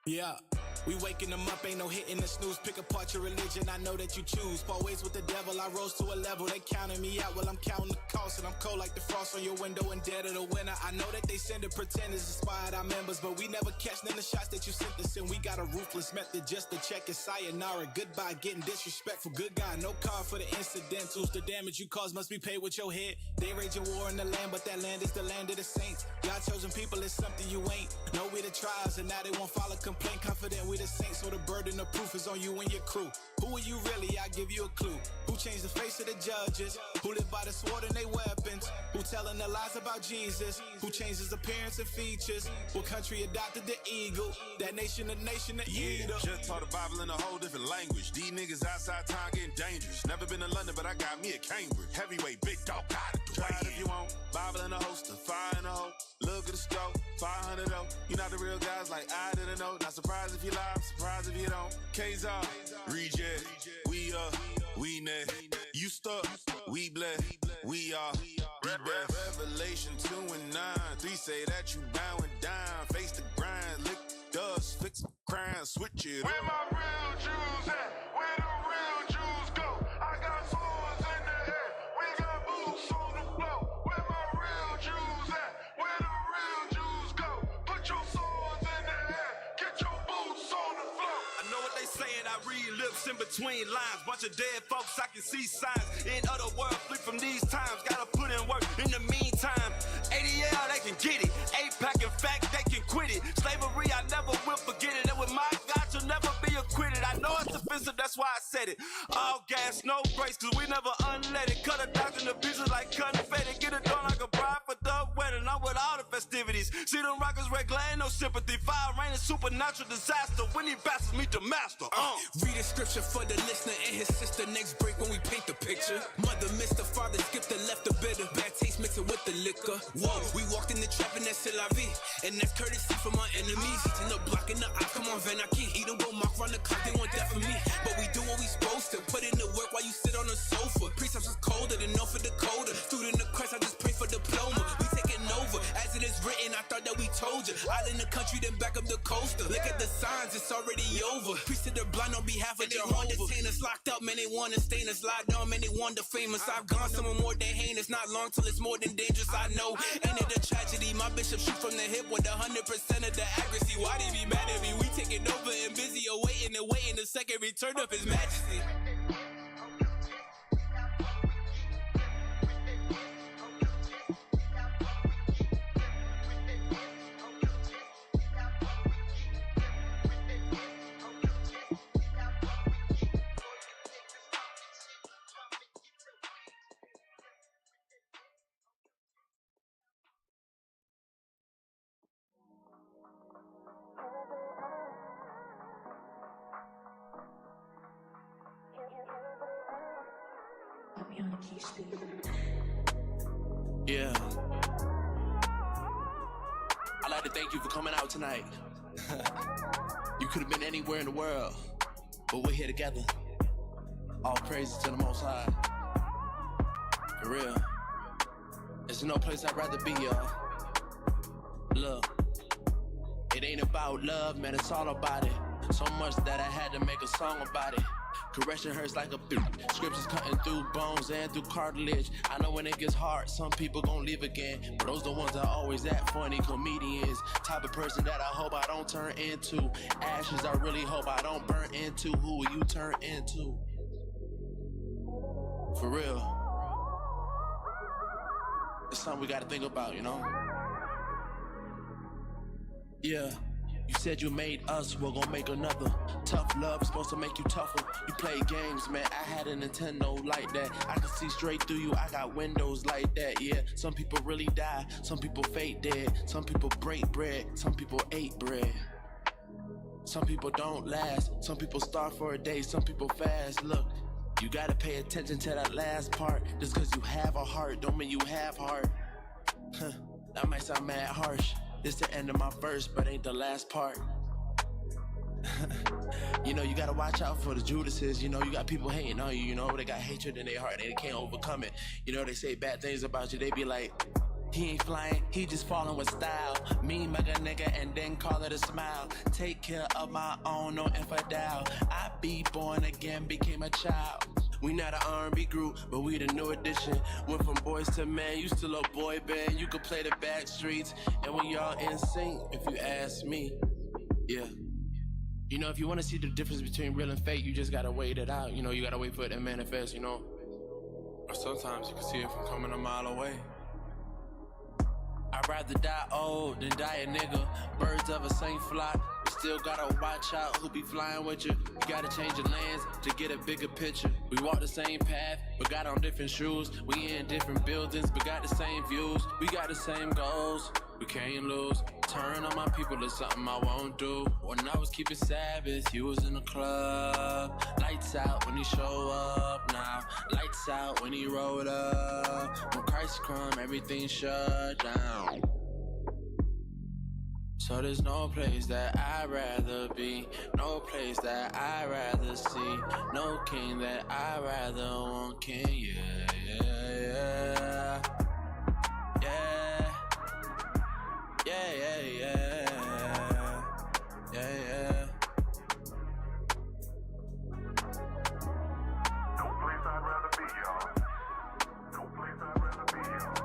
Yeah, we waking them up, ain't no hitting the snooze. Pick apart your religion, I know that you choose. Part ways with the devil, I rose to a level. They counting me out while I'm counting the cost. And I'm cold like the frost on your window and dead of the winter. I know that they send the pretenders, inspired our members, but we never catch none of the shots that you sent us in. We got a ruthless method just to check it. Sayonara, goodbye, getting disrespectful. Good guy, no card for the incidentals. The damage you cause must be paid with your head. They raging war in the land, but that land is the land of the saints. God chosen people is something you ain't. Know we the trials, and now they won't follow complaint. Confident we the saints, so the burden of proof is on you and your crew. Who are you really? I'll give you a clue. Who changed the face of the judges? Who live by the sword and they weapons? Who telling the lies about Jesus? Who changed his appearance and features? What country adopted the eagle? That nation, the eater. Just taught the Bible in a whole different language. These niggas outside town getting dangerous. Never been to London, but I got me a Cambridge. Heavyweight, big dog, got it. Try it if you want. Bible in a holster, fire in a hole. Look at the stroke, 500 though. You not the real guys like I didn't know. Not surprised if you lie, I'm surprised if you don't. K's-R, reject, we we net. You stuck, we blessed, we are. Revelation 2 and 9. 3 say that you bowing down. Face the grind, lick dust, fix crime, switch it. Where my real Jews at? Where the real Jews go? I got swords in the air. We got boots on the floor. Where my real Jews at? Where the real Jews go? Put your swords in the air. Get your boots on the floor. I know what they saying, I read lips in between lines. Bunch of dead folks, I can see signs. In other world, flee from these times. Gotta put in work in the meantime. ADL, they can get it. APAC, in fact, they can quit it. Slavery, I never will forget it. And with my God, you'll never be acquitted. I know it's offensive, that's why I said it. All gas, no brakes, cause we never unlet it. Cut a dog in the pieces like confetti. Get it done like a bride for the wedding. I'm with all the festivities. See them rockers red glare, no sympathy. Fire rain is supernatural disaster. When these bastards meet the master. Read a scripture for the listener and his sister. Next break when we paint the picture. Mother missed the father, skipped the left the bitter. Bad taste mixing with the liquor. Whoa, we walked in the trap and that's c'est la vie. And that's courtesy from our enemies. In the block in the eye, come on Vanaki. Eat them go mock run the clock, they want that for me. But we do what we supposed to. Put in the work while you sit on the sofa. Precepts is colder than no for Dakota. Student of Christ, I just pray for diploma. We taking over, as it is written, I thought that we told you. Out in the country, then back up the coaster. Look at the signs, it's already over. Priest to the blind on behalf of Jehovah. They want us locked up, man, they want to stain us. Lie down, man, they want the famous. I've gone somewhere more than heinous. Not long till it's more than dangerous, I know. Ain't it a tragedy? My bishop shoot from the hip with 100% of the accuracy. Why they be mad at me? We taking over and busy awaiting and waiting the second return of his majesty. Yeah. I'd like to thank you for coming out tonight. You could have been anywhere in the world, but we're here together. All praises to the Most High. For real. There's no place I'd rather be, y'all. Look, it ain't about love, man, it's all about it. So much that I had to make a song about it. Correction hurts like a beat. Scriptures cutting through bones and through cartilage. I know when it gets hard, some people gon' leave again. But those the ones that always act funny comedians. Type of person that I hope I don't turn into. Ashes I really hope I don't burn into. Who will you turn into? For real. It's something we gotta think about, you know? Yeah. You said you made us, we're gonna make another. Tough love is supposed to make you tougher. You play games, man, I had a Nintendo like that. I can see straight through you, I got windows like that, yeah. Some people really die, some people fake dead. Some people break bread, some people ate bread. Some people don't last, some people starve for a day, some people fast. Look, you gotta pay attention to that last part. Just cause you have a heart, don't mean you have heart. That might sound mad harsh. This the end of my verse, but ain't the last part. You know, you gotta watch out for the Judases. You know, you got people hating on you, you know. They got hatred in their heart and they can't overcome it. You know, they say bad things about you. They be like, He ain't flying, he just falling with style. Me, mega nigga, and then call it a smile. Take care of my own, no infidel. I be born again, became a child. We not an R&B group, but we the new edition. Went from boys to men, you still a boy band. You could play the back streets, and we all in sync, if you ask me. Yeah. You know, if you want to see the difference between real and fake, you just gotta wait it out. You know, you gotta wait for it to manifest, you know. Or sometimes you can see it from coming a mile away. I'd rather die old than die a nigga. Birds of the same flock, but still gotta watch out who be flying with you. You gotta change your lanes to get a bigger picture. We walk the same path, but got on different shoes. We in different buildings, but got the same views. We got the same goals, we can't lose. Turn on my people is something I won't do. When I was keeping Sabbath, you was in the club. Lights out when he show up now. Lights out when he rolled up. When Christ come, everything shut down. So there's no place that I'd rather be. No place that I'd rather see. No king that I'd rather want king. Yeah, yeah, yeah. Yeah. Yeah, yeah, yeah. Yeah, yeah. No place I'd rather be, y'all. No place I'd rather be, y'all.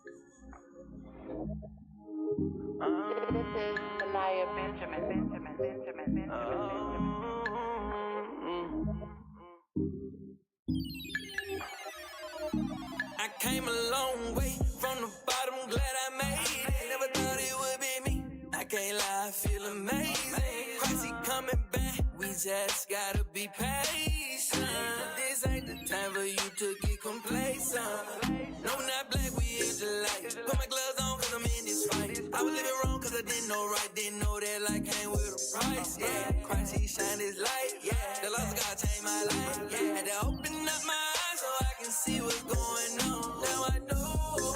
This is Malaya Benjamin. I came a long way from the bottom, glad I made it. Never thought it would be me. I can't lie, I feel amazing. Christ, he coming back, we just gotta be patient. This ain't the time for you to get complacent. No, not black, we Israelites. Put my gloves on cause I'm in this fight. I was living wrong cause I didn't know right. Didn't know that light came with a price, yeah. Christ, he shine his light, yeah. The lost God changed my life, yeah. Had to open up my eyes so I can see what's going on. Now I know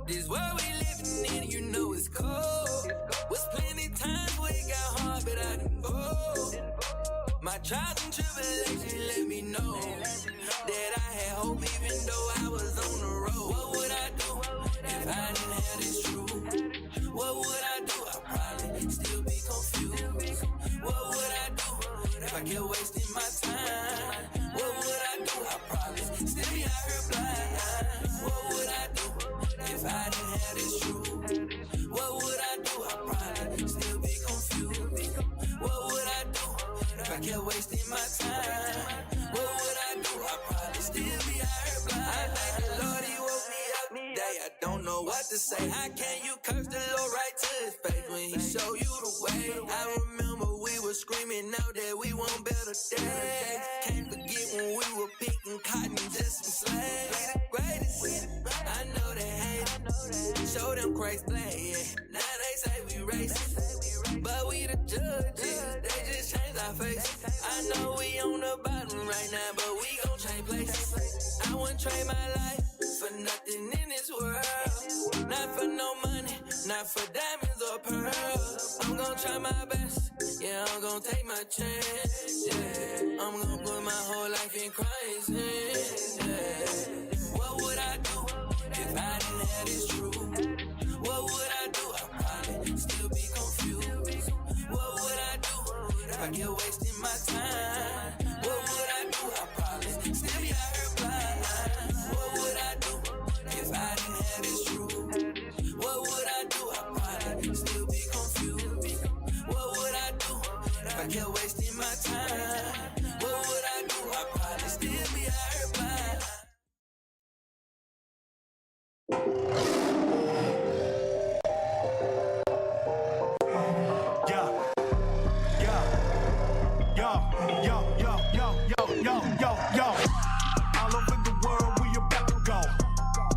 this world we living in, you know it's cold. Was plenty times where it got hard, but I didn't go. My trials and tribulations let me know that I had hope even though I was on the road. What would I do if I didn't have this truth? What would I do? I'd probably still be confused. What would I do if I kept wasting my time? What would I do? I'd probably still be out here blind. What would I do if I didn't have this truth? What would I do? I'd probably still be confused. What would I do if I kept wasting my time? What would I do? I'd probably still be out here blind. I thank the Lord he woke me up today. I don't know what to say. How can you curse the Lord right to his face when he show you the way? I remember we were screaming out that we want better days. Can't forget when we were picking cotton just some slaves. We the greatest. I know they hate it. Show them Christ play, yeah. Now they say we racist, but we the judges. They just change our faces. I know we on the bottom right now, but we gon' change places. I wouldn't trade my life for nothing in this world. Not for no money, not for diamonds or pearls. I'm gon' try my best, yeah, I'm gon' take my chance, yeah. I'm gon' put my whole life in Christ's hands, yeah. What would I do if I didn't have this truth? What would I do? I'd probably still be confused. What would I do if I kept wasting my time? What would I do? I'd probably still be out here blind. What would I do if I didn't have this truth? What would I do? I'd probably still be confused. What would I do if I kept wasting my time? What would I do? I'd probably still be out here blind. Yeah. Yo. All over the world, we about to go.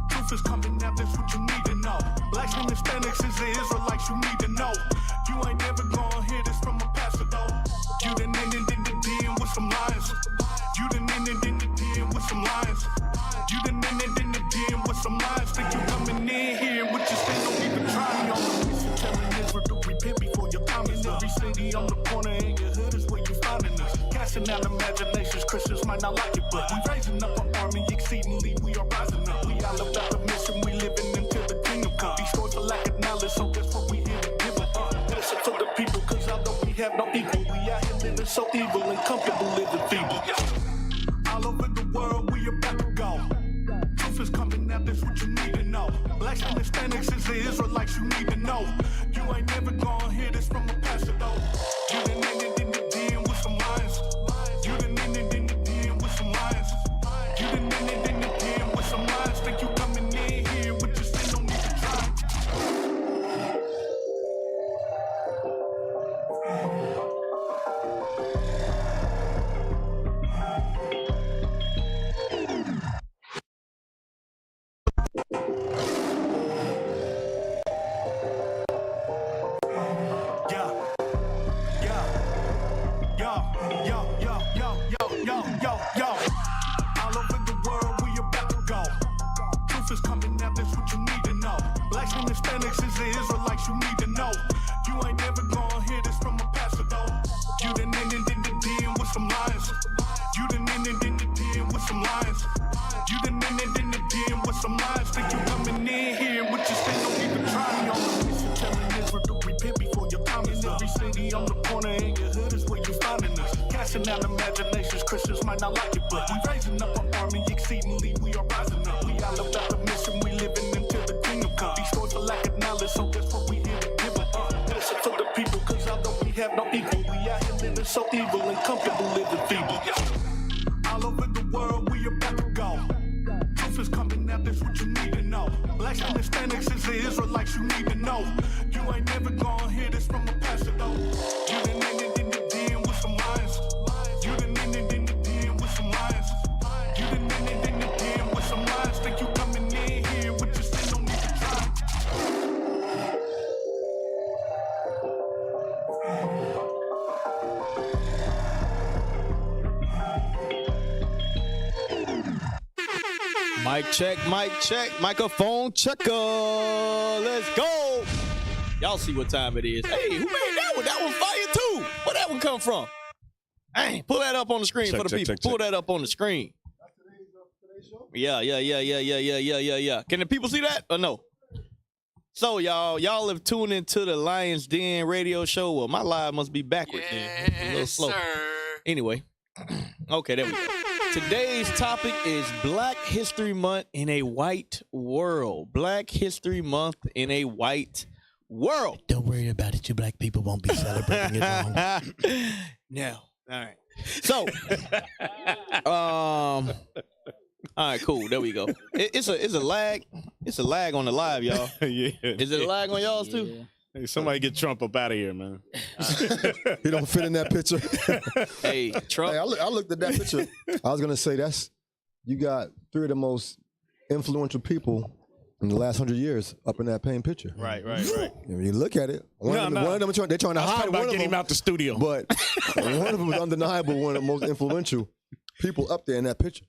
Truth is coming out, that's what you need to know. Blacks and Hispanics is the Israelites, you need to know. You ain't never gonna hear this from a pastor, though. You done ended in the den with some lions. You done ended in the den with some lions. You done ended in the den with some lions. Think you coming in here with your sin, don't even try me on the mission. Telling Israel to repent before your comments. Every city on the corner in your hood is where you finding us. Casting out imaginations, Christians might not like it, but we raising up an army exceedingly, we are rising up. We all about the mission, we living until the kingdom come. Destroyed for lack of knowledge, so that's what we here to give it up. Listen to the people, cause although we have no equal, we out here living so evil and comfortable living feeble. All over the world, we about to go. Truth is coming out, that's what you need to know. Blacks and Hispanics is the Israelites, you need to know. You ain't never gonna hear this from a pastor, though. You done ended in the den with some lions. You done ended in the den with some lions. You done ended in the den with some lions. Think you coming in here with your sin, don't need to try. Yo. All over the world, we about to go. Truth is coming out, that's what you need to know. Blacks and Hispanics is the Israelites, you need to know. You ain't never gonna hear this from a pastor, though. You done ended in the den with some lions. You done ended in the den with some lions. You done ended in the den with some lions. Think you coming in here with your sin, don't even try me on the mission. Telling Israel to repent before your comments. Every city on the corner in your hood is where you finding us. Casting out imaginations, Christians might not like it, but we raising up an army exceedingly, we are rising up. We all about the mission, we living until the kingdom come. Destroyed for lack of knowledge, so that's what we here to give it up. Listen to the people, cause although we have no equal, we out here living so evil and comfortable living feeble. All over the world, we about to go. Truth is coming out, that's what you need to know. Blacks and Hispanics is the Israelites, you need to know. You ain't never gonna hear this from a pastor, though. You done ended in the den with some lions. You done ended in the den with some lions. You done ended in the den with some lions. Think you coming in here with your sin, don't need to try. Mic check, microphone checker. Let's go. Y'all see what time it is. Hey, who made that one? That one fire too. Where that one come from? Hey, pull that up on the screen for the people. Pull that up on the screen. Yeah. Can the people see that or no? So y'all have tuned into the LIONZ Den radio show. Well, my live must be backwards then. A little slow. Sir. Anyway. Okay, there we go. Today's topic is Black History Month in a white world. Black History Month in a white world. Don't worry about it. You black people won't be celebrating it long. No. All right. So, all right, cool. There we go. It's a lag. It's a lag on the live, y'all. Yeah. Is it a lag on y'all's too? Hey, somebody get Trump up out of here, man. He don't fit in that picture. Hey, Trump. Hey, I looked at that picture. I was gonna say you got three of the most influential people in the last 100 years up in that paint picture. Right. When you look at it, one of them they're trying to hide one of getting them him out the studio. But one of them is undeniable, one of the most influential people up there in that picture.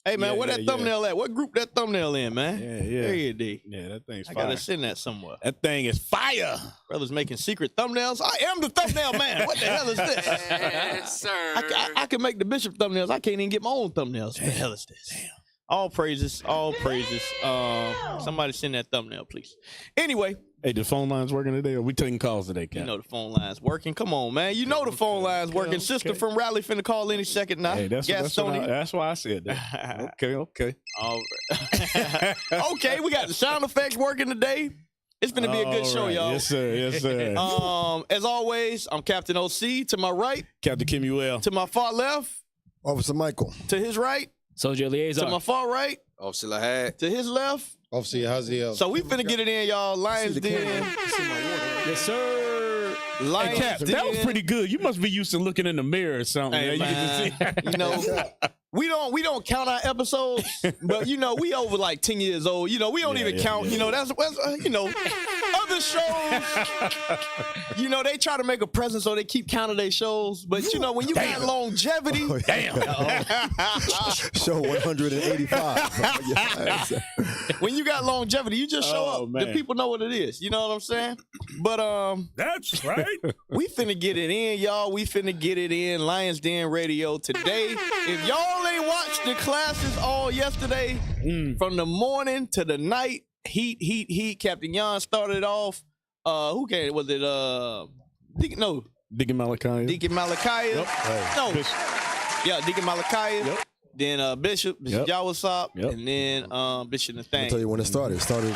Hey, man, where that thumbnail at? What group that thumbnail in, man? Yeah. There you D. Yeah, that thing's I fire. gotta send that somewhere. That thing is fire. Brothers making secret thumbnails. I am the thumbnail man. What the hell is this? Yes, sir. I can make the bishop thumbnails. I can't even get my own thumbnails. What the hell is this? Damn. All praises. Somebody send that thumbnail, please. Anyway. Hey, the phone line's working today, or we taking calls today, Cap? You know the phone line's working. Come on, man. You know the phone line's working. Sister from Raleigh finna call any second now. Hey, that's why I said that. Okay. All right. Okay, we got the sound effects working today. It's gonna be a good show, y'all. Yes, sir. As always, I'm Captain OC. To my right, Captain Kimuel. To my far left, Officer Michael. To his right, Soldier Liaison. To my far right, Officer Lahad. To his left, Officer Haziel. So we finna get it in, y'all. LIONZ Den. Yes, sir. Hey, Cap, that was pretty good. You must be used to looking in the mirror or something. Hey, man. You can just see. you know, we don't count our episodes, but you know, we over like 10 years old. You know, we don't even count. You know, that's you know, other shows. You know, they try to make a presence, so they keep counting their shows. But you know, when you got longevity, Show 185. when you got longevity, you just show up. Man. The people know what it is. You know what I'm saying? But That's right. we finna get it in, y'all. We finna get it in. Lions Den Radio today. If y'all ain't watched the classes all yesterday, from the morning to the night, Heat. Captain Jan started off. Who came? Was it Deacon Malachi? Yep. No. Yeah, Deacon Malachi. Yep. Then Bishop Jawasop, Yep. and then Bishop I'll Nathaniel. tell you when it started. It started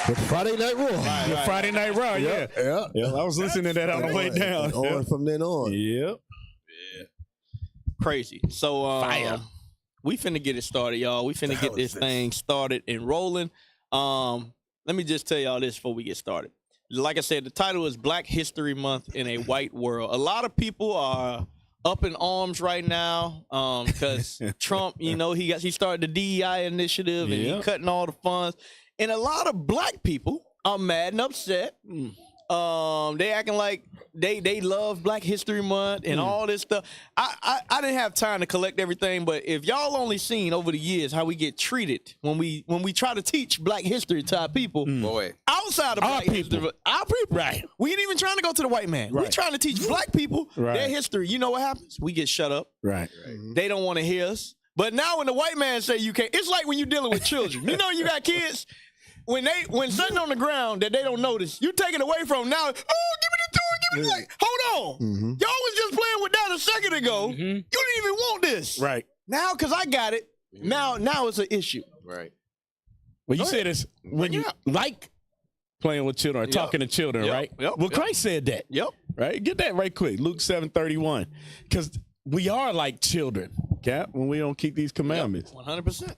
with Friday Night Raw. Friday Night Raw, yeah. I was listening to that on the way down. And on from then on. Yep. Crazy. So we finna get it started, y'all. We finna get this thing started and rolling. Let me just tell y'all this before we get started. Like I said, the title is Black History Month in a White World. A lot of people are up in arms right now because Trump, you know, he started the DEI initiative and he cutting all the funds. And a lot of black people are mad and upset. They acting like they love Black History Month and all this stuff. I didn't have time to collect everything, but if y'all only seen over the years how we get treated when we try to teach Black history to our people, Boy. outside of Black history, our people, Right. We ain't even trying to go to the white man. Right. We trying to teach Black people Right. their history. You know what happens? We get shut up. Right. They don't want to hear us. But now when the white man say you can't, it's like when you're dealing with children. You know, you got kids. When something on the ground that they don't notice, you take it away from them. Now, give me the toy, give me the hold on. Y'all was just playing with that a second ago. You didn't even want this. Right. Now, because I got it, now it's an issue. Right. Well, you said it's when you like playing with children or talking to children, right? Well, Christ said that. Right? Get that right quick. Luke 7:31. Because we are like children, Cap, when we don't keep these commandments. 100%.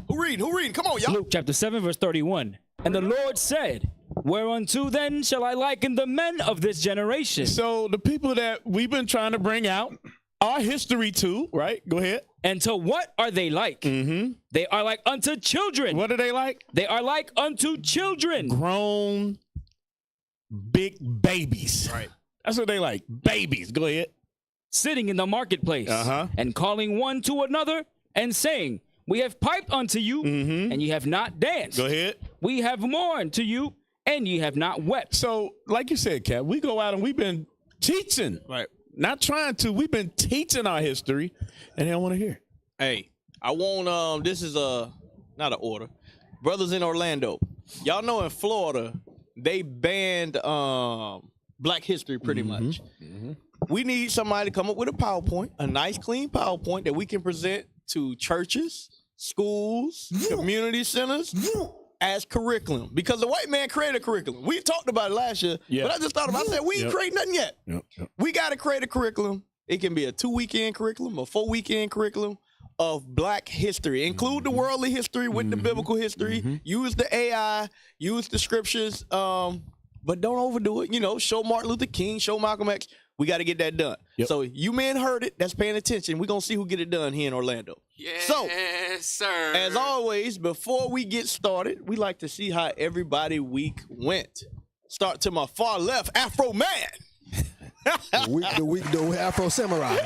Who reading? Come on, y'all. Luke chapter 7, verse 31. And the Lord said, whereunto then shall I liken the men of this generation? So the people that we've been trying to bring out our history to, right? Go ahead. And to what are they like? They are like unto children. What are they like? They are like unto children. Grown, big babies. Right. That's what they like. Babies. Go ahead. Sitting in the marketplace and calling one to another and saying, we have piped unto you, and ye have not danced. Go ahead. We have mourned to you, and ye have not wept. So, like you said, Cap, we go out and we've been teaching. Right. Not trying to. We've been teaching our history, and they don't want to hear. Hey, I want this is not an order. Brothers in Orlando. Y'all know in Florida, they banned Black history pretty much. We need somebody to come up with a PowerPoint, a nice clean PowerPoint that we can present to churches, schools, community centers as curriculum. Because the white man created a curriculum. We talked about it last year, but I just thought about it. I said, we ain't creating nothing yet. We got to create a curriculum. It can be a 2-weekend curriculum, a 4-weekend curriculum of Black history. Include the worldly history with the biblical history. Use the AI, use the scriptures, but don't overdo it. You know, show Martin Luther King, show Malcolm X. We got to get that done. So you men heard it. That's paying attention. We're going to see who get it done here in Orlando. Yes, So, sir. as always, before we get started, we like to see how everybody week went. Start to my far left, Afro Man. The Afro Samurai.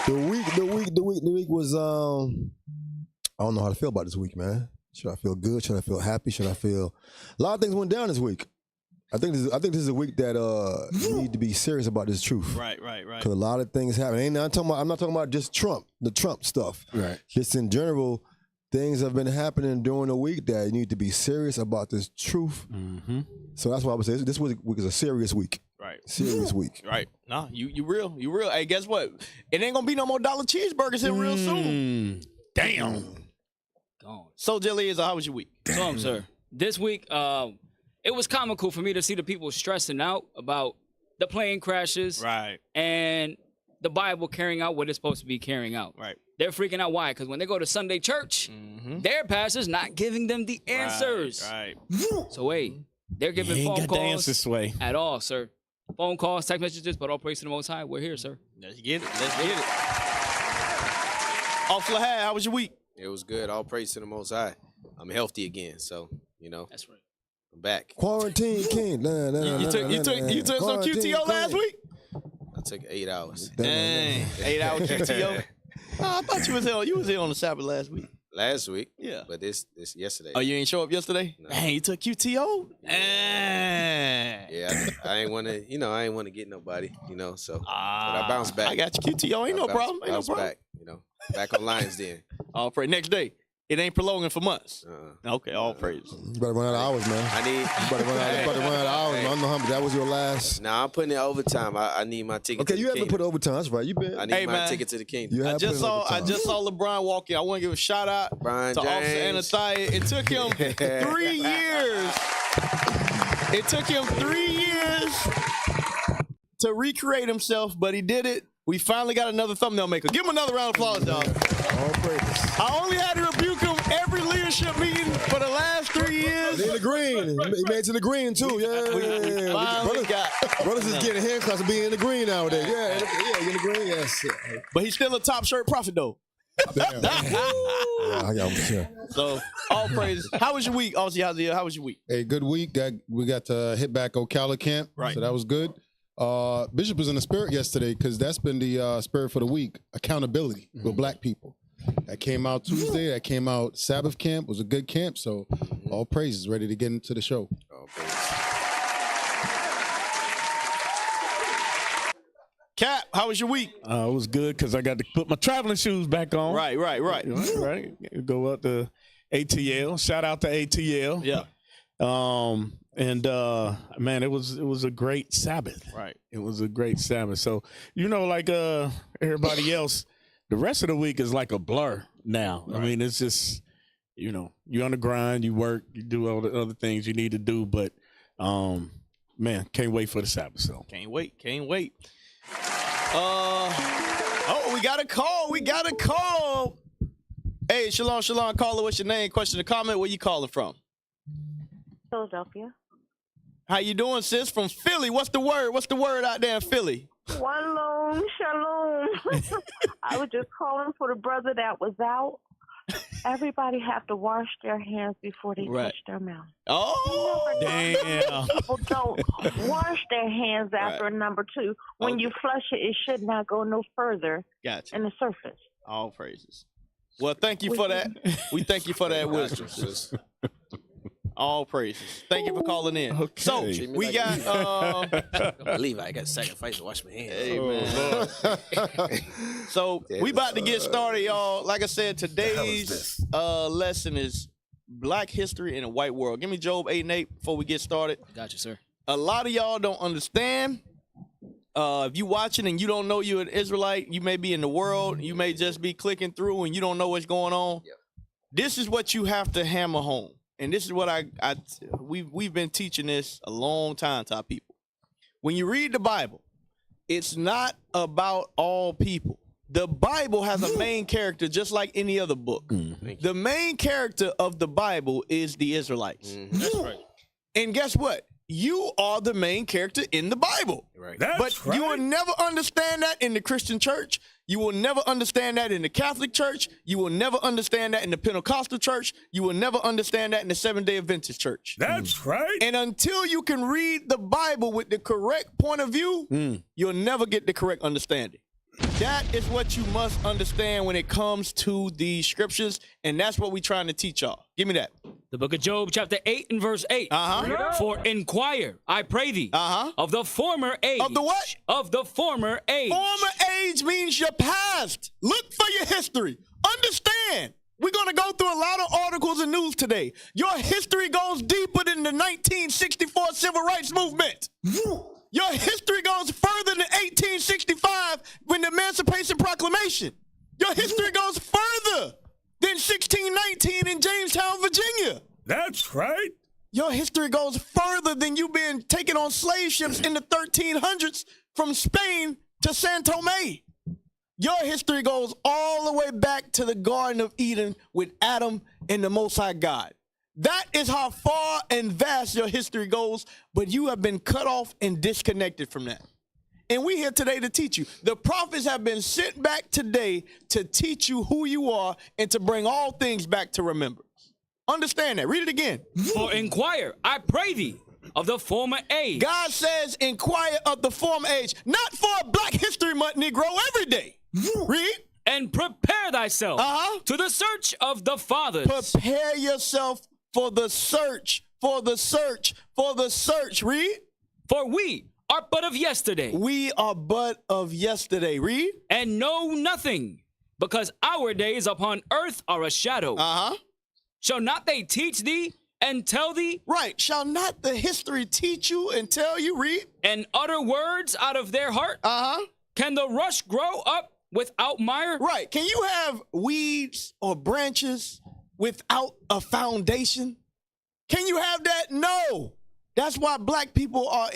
The week was I don't know how to feel about this week, man. Should I feel good? Should I feel happy? Should I feel a lot of things went down this week. I think this is a week that you need to be serious about this truth. Right. Because a lot of things happen. I'm not talking about just Trump, the Trump stuff. Right. Just in general, things have been happening during the week that you need to be serious about this truth. So that's why I would say this week is a serious week. Right. Serious week. Right. No, you real. Hey, guess what? It ain't gonna be no more dollar cheeseburgers here real soon. Damn. Gone. So, Jelly, how was your week? Sir. This week, it was comical for me to see the people stressing out about the plane crashes Right. and the Bible carrying out what it's supposed to be carrying out. Right. They're freaking out. Why? Because when they go to Sunday church, their pastor's not giving them the answers. Right. So, hey, They're giving You ain't phone got the calls answer, Sway. at all, sir. Phone calls, text messages, but all praise to the Most High. We're here, sir. Let's get it. Let's get it. Off Lahad, how was your week? It was good. All praise to the Most High. I'm healthy again, so you know. That's right. I'm back. Quarantine king. You took some QTO last week? I took 8 hours. Dang, 8 hour QTO. Oh, I thought you was here on the Sabbath last week. Last week, Yeah. but this yesterday. Oh, you ain't show up yesterday? No. Dang, you took QTO? Dang. Yeah, I ain't want to. I ain't want to get nobody. So but I bounced back. I got you QTO. Ain't no problem. Ain't no Bounced problem. back. Back on LIONZ then. All praise. Next day. It ain't prolonging for months. Uh-uh. Okay, all praise. You better run out of hours, man. I need. You better run out of hours, man. I don't know how much. That was your last. Nah, I'm putting in overtime. I need my ticket. Okay, to you the haven't kingdom. put overtime. That's right. You been. I need Hey, my man. ticket to the kingdom. You I have just put in saw overtime. LeBron walk in. I want to give a shout out Brian to Officer James. Anathiah. It took him 3 years. It took him 3 years to recreate himself, but he did it. We finally got another thumbnail maker. Give him another round of applause, dog. All praises. I only had to rebuke him every leadership meeting for the last 3 years. In the green. He made it to the green, too. Yeah. Finally got. Brothers is getting handcuffs and being in the green nowadays. Yeah, in the green. Yes. But he's still a top shirt prophet, though. Damn. Yeah, I got him. Yeah. So, all praises. How was your week, Aussie Haziel? How was your week? A good week. We got to hit back Ocala camp, Right. so that was good. Bishop was in the spirit yesterday because that's been the spirit for the week, accountability with black people. That came out Tuesday. That came out Sabbath camp. Was a good camp. So all praises, ready to get into the show. All praise. Cap, how was your week? It was good because I got to put my traveling shoes back on. Right. Right. Go up to ATL. Shout out to ATL. Yeah. And man, it was a great Sabbath. Right. It was a great Sabbath. So, like everybody else, the rest of the week is like a blur now. Right. I mean, it's just, you're on the grind, you work, you do all the other things you need to do, but man, can't wait for the Sabbath. So Can't wait. We got a call. Hey, shalom, caller. What's your name? Question or comment? Where you calling from? Philadelphia. How you doing, sis? From Philly. What's the word? What's the word out there in Philly? Shalom, shalom. I was just calling for the brother that was out. Everybody have to wash their hands before they touch their mouth. Oh, damn. People don't wash their hands after number 2. When you flush it, it should not go no further Gotcha. in the surface. All praises. Well, thank you for that. We thank you for that wisdom, sis. All praises. Thank you for calling in. Okay. So we got Levi, I got to sacrifice to wash my hands. Hey, man. So we about to get started, y'all. Like I said, today's lesson is Black history in a white world. Give me Job 8:8 before we get started. Gotcha, sir. A lot of y'all don't understand. If you watching and you don't know you're an Israelite, you may be in the world, you may just be clicking through and you don't know what's going on. Yep. This is what you have to hammer home. And this is what we've been teaching this a long time to our people. When you read the Bible, it's not about all people. The Bible has a main character just like any other book. The main character of the Bible is the Israelites. That's right. And guess what? You are the main character in the Bible. Right. But you will never understand that in the Christian church. You will never understand that in the Catholic church. You will never understand that in the Pentecostal church. You will never understand that in the Seventh-day Adventist church. that's right. And until you can read the Bible with the correct point of view, you'll never get the correct understanding. That is what you must understand when it comes to the scriptures, and that's what we're trying to teach y'all. Give me that. The book of Job, chapter 8 and verse 8. For inquire, I pray thee, of the former age. Of the what? Of the former age. Former age means your past. Look for your history. Understand. We're going to go through a lot of articles and news today. Your history goes deeper than the 1964 Civil Rights Movement. Your history goes further than 1865 when the Emancipation Proclamation. Your history goes further than 1619 in Jamestown, Virginia. That's right. Your history goes further than you being taken on slave ships in the 1300s from Spain to San Tomé. Your history goes all the way back to the Garden of Eden with Adam and the Most High God. That is how far and vast your history goes, but you have been cut off and disconnected from that. And we're here today to teach you. The prophets have been sent back today to teach you who you are and to bring all things back to remembrance. Understand that. Read it again. For inquire, I pray thee, of the former age. God says, inquire of the former age, not for a Black History Month, Negro, every day. Read. And prepare thyself to the search of the fathers. Prepare yourself for the search, for the search, for the search. Read. For we are but of yesterday. We are but of yesterday. Read. And know nothing, because our days upon earth are a shadow. Shall not they teach thee and tell thee? Right. Shall not the history teach you and tell you? Read. And utter words out of their heart? Can the rush grow up without mire? Right. Can you have weeds or branches without a foundation? Can you have that? No. That's why Black people are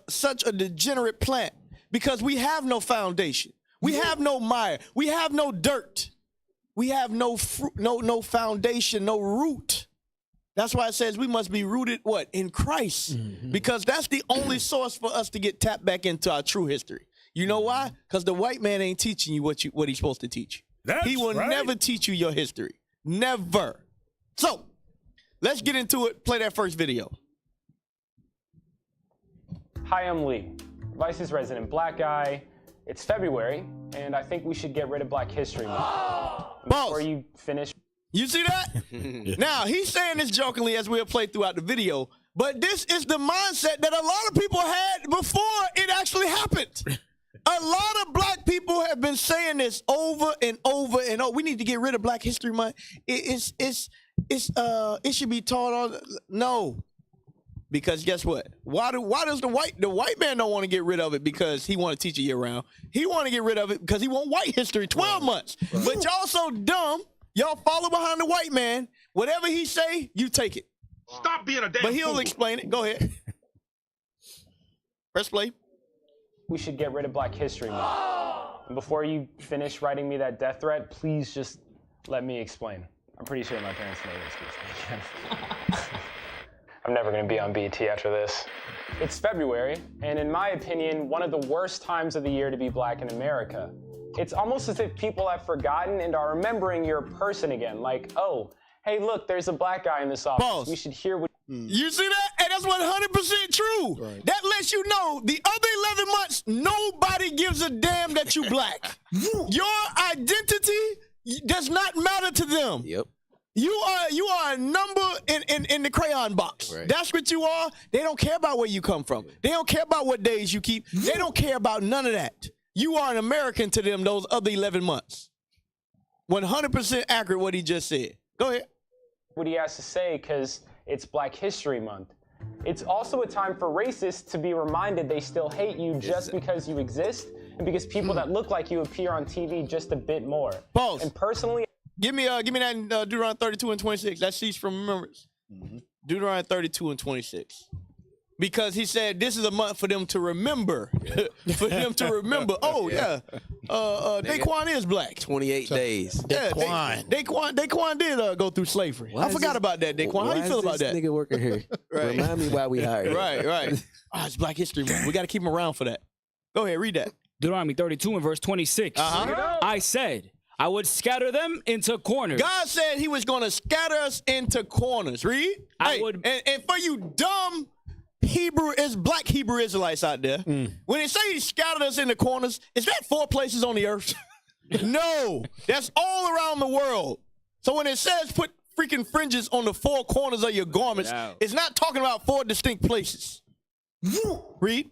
such a degenerate plant, because we have no foundation. We have no mire. We have no dirt. We have no no foundation, no root. That's why it says we must be rooted, what? In Christ. Because that's the only source for us to get tapped back into our true history. You know why? Because the white man ain't teaching you what he's supposed to teach you. He will never teach you your history. Never. So, let's get into it. Play that first video. Hi, I'm Lee, Vice's resident Black guy. It's February, and I think we should get rid of Black History Month. Before you finish. You see that? Now, he's saying this jokingly as we'll play throughout the video, but this is the mindset that a lot of people had before it actually happened. A lot of Black people have been saying this over and over and over. We need to get rid of Black History Month. It should be taught on. No. Because guess what? Why does the white man don't want to get rid of it? Because he want to teach it year round. He want to get rid of it because he want white history 12 months. Right. But y'all so dumb. Y'all follow behind the white man. Whatever he say, you take it. Stop being a damn But he'll fool. explain it. Go ahead. Press play. We should get rid of Black History Month. And before you finish writing me that death threat, please just let me explain. I'm pretty sure my parents know this. I'm never going to be on BET after this. It's February, and in my opinion, one of the worst times of the year to be Black in America. It's almost as if people have forgotten and are remembering your person again. Like, oh, hey, look, there's a Black guy in this office. Pause. We should hear what... You see that? And that's 100% true. Right. That lets you know the other 11 months, nobody gives a damn that you Black. Your identity does not matter to them. Yep. You are a number in the crayon box. Right. That's what you are. They don't care about where you come from. They don't care about what days you keep. They don't care about none of that. You are an American to them those other 11 months. 100% accurate what he just said. Go ahead. What he has to say, because it's Black History Month. It's also a time for racists to be reminded they still hate you just because you exist and because people that look like you appear on TV just a bit more. Pause. And personally... Give me that Deuteronomy 32 and 26. That cease from remembrance. Deuteronomy 32 and 26. Because he said this is a month for them to remember. For them to remember. Oh, yeah. Daquan is Black. 28 days. Yeah, Daquan did go through slavery. I forgot about that, Daquan. How you feel about that? Nigga working here. Right. Remind me why we hired him. Right. It's Black History Month. We got to keep him around for that. Go ahead, read that. Deuteronomy 32 and verse 26. I said, I would scatter them into corners. God said he was going to scatter us into corners. Read. And for you dumb Black Hebrew Israelites out there, when it say he scattered us into corners, is that 4 places on the earth? No, that's all around the world. So when it says put freaking fringes on the 4 corners of your garments, it's not talking about 4 distinct places. Read.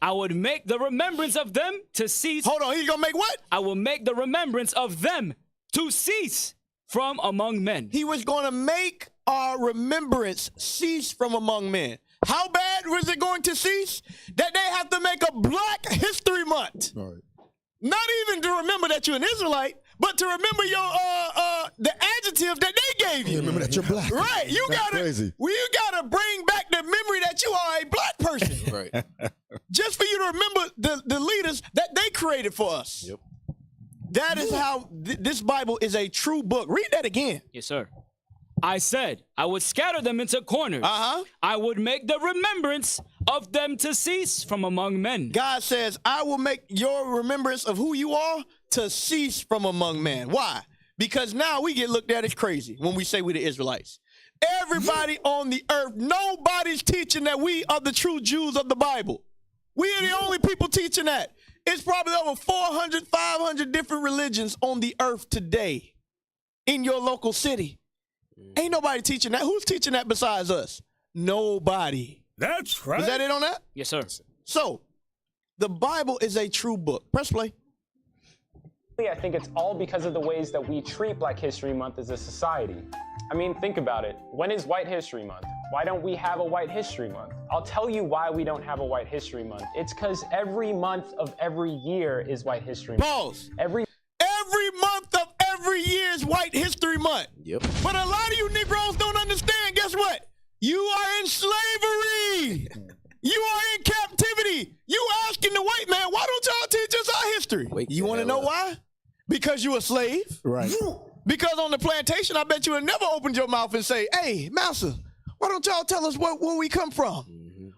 I would make the remembrance of them to cease. Hold on, he's going to make what? I will make the remembrance of them to cease from among men. He was going to make our remembrance cease from among men. How bad was it going to cease? That they have to make a Black History Month. All right. Not even to remember that you're an Israelite, but to remember your the adjective that they gave you. Remember that you're Black. Right. You gotta bring back the memory that you are a Black person. Right. Just for you to remember the leaders that they created for us. Yep. That is how this Bible is a true book. Read that again. Yes, sir. I said I would scatter them into corners. I would make the remembrance of them to cease from among men. God says, I will make your remembrance of who you are to cease from among men. Why? Because now we get looked at as crazy when we say we're the Israelites. Everybody on the earth, nobody's teaching that we are the true Jews of the Bible. We are the only people teaching that. It's probably over 400, 500 different religions on the earth today in your local city. Ain't nobody teaching that. Who's teaching that besides us? Nobody. That's right. Is that it on that? Yes, sir. So, the Bible is a true book. Press play. I think it's all because of the ways that we treat Black History Month as a society. I mean, think about it. When is White History Month? Why don't we have a White History Month? I'll tell you why we don't have a White History Month. It's because every month of every year is White History Month. Pause. Every month of every year is White History Month. Yep. But a lot of you Negroes don't understand. Guess what? You are in slavery. You are in captivity. You asking the white man, why don't y'all teach us our history? You want to know why? Because you a slave. Right. Because on the plantation, I bet you would never opened your mouth and say, hey, master, why don't y'all tell us where we come from?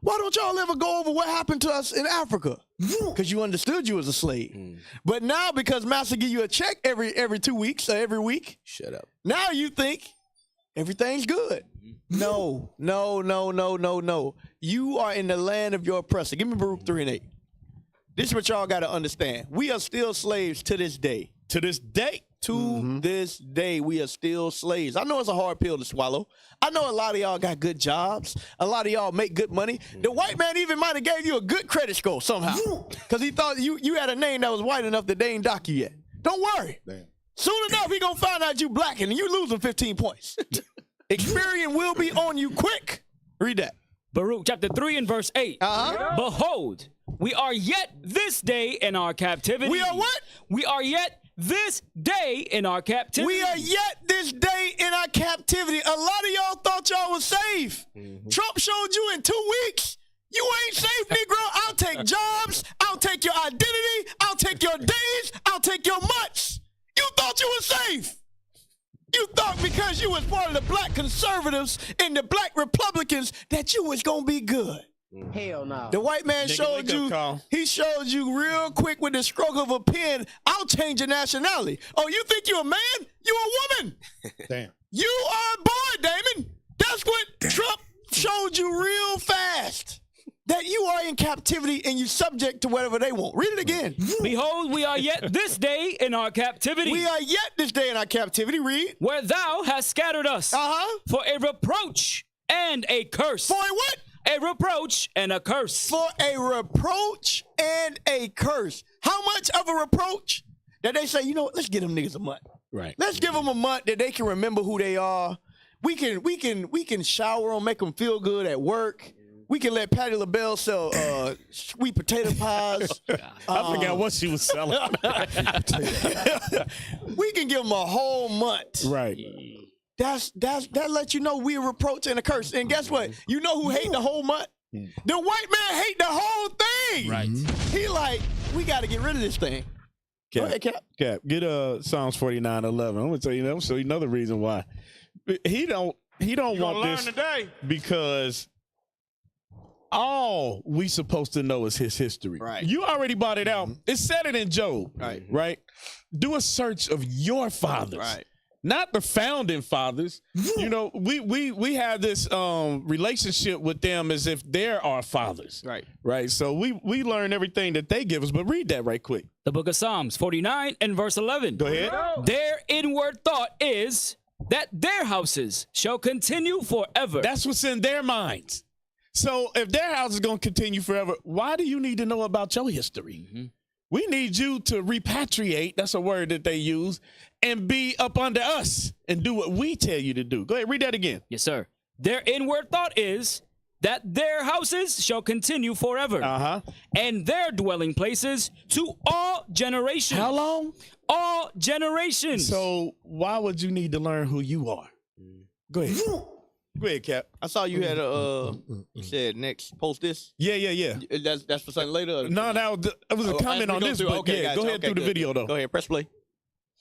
Why don't y'all ever go over what happened to us in Africa? Because you understood you was a slave. But now, because master give you a check every 2 weeks or every week. Shut up. Now you think everything's good. No. You are in the land of your oppressor. Give me Baruch 3:8. This is what y'all got to understand. We are still slaves to this day. To this day? To this day, we are still slaves. I know it's a hard pill to swallow. I know a lot of y'all got good jobs. A lot of y'all make good money. The white man even might have gave you a good credit score somehow because he thought you had a name that was white enough that they ain't dock you yet. Don't worry. Damn. Soon enough, he going to find out you black and you losing 15 points. Experience will be on you quick. Read that. Baruch chapter 3 and verse 8. Behold, we are yet this day in our captivity. We are what? We are yet this day in our captivity. We are yet this day in our captivity. A lot of y'all thought y'all was safe. Trump showed you in 2 weeks. You ain't safe, Negro. I'll take jobs. I'll take your identity. I'll take your days. I'll take your months. You thought you were safe. You thought because you was part of the black conservatives and the black Republicans that you was going to be good. Hell no. The white man showed you, he showed you real quick with the stroke of a pen, I'll change your nationality. Oh, you think you're a man? You a woman. Damn. You are a boy, Damon. That's what Trump showed you real fast. That you are in captivity and you subject to whatever they want. Read it again. Behold, we are yet this day in our captivity. We are yet this day in our captivity. Read. Where thou hast scattered us for a reproach and a curse. For a what? A reproach and a curse. For a reproach and a curse. How much of a reproach that they say, you know what, let's give them niggas a month. Right. Let's give them a month that they can remember who they are. We can shower them, make them feel good at work. We can let Patti LaBelle sell sweet potato pies. I forgot what she was selling. We can give them a whole month. Right. That lets you know we a reproach and a curse. And guess what? You know who hate the whole month? The white man hate the whole thing. Right. He like, we got to get rid of this thing. Go ahead, Cap. Cap, get Psalms 49:11. I'm gonna tell you that. So another reason why he don't want this today. because all we supposed to know is his history. Right. You already bought it out. It said it in Job. Right. Right. Do a search of your fathers. Right. Not the founding fathers. You know, we have this relationship with them as if they're our fathers. Right. Right. So we learn everything that they give us. But read that right quick. The book of Psalms 49 and verse 11. Go ahead. Their inward thought is that their houses shall continue forever. That's what's in their minds. So if their house is going to continue forever, why do you need to know about your history? We need you to repatriate, that's a word that they use, and be up under us and do what we tell you to do. Go ahead, read that again. Yes, sir. Their inward thought is that their houses shall continue forever, and their dwelling places to all generations. How long? All generations. So why would you need to learn who you are? Go ahead. Go ahead, Cap. I saw you had you said next, post this. Yeah. That's for something later? No, that was a comment on this, but okay, yeah, gotcha. go ahead through the video, though. Go ahead, press play.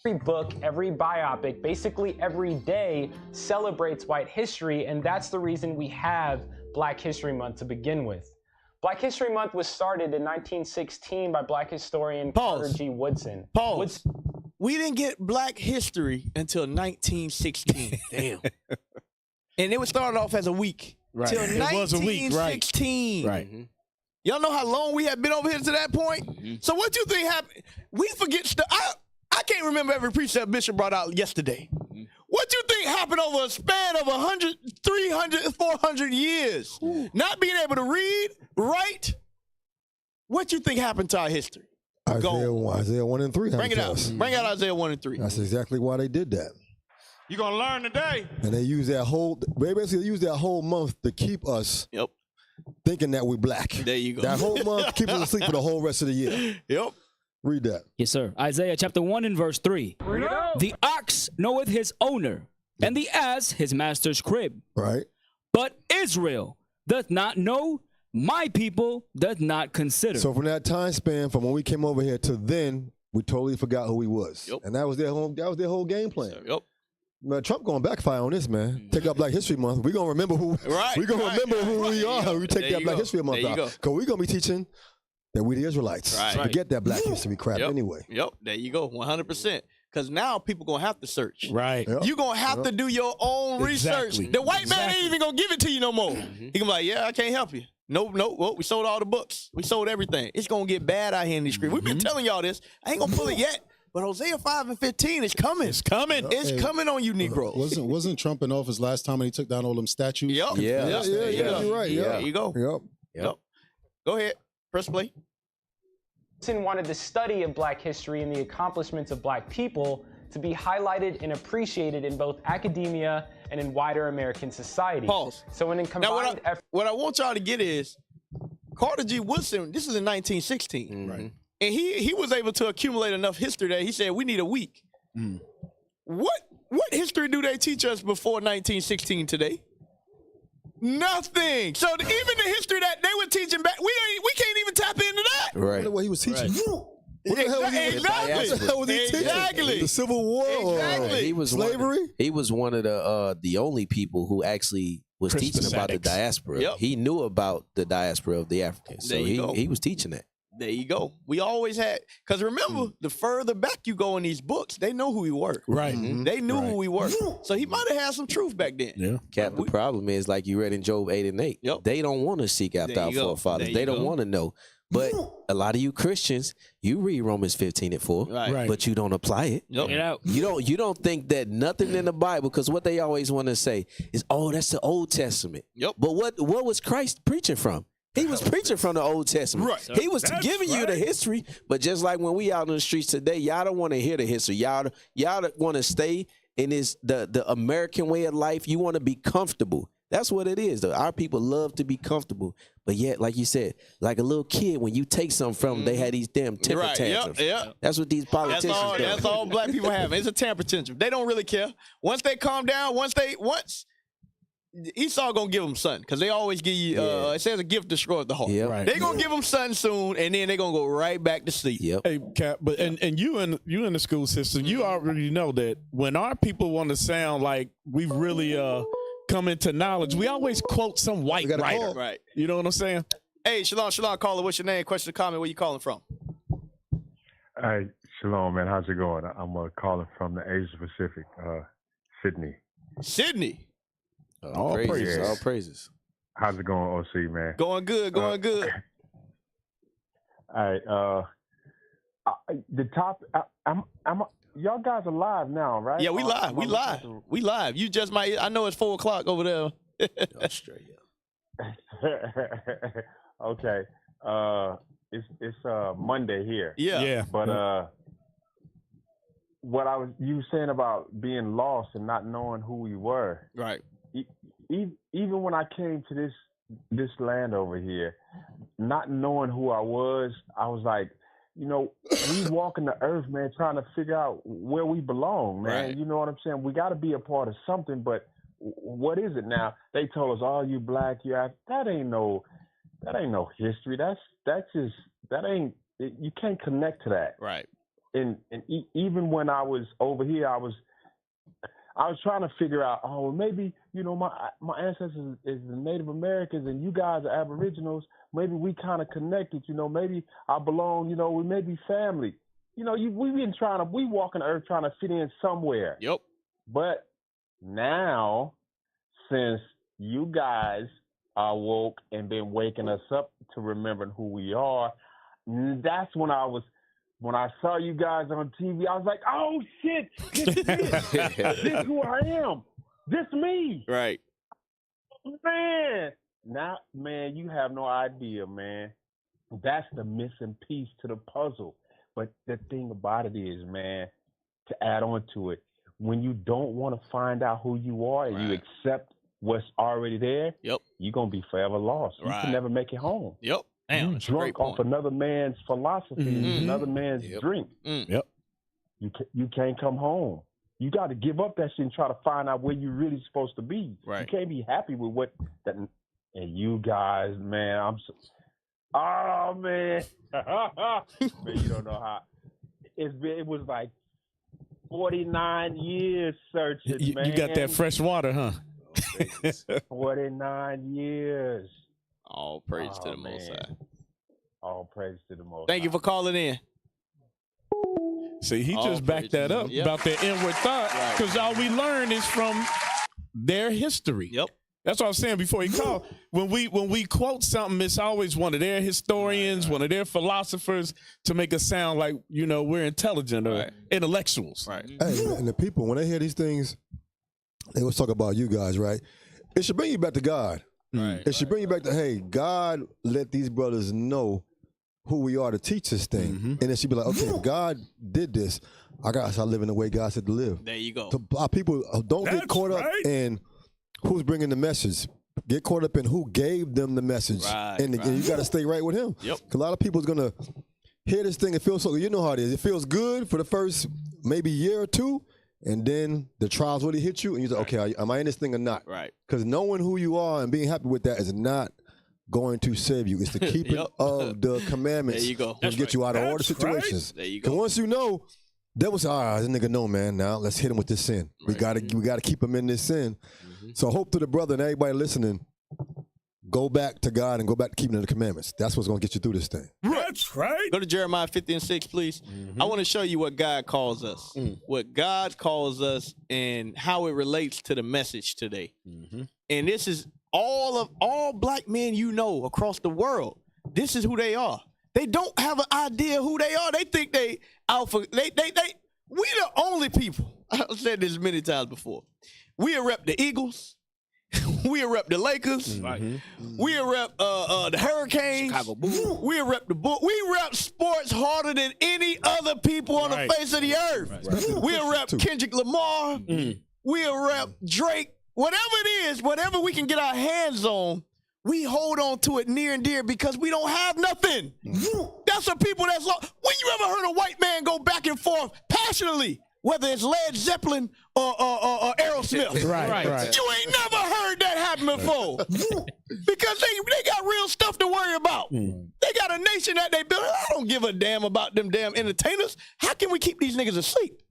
Every book, every biopic, basically every day celebrates white history, and that's the reason we have Black History Month to begin with. Black History Month was started in 1916 by Black historian Carter G. Woodson. We didn't get Black history until 1916. Damn. And it was started off as a week. Right. Till It was a week, right. 1916. Right. Mm-hmm. Y'all know how long we have been over here to that point? Mm-hmm. So what you think happened? We forget stuff. I can't remember every precept Bishop brought out yesterday. Mm-hmm. What you think happened over a span of 100, 300, 400 years? Ooh. Not being able to read, write. What you think happened to our history? Isaiah 1 and 3. Bring it out. Mm-hmm. Bring out Isaiah 1 and 3. That's exactly why they did that. You're going to learn today. And they use that whole, they basically use that whole month to keep us thinking that we're black. There you go. That whole month keeps us asleep for the whole rest of the year. Yep. Read that. Yes, sir. Isaiah chapter 1 and verse 3. The ox knoweth his owner, and the ass his master's crib. Right. But Israel doth not know, my people doth not consider. So from that time span, from when we came over here to then, we totally forgot who he was. Yep. And that was their whole game plan. Yep. Man, Trump gonna backfire on this, man. Take up Black History Month. We're gonna remember who we are. We take that Black History Month out. Because we're gonna be teaching that we the Israelites. Right. Forget that Black history crap anyway. Yep. There you go. 100%. Because now people gonna have to search. Right. Yep. You're gonna have to do your own research. The white man ain't even gonna give it to you no more. He gonna be like, yeah, I can't help you. No, well, we sold all the books. We sold everything. It's gonna get bad out here in these streets. We've been telling y'all this. I ain't gonna pull it yet. But Hosea 5 and 15 is coming. It's coming. It's coming on you, Negroes. Wasn't Trump in office last time when he took down all them statues? Yeah, you're right. Yeah. There you go. Yep. Go ahead. Press play. Woodson wanted the study of Black history and the accomplishments of Black people to be highlighted and appreciated in both academia and in wider American society. Pause. So when in combined now, what I want y'all to get is Carter G. Woodson, this is in 1916. Right. And he was able to accumulate enough history that he said, we need a week. What history do they teach us before 1916 today? Nothing. So even the history that they were teaching back, we can't even tap into that. Right. I wonder what he was teaching you. What the hell was he teaching? Exactly. The Civil War. Exactly. He was slavery. He was one of the only people who actually was teaching about the diaspora. Yep. He knew about the diaspora of the Africans. So he was teaching that. There you go. We always had, because remember, the further back you go in these books, they know who we were. Right. They knew who we were. So he might have had some truth back then. Yeah. Cap, the problem is, like you read in Job 8 and 8, they don't want to seek after our forefathers. They don't want to know. But a lot of you Christians, you read Romans 15 and 4, but you don't apply it. Yep. You don't think that nothing in the Bible, because what they always want to say is, oh, that's the Old Testament. Yep. But what was Christ preaching from? He was preaching from the Old Testament. Right. He was giving you the history, but just like when we out in the streets today, y'all don't want to hear the history. Y'all want to stay in the American way of life. You want to be comfortable. That's what it is, though. Our people love to be comfortable, but yet, like you said, like a little kid, when you take something from them, they had these damn temper tantrums. Yep. That's what these politicians do. That's all Black people have. It's a temper tantrum. They don't really care. Once they calm down, once Esau gonna give them something, because they always give you. It says a gift destroys the heart. Yep. Right. They gonna give them something soon, and then they gonna go right back to sleep. Yep. Hey, Cap, but and you in the school system, you already know that when our people want to sound like we've really come into knowledge, we always quote some white writer. Right. You know what I'm saying? Hey, shalom, caller. What's your name? Question, comment. Where you calling from? Hey, shalom, man. How's it going? I'm calling from the Asia Pacific, Sydney. Sydney. All praises. How's it going, OC, man? Going good. All right. The top. Y'all guys are live now, right? Yeah, we live. We live. You just might. I know it's 4:00 over there. Australia. Okay. It's Monday here. Yeah. But what you were saying about being lost and not knowing who we were. Right. Even when I came to this land over here, not knowing who I was like, we walking the earth, man, trying to figure out where we belong, man. Right. You know what I'm saying? We got to be a part of something, but what is it now? They told us, "Oh, you black, you have." That ain't no history. You can't connect to that. Right. even when I was over here, I was trying to figure out, maybe, my ancestors is the Native Americans and you guys are Aboriginals. Maybe we kind of connected, maybe I belong, we may be family. We walking the earth trying to fit in somewhere. Yep. But now, since you guys are woke and been waking us up to remembering who we are, that's when I saw you guys on TV, I was like, oh shit, this who I am. This me. Right. Man. Now, man, you have no idea, man. That's the missing piece to the puzzle. But the thing about it is, man, to add on to it, when you don't want to find out who you are and you accept what's already there, you're going to be forever lost. You can never make it home. Yep. Damn, you drunk off another man's philosophy, another man's drink. Yep. You can't come home. You got to give up that shit and try to find out where you're really supposed to be. Right. You can't be happy with what that. And you guys, man, oh man, man, you don't know how it was like 49 years searching. Man, you got that fresh water, huh? 49 years. All praise to the Most High. All praise to the Most High. Thank you for calling in. See, he just backed that up about their inward thought, because all we learn is from their history. Yep. That's what I was saying before he called. When we quote something, it's always one of their historians, one of their philosophers, to make us sound like, we're intelligent or intellectuals. Right. Hey, and the people, when they hear these things, they always talk about you guys, right? It should bring you back to God. Right. It should bring you back to, hey, God let these brothers know who we are to teach this thing. And it should be like, okay, if God did this, I got to start living the way God said to live. There you go. So our people don't get caught up in who's bringing the message. Get caught up in who gave them the message. And you got to stay right with him. Yep. 'Cause a lot of people is going to hear this thing and feel so good. You know how it is. It feels good for the first maybe year or two, and then the trials really hit you, and you're like, okay, am I in this thing or not? Right. Because knowing who you are and being happy with that is not going to save you. It's the keeping of the commandments. There you go. That get you out of all the situations. There you Because go. once you know, that was this nigga know, man. Now let's hit him with this sin. We gotta keep him in this sin. So hope to the brother and everybody listening, go back to God and go back to keeping the commandments. That's what's gonna get you through this thing. That's right. Go to Jeremiah 50:6, please. I want to show you what God calls us. What God calls us and how it relates to the message today. And this is all black men across the world. This is who they are. They don't have an idea who they are. They think they alpha. We the only people. I've said this many times before. We rep the Eagles. We rep the Lakers. We rep the Hurricanes. Chicago Bulls. We rep the Bulls. We rep sports harder than any other people on the face of the earth. We rep Kendrick Lamar. We rep Drake. Whatever it is, whatever we can get our hands on, we hold on to it near and dear because we don't have nothing. That's the people that's lost. When you ever heard a white man go back and forth passionately, whether it's Led Zeppelin or Aerosmith? Right. You ain't never heard that happen before. Because they got real stuff to worry about. They got a nation that they built. I don't give a damn about them damn entertainers. How can we keep these niggas asleep?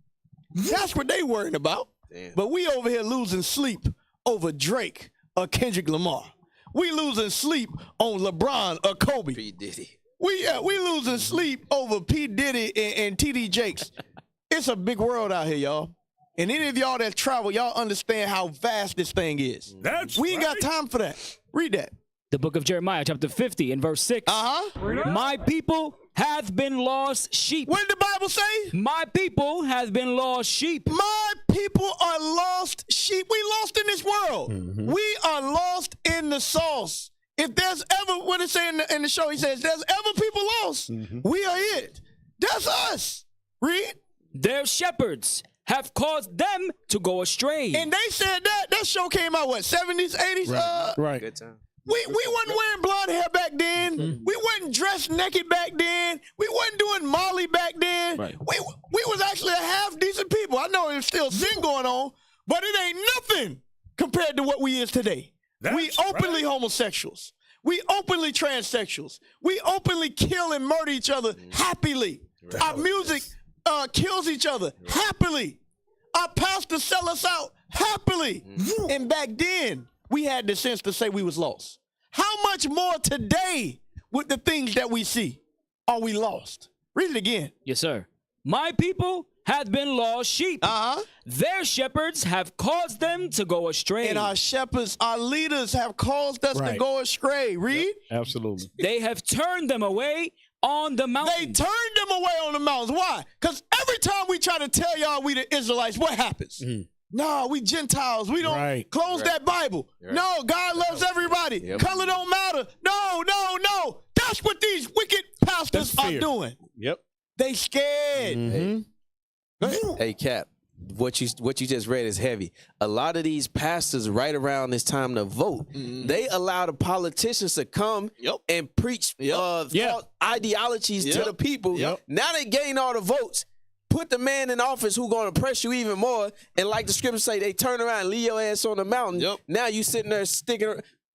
That's what they worrying about. Damn. But we over here losing sleep over Drake or Kendrick Lamar. We losing sleep on LeBron or Kobe. P. Diddy. We losing sleep over P. Diddy and T.D. Jakes. It's a big world out here, y'all. And any of y'all that travel, y'all understand how vast this thing is. We ain't got time for that. Read that. The book of Jeremiah, chapter 50, and verse 6. My people hath been lost sheep. What did the Bible say? My people has been lost sheep. My people are lost sheep. We lost in this world. We are lost in the sauce. If there's ever, what it say in the show, he says, there's ever people lost, we are it. That's us. Read. Their shepherds have caused them to go astray. And they said that show came out, what, 70s, 80s? Right. Good time. We wasn't wearing blonde hair back then. We wasn't dressed naked back then. We wasn't doing Molly back then. We was actually a half decent people. I know there's still sin going on, but it ain't nothing compared to what we is today. We openly homosexuals. We openly transsexuals. We openly kill and murder each other happily. Our music, kills each other happily. Our pastors sell us out happily. And back then, we had the sense to say we was lost. How much more today with the things that we see are we lost? Read it again. Yes, sir. My people have been lost sheep. Their shepherds have caused them to go astray. And our shepherds, our leaders have caused us to go astray. Read. Absolutely. They have turned them away on the mountains. They turned them away on the mountains. Why? Because every time we try to tell y'all we the Israelites, what happens? No, we Gentiles. We don't close that Bible. No, God loves everybody. Color don't matter. No. That's what these wicked pastors are doing. Yep. They scared. Hey, Cap, what you just read is heavy. A lot of these pastors, right around this time to vote, they allow the politicians to come and preach false ideologies to the people. Now they gain all the votes. Put the man in office who going to press you even more. And like the scriptures say, they turn around and leave your ass on the mountain. Now you sitting there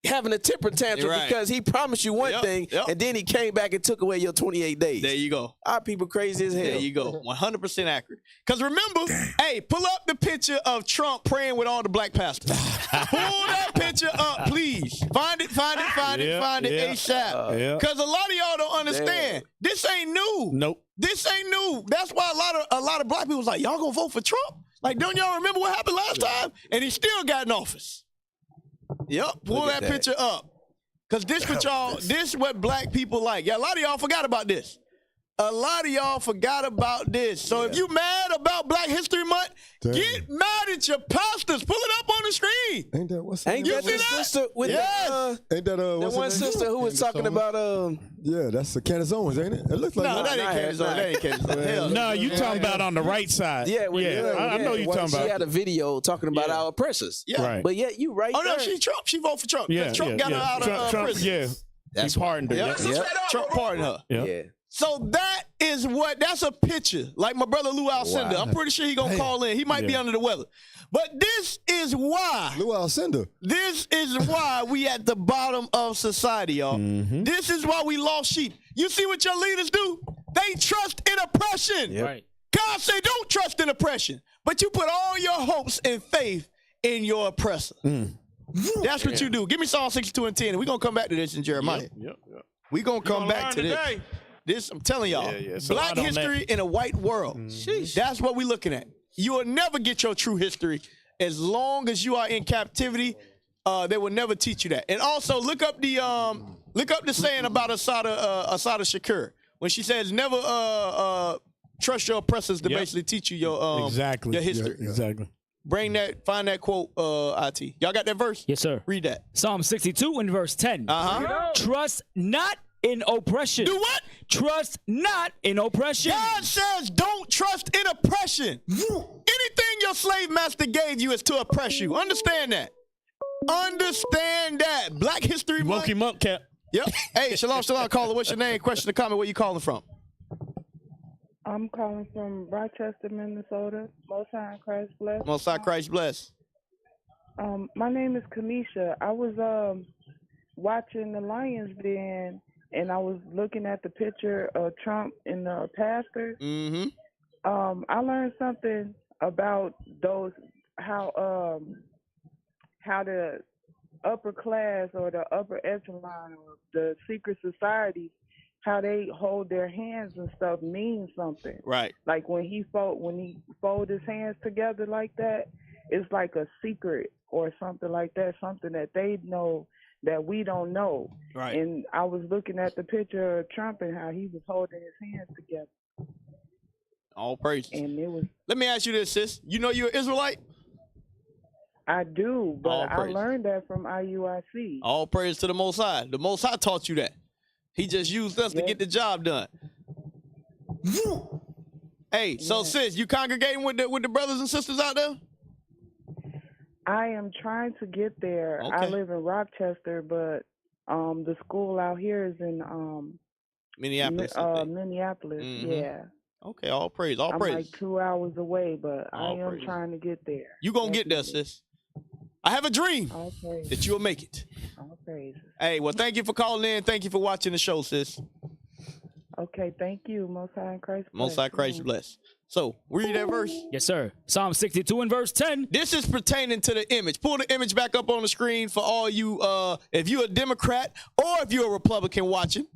having a temper tantrum because he promised you one thing and then he came back and took away your 28 days. There you go. Our people crazy as hell. There you go. 100% accurate. Because remember, hey, pull up the picture of Trump praying with all the black pastors. Pull that picture up, please. Find it ASAP. Because a lot of y'all don't understand. This ain't new. Nope. This ain't new. That's why a lot of black people was like, y'all gonna vote for Trump? Like, don't y'all remember what happened last time? And he still got in office. Pull that picture up. Because this what black people like. Yeah, a lot of y'all forgot about this. So if you mad about Black History Month, get mad at your pastors. Pull it up on the screen. Ain't that what's Ain't that the sister with ain't that the one sister who was talking about yeah, that's the Candace Owens, ain't it? It looks like that ain't Candace Owens. That ain't Candace Owens. No, you talking about on the right side. Yeah, I know you talking about. She had a video talking about our oppressors. Right. But yet you right there. No, she Trump. She voted for Trump. Trump got her out of prison. Yeah. That's pardoned her. Trump pardoned her. Yeah. So that's a picture. Like my brother Lou Alcindor. I'm pretty sure he gonna call in. He might be under the weather. But this is why. Lou Alcindor. This is why we at the bottom of society, y'all. This is why we lost sheep. You see what your leaders do? They trust in oppression. Right. God say don't trust in oppression. But you put all your hopes and faith in your oppressor. That's what you do. Give me Psalm 62 and 10. And we're gonna come back to this in Jeremiah. We're gonna come back to this. This, I'm telling y'all, black history in a white world. That's what we're looking at. You will never get your true history as long as you are in captivity. They will never teach you that. And also look up the saying about Asada Shakur when she says never trust your oppressors to basically teach you your your history. Exactly. Find that quote, IT. Y'all got that verse? Yes, sir. Read that. Psalm 62 and verse 10. Trust not in oppression. Do what? Trust not in oppression. God says don't trust in oppression. Anything your slave master gave you is to oppress you. Understand that. Black History Month. Woke him up, Cap. Yep. Hey, shalom, caller. What's your name? Question or comment. Where you calling from? I'm calling from Rochester, Minnesota. Most High Christ bless. Most High Christ bless. My name is Kamisha. I was watching the LIONZ Den. And I was looking at the picture of Trump and the pastor. I learned something about those how the upper class or the upper echelon or the secret society, how they hold their hands and stuff means something. Right. Like when he fold his hands together like that, it's like a secret or something like that, something that they know that we don't know. Right. And I was looking at the picture of Trump and how he was holding his hands together. All praise. And it was. Let me ask you this, sis. You know you're an Israelite? I do, but I learned that from IUIC. All praise to the Most High. The Most High taught you that. He just used us to get the job done. Hey, so sis, you congregating with the brothers and sisters out there? I am trying to get there. Okay. I live in Rochester, but the school out here is in Minneapolis. Minneapolis, yeah. Okay, all praise, all praise. I'm like 2 hours away, but I am trying to get there. You gonna get there, sis. I have a dream that you'll make it. All praise. Hey, well, thank you for calling in. Thank you for watching the show, sis. Okay, thank you. Most High in Christ. Most High Christ bless. So, read that verse. Yes, sir. Psalm 62 and verse 10. This is pertaining to the image. Pull the image back up on the screen for all you, if you're a Democrat or if you're a Republican watching.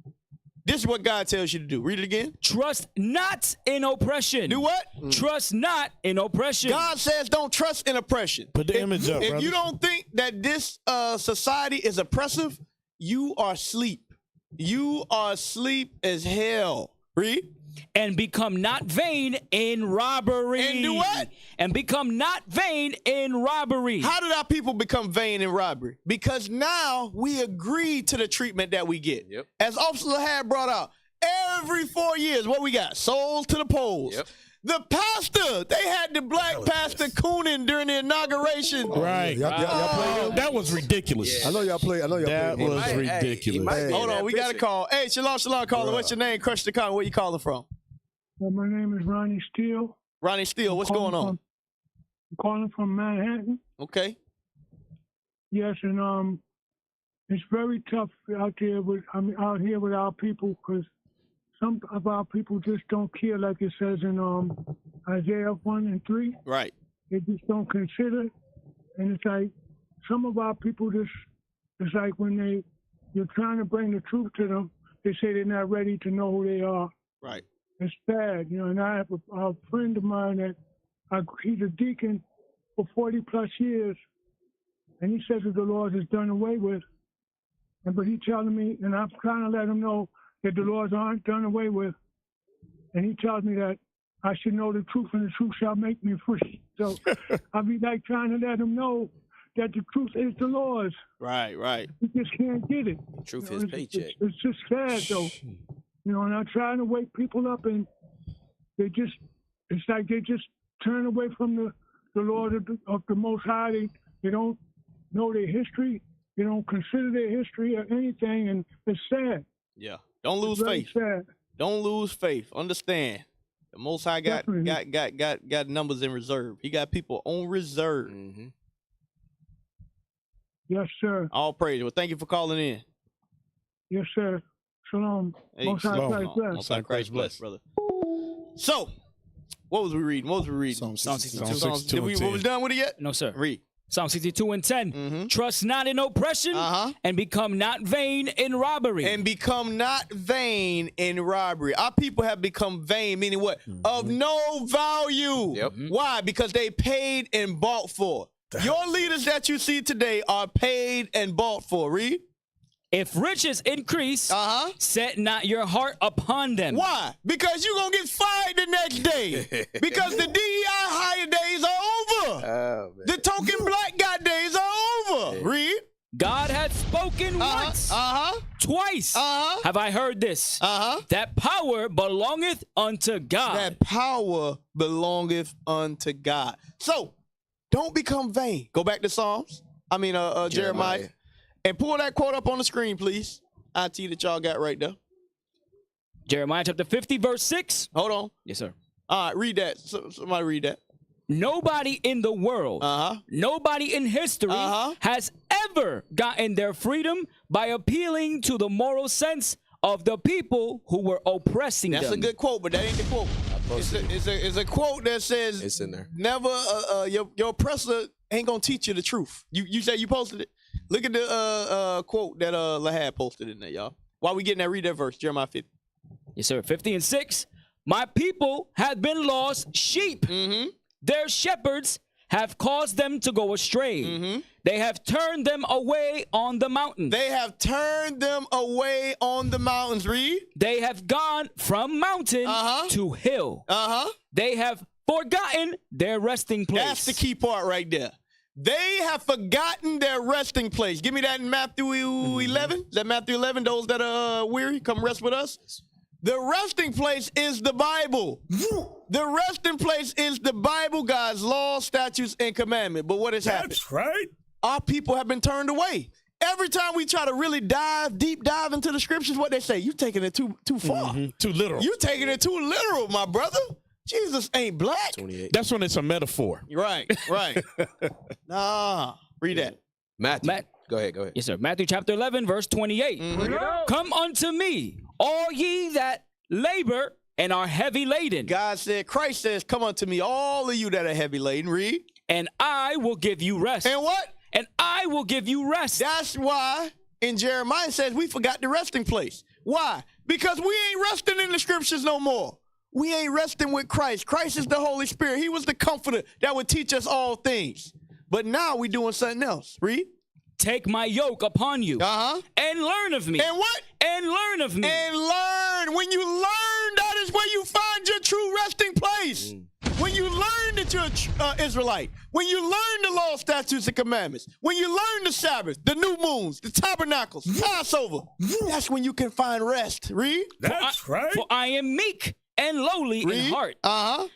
This is what God tells you to do. Read it again. Trust not in oppression. Do what? Trust not in oppression. God says don't trust in oppression. Put the image up, If brother. you don't think that this society is oppressive, you are asleep. You are asleep as hell. Read. And become not vain in robbery. And do what? And become not vain in robbery. How did our people become vain in robbery? Because now we agree to the treatment that we get. Yep. As Officer had brought out, every 4 years, what we got? Souls to the polls. Yep. The pastor, they had the black pastor cooning during the inauguration. Right. Y'all that was ridiculous. I know y'all play. That was ridiculous. Hold on, we got a call. Hey, shalom, caller. What's your name? Crush the call. Where you calling from? Well, my name is Ronnie Steele. Ronnie Steele, what's going on? I'm calling from Manhattan. Okay. Yes, and it's very tough out here out here with our people because some of our people just don't care, like it says in Isaiah 1 and 3. Right. They just don't consider, and it's like some of our people just. It's like when you're trying to bring the truth to them, they say they're not ready to know who they are. Right. It's sad, and I have a friend of mine that he's a deacon for 40 plus years, and he says that the laws is done away with. But he telling me, and I'm trying to let him know that the laws aren't done away with. And he tells me that I should know the truth, and the truth shall make me free. So I be like trying to let him know that the truth is the laws. Right, right. He just can't get it. Truth is paycheck. It's just sad, though. And I'm trying to wake people up, and it's like they just turn away from the Lord of the Most High. They don't know their history. They don't consider their history or anything, and it's sad. Yeah. Don't lose It's very faith. sad. Don't lose faith. Understand. The Most High got numbers in reserve. He got people on reserve. Mm-hmm. Yes, sir. All praise. Well, thank you for calling in. Yes, sir. Shalom. Hey, Most High shalom. Christ bless. Most High Christ bless, brother. So, what was we reading? Psalm 62. Did we was done with it yet? No, sir. Read. Psalm 62 and 10. Trust not in oppression and become not vain in robbery. And become not vain in robbery. Our people have become vain, meaning what? Of no value. Yep. Why? Because they paid and bought for. Your leaders that you see today are paid and bought for. Read. If riches increase, set not your heart upon them. Why? Because you're going to get fired the next day. Because the DEI hire days are over. Oh, The token black guy days are over. Read. God hath spoken once, twice. Have I heard this? That power belongeth unto God. That power belongeth unto God. So, don't become vain. Go back to Jeremiah. And pull that quote up on the screen, please. IT that y'all got right there. Jeremiah chapter 50, verse 6. Hold on. Yes, sir. All right, read that. Somebody read that. Nobody in the world, nobody in history has ever gotten their freedom by appealing to the moral sense of the people who were oppressing them. That's a good quote, but that ain't the quote. It's a quote that says, it's in there. Never, your oppressor ain't going to teach you the truth. You said you posted it? Look at the quote that Lahad posted in there, y'all. While we getting that, read that verse, Jeremiah 50. Yes, sir. 50 and 6. My people have been lost sheep. Their shepherds have caused them to go astray. They have turned them away on the mountains. They have turned them away on the mountains. Read. They have gone from mountain to hill. They have forgotten their resting place. That's the key part right there. They have forgotten their resting place. Give me that in Matthew 11. Is that Matthew 11? Those that are weary, come rest with us. The resting place is the Bible. The resting place is the Bible, God's law, statutes, and commandment. But what has happened? That's right. Our people have been turned away. Every time we try to really deep dive into the scriptures, what they say, you taking it too far. Too literal. You taking it too literal, my brother. Jesus ain't black. 28. That's when it's a metaphor. Right. Nah. Read that. Matthew. Go ahead. Yes, sir. Matthew chapter 11, verse 28. Come unto me, all ye that labor and are heavy laden. God said, Christ says, come unto me, all of you that are heavy laden. Read. And I will give you rest. And what? And I will give you rest. That's why in Jeremiah it says we forgot the resting place. Why? Because we ain't resting in the scriptures no more. We ain't resting with Christ. Christ is the Holy Spirit. He was the comforter that would teach us all things. But now we doing something else. Read. Take my yoke upon you. And learn of me. And what? And learn of me. And learn. When you learn, that is where you find your true resting place. When you learn that you're an Israelite, when you learn the law, statutes, and commandments, when you learn the Sabbath, the new moons, the tabernacles, Passover, that's when you can find rest. Read. That's right. For I am meek and lowly in heart.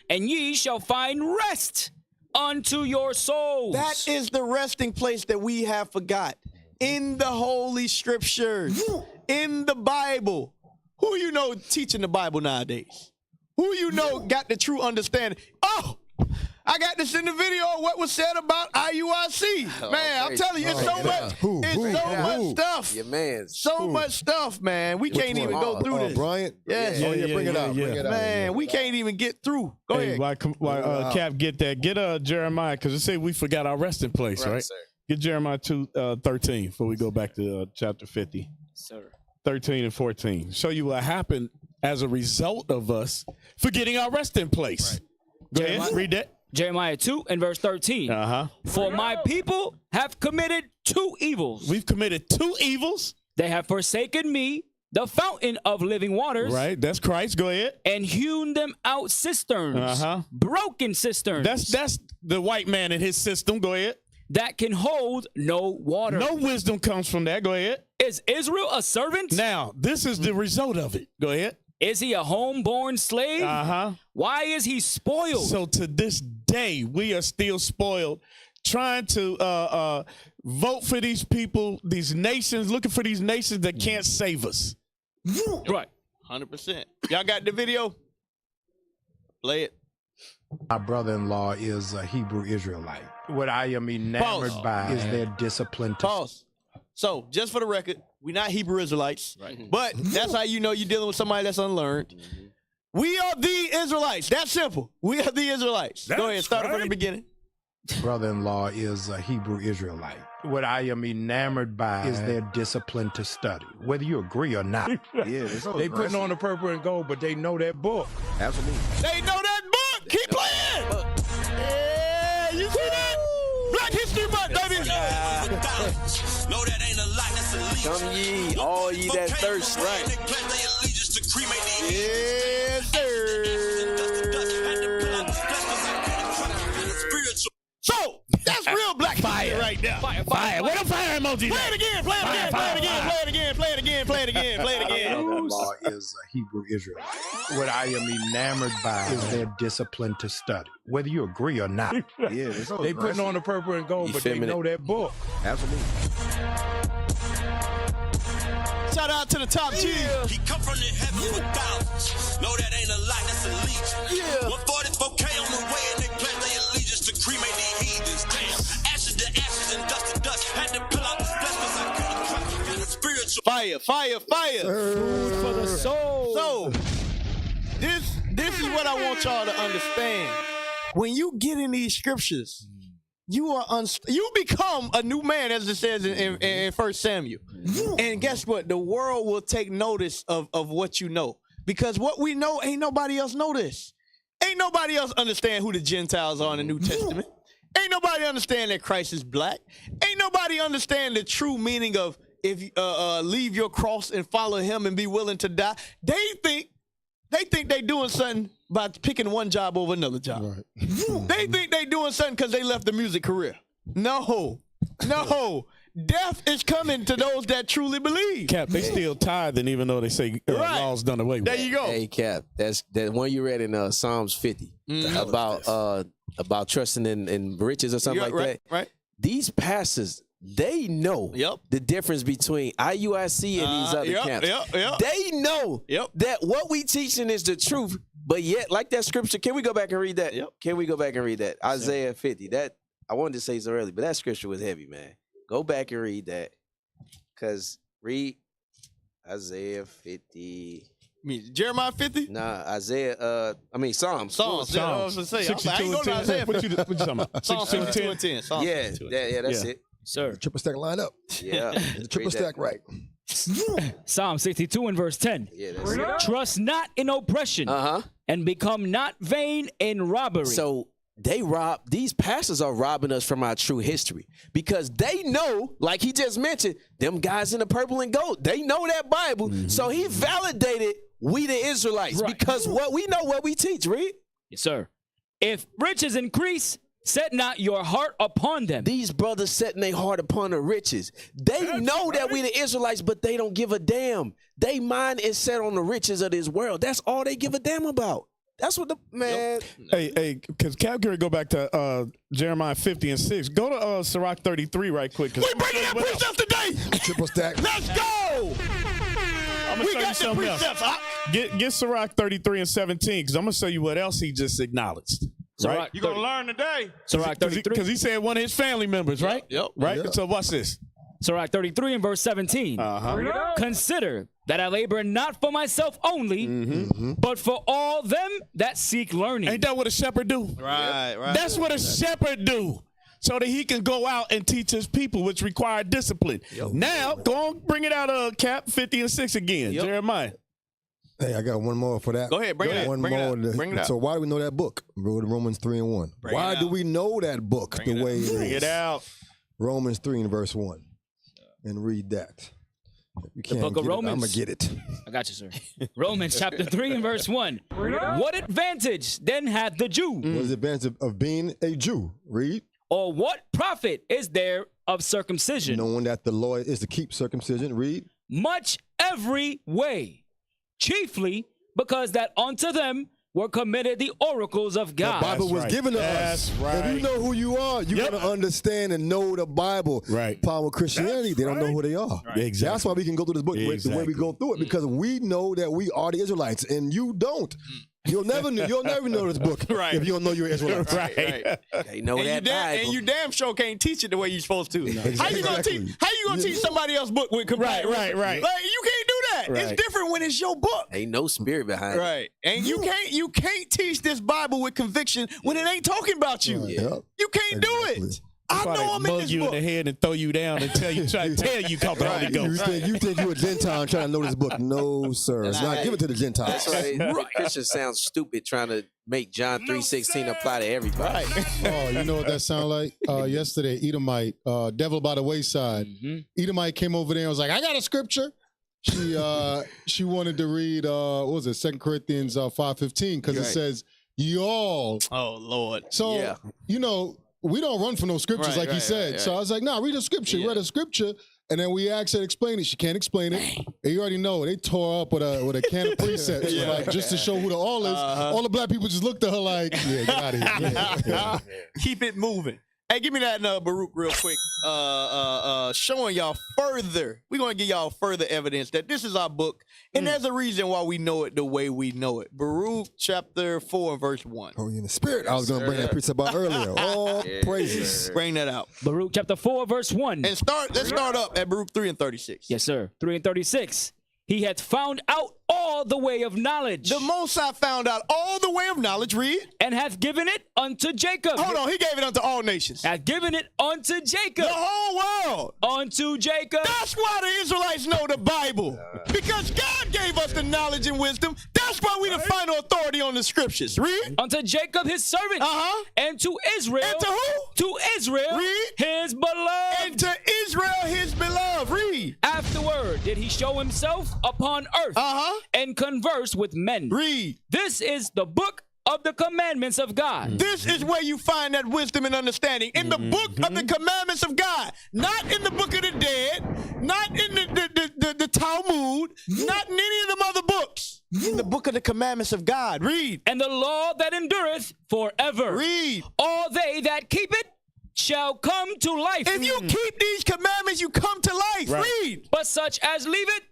And ye shall find rest unto your souls. That is the resting place that we have forgot. In the Holy Scriptures, in the Bible. Who you know teaching the Bible nowadays? Who you know got the true understanding? Oh, I got this in the video of what was said about IUIC. Man, I'm telling you, it's so much. It's so much stuff. Your man. So much stuff, man. We can't even go through this. Bryant? Yes. Bring it out. Bring it out. Man, we can't even get through. Go ahead. Why Cap get that? Get Jeremiah, because it say we forgot our resting place, right? Sir. Get Jeremiah 2:13 before we go back to chapter 50. Sir. 13 and 14. Show you what happened as a result of us forgetting our resting place. Go ahead, read that. Jeremiah 2 and verse 13. For my people have committed 2 evils. We've committed 2 evils. They have forsaken me, the fountain of living waters. Right, that's Christ. Go ahead. And hewn them out cisterns. Broken cisterns. That's the white man in his system. Go ahead. That can hold no water. No wisdom comes from that. Go ahead. Is Israel a servant? Now, this is the result of it. Go ahead. Is he a homeborn slave? Why is he spoiled? So to this day, we are still spoiled, trying to vote for these people, these nations, looking for these nations that can't save us. Right. 100%. Y'all got the video? Play it. My brother-in-law is a Hebrew Israelite. What I am enamored by is their discipline. Pause. So, just for the record, we're not Hebrew Israelites, but that's how you know you're dealing with somebody that's unlearned. We are the Israelites. That's simple. We are the Israelites. Go ahead, start from the beginning. Brother-in-law is a Hebrew Israelite. What I am enamored by is their discipline to study, whether you agree or not. They putting on the purple and gold, but they know that book. Absolutely. They know that book. Keep playing. Yeah, you see that? Black History Month, baby. No, that ain't a lie, that's a leech. Come ye, all ye that thirst, right? Yes, sir. So, that's real black fire right now. Fire. Where the fire emoji? Play it again, play it again, play it again, play it again, play it again, play it again, play it again. Brother-in-law is a Hebrew Israelite. What I am enamored by is their discipline to study, whether you agree or not. They putting on the purple and gold, but they know that book. Absolutely. Shout out to the top G. He come from the heaven with thousands. No, that ain't a lie, that's a leech. 144K on the way, and they pledge their allegiance to cremate the heathens. Damn, ashes to ashes and dust to dust. Had to pull out the flesh because I couldn't trust in the spiritual. Fire, fire, fire. Food for the soul. So, this is what I want y'all to understand. When you get in these scriptures, you become a new man, as it says in 1 Samuel. And guess what? The world will take notice of what you know. Because what we know, ain't nobody else know this. Ain't nobody else understand who the Gentiles are in the New Testament. Ain't nobody understand that Christ is black. Ain't nobody understand the true meaning of if you leave your cross and follow him and be willing to die. They think they doing something by picking one job over another job. Right. They think they doing something because they left the music career. No. Death is coming to those that truly believe. Cap, they still tithing even though they say law's done away with. There you go. Hey, Cap, that's that one you read in Psalms 50 about trusting in riches or something like that. Right. These pastors, they know the difference between IUIC and these other camps. They know that what we teaching is the truth, but yet, like that scripture, can we go back and read that? Can we go back and read that? Isaiah 50. That I wanted to say so early, but that scripture was heavy, man. Go back and read that. Because read Isaiah 50. Jeremiah 50? Nah, Isaiah. Psalms. Psalms. Yeah, I was gonna say. I ain't going to Isaiah. What you talking about? Psalms 62 and 10. Psalms Yeah, 62 and 10. yeah, that's it. Sir. Triple stack line up. Yeah, The triple stack right. Psalm 62 and verse 10. Yeah, that's it. Trust not in oppression, and become not vain in robbery. So these pastors are robbing us from our true history because they know, like he just mentioned, them guys in the purple and gold, they know that Bible. So he validated we the Israelites because what we know what we teach, read. Yes, sir. If riches increase, set not your heart upon them. These brothers setting their heart upon the riches. They know that we the Israelites, but they don't give a damn. They mind is set on the riches of this world. That's all they give a damn about. That's what the man. Hey, because Cap can go back to Jeremiah 50 and 6. Go to Sirach 33 right quick. We bringing that precept today. Triple stack. Let's go. We got the precepts. Get Sirach 33 and 17 because I'm gonna show you what else he just acknowledged. Right? You're going to learn today. Sirach 33. Because he said one of his family members, right? Yep. Right? Yep. So watch this. Sirach 33 and verse 17. Consider that I labor not for myself only, but for all them that seek learning. Ain't that what a shepherd do? Right. That's what a shepherd do. So that he can go out and teach his people, which require discipline. Now, go on, bring it out, Cap 50 and 6 again. Jeremiah. Hey, I got one more for that. Go ahead, bring it out. One Bring it more. out. Bring it out. So why do we know that book? Romans 3 and 1. Why do we know that book the way it is? Bring it out. Romans 3 and verse 1. And read that. You can't book of Romans. I'm going to get it. I got you, sir. Romans chapter 3 and verse 1. What advantage then hath the Jew? What is the advantage of being a Jew? Read. Or what profit is there of circumcision? Knowing that the law is to keep circumcision. Read. Much every way, chiefly because that unto them were committed the oracles of God. The Bible was given to us. Right. If you know who you are, you're going to understand and know the Bible. Right. Power of Christianity, they don't know who they are. Right. Exactly. That's why we can go through this book the way we go through it, because we know that we are the Israelites, and you don't. You'll never know this book if you don't know you're Israelite. Right. They know that Bible. And you damn sure can't teach it the way you're supposed to. Exactly. How you gonna teach somebody else's book with Right. Like you can't do that. Right. It's different when it's your book. Ain't no spirit behind it. Right. And you can't teach this Bible with conviction when it ain't talking about you. You can't do it. I know I'm in mug this you book. in the head and throw you down and try to tell you caught the Holy Ghost. You think you're a Gentile trying to know this book? No, sir. It's not given to the Gentiles. That's right. Christians sound stupid trying to make John 3:16 apply to everybody. Oh, you know what that sound like? Yesterday, Edomite, Devil by the Wayside. Edomite came over there and was like, I got a scripture. She wanted to read, what was it, 2 Corinthians 5:15, because it says, y'all. Oh, Lord. So, you know, we don't run from those scriptures like he said. So I was like, read a scripture. Read a scripture. And then we asked her to explain it. She can't explain it. And you already know, they tore up with a can of precepts, like, just to show who the all is. All the black people just looked at her like, yeah, get out of here. Keep it moving. Hey, give me that Baruch real quick. Showing y'all further. We're going to give y'all further evidence that this is our book. And there's a reason why we know it the way we know it. Baruch chapter 4 verse 1. Oh, in the spirit. I was going to bring that precept out earlier. All praises. Bring that out. Baruch chapter 4 verse 1. And let's start up at Baruch 3 and 36. Yes, sir. 3 and 36. He hath found out all the way of knowledge. The Most High found out all the way of knowledge, read. And hath given it unto Jacob. Hold on, he gave it unto all nations. Hath given it unto Jacob. The whole world. Unto Jacob. That's why the Israelites know the Bible. Because God gave us the knowledge and wisdom. That's why we the final authority on the scriptures. Read. Unto Jacob his servant. And to Israel. And to who? To Israel. Read. His beloved. And to Israel his beloved. Read. Afterward did he show himself upon earth. And converse with men. Read. This is the book of the commandments of God. This is where you find that wisdom and understanding. In the book of the commandments of God. Not in the book of the dead. Not in the Talmud. Not in any of them other books. In the book of the commandments of God. Read. And the law that endureth forever. Read. All they that keep it shall come to life. If you keep these commandments, you come to life. Read. But such as leave it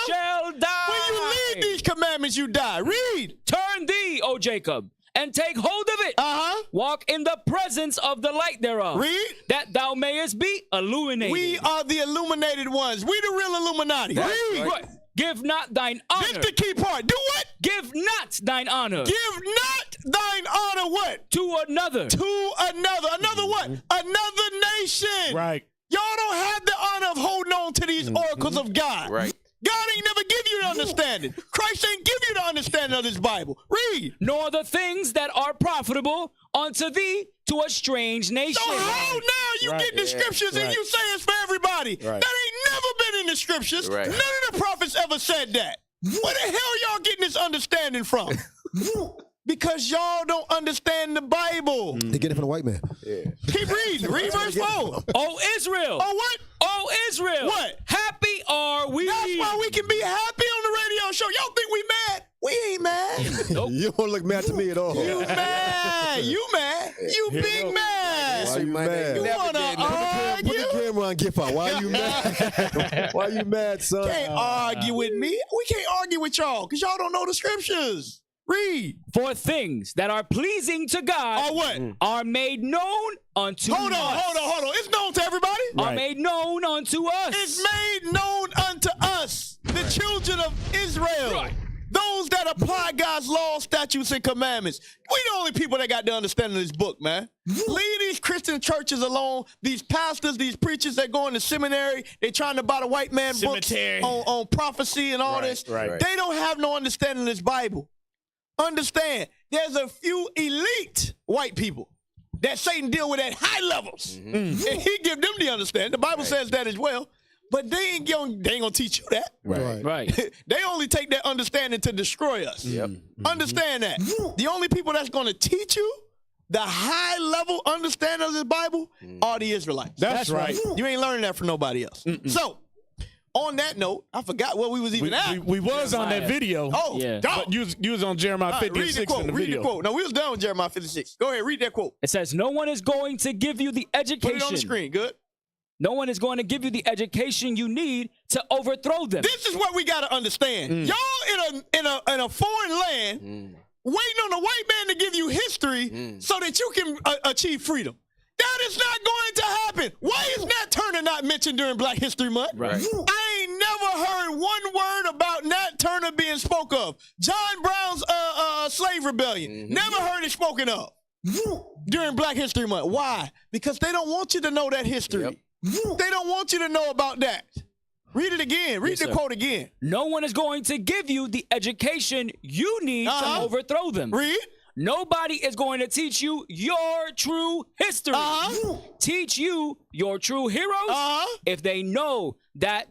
shall die. When you leave these commandments, you die. Read. Turn thee, O Jacob, and take hold of it. Walk in the presence of the light thereof. Read. That thou mayest be illuminated. We are the illuminated ones. We the real Illuminati. Read. Right. Give not thine honor. This the key part. Do what? Give not thine honor. Give not thine honor what? To another. To another. Another what? Another nation. Right. Y'all don't have the honor of holding on to these oracles of God. Right. God ain't never give you the understanding. Christ ain't give you the understanding of this Bible. Read. Nor the things that are profitable unto thee to a strange nation. So how now you get the scriptures and you say it's for everybody? That ain't never been in the scriptures. None of the prophets ever said that. Where the hell y'all getting this understanding from? Because y'all don't understand the Bible. They get it from the white man. Yeah. Keep reading. Read verse 4. Oh, Israel. Oh, what? Oh, Israel. What? Happy are we. That's why we can be happy on the radio show. Y'all think we mad? We ain't mad. Nope. You don't look mad to me at all. You mad. You mad. You big mad. Why you mad? You want to argue? Put the camera on Gift Out. Why you mad? Why you mad, son? Can't argue with me. We can't argue with y'all because y'all don't know the scriptures. Read. For things that are pleasing to God are what? Are made known unto us. Hold on. It's known to everybody. Are made known unto us. It's made known unto us, the children of Israel. Right. Those that apply God's laws, statutes, and commandments. We the only people that got the understanding of this book, man. Leave these Christian churches alone. These pastors, these preachers that go into seminary, they trying to buy the white man books on prophecy and all this. Right. They don't have no understanding of this Bible. Understand, there's a few elite white people that Satan deal with at high levels. And he give them the understanding. The Bible says that as well. But they ain't gonna teach you that. Right. They only take that understanding to destroy us. Understand that. The only people that's gonna teach you the high level understanding of this Bible are the Israelites. That's right. You ain't learning that from nobody else. So, on that note, I forgot what we was even at. We was on that video. Oh, yeah. But you was on Jeremiah 56 in the video. Read the quote. No, we was done with Jeremiah 56. Go ahead, read that quote. It says, no one is going to give you the education. Put it on the screen. Good. No one is going to give you the education you need to overthrow them. This is what we got to understand. Y'all in a foreign land waiting on a white man to give you history so that you can achieve freedom. That is not going to happen. Why is Nat Turner not mentioned during Black History Month? Right. I ain't never heard one word about Nat Turner being spoke of. John Brown's slave rebellion. Never heard it spoken of during Black History Month. Why? Because they don't want you to know that history. They don't want you to know about that. Read it again. Read the quote again. No one is going to give you the education you need to overthrow them. Read. Nobody is going to teach you your true history. Teach you your true heroes if they know that,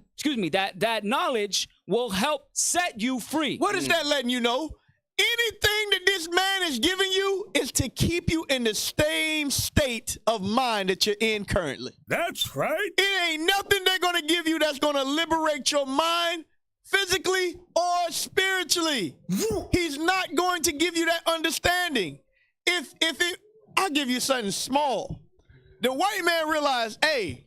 that knowledge will help set you free. What is that letting you know? Anything that this man is giving you is to keep you in the same state of mind that you're in currently. That's right. It ain't nothing they're going to give you that's going to liberate your mind physically or spiritually. He's not going to give you that understanding. I'll give you something small. The white man realized, hey,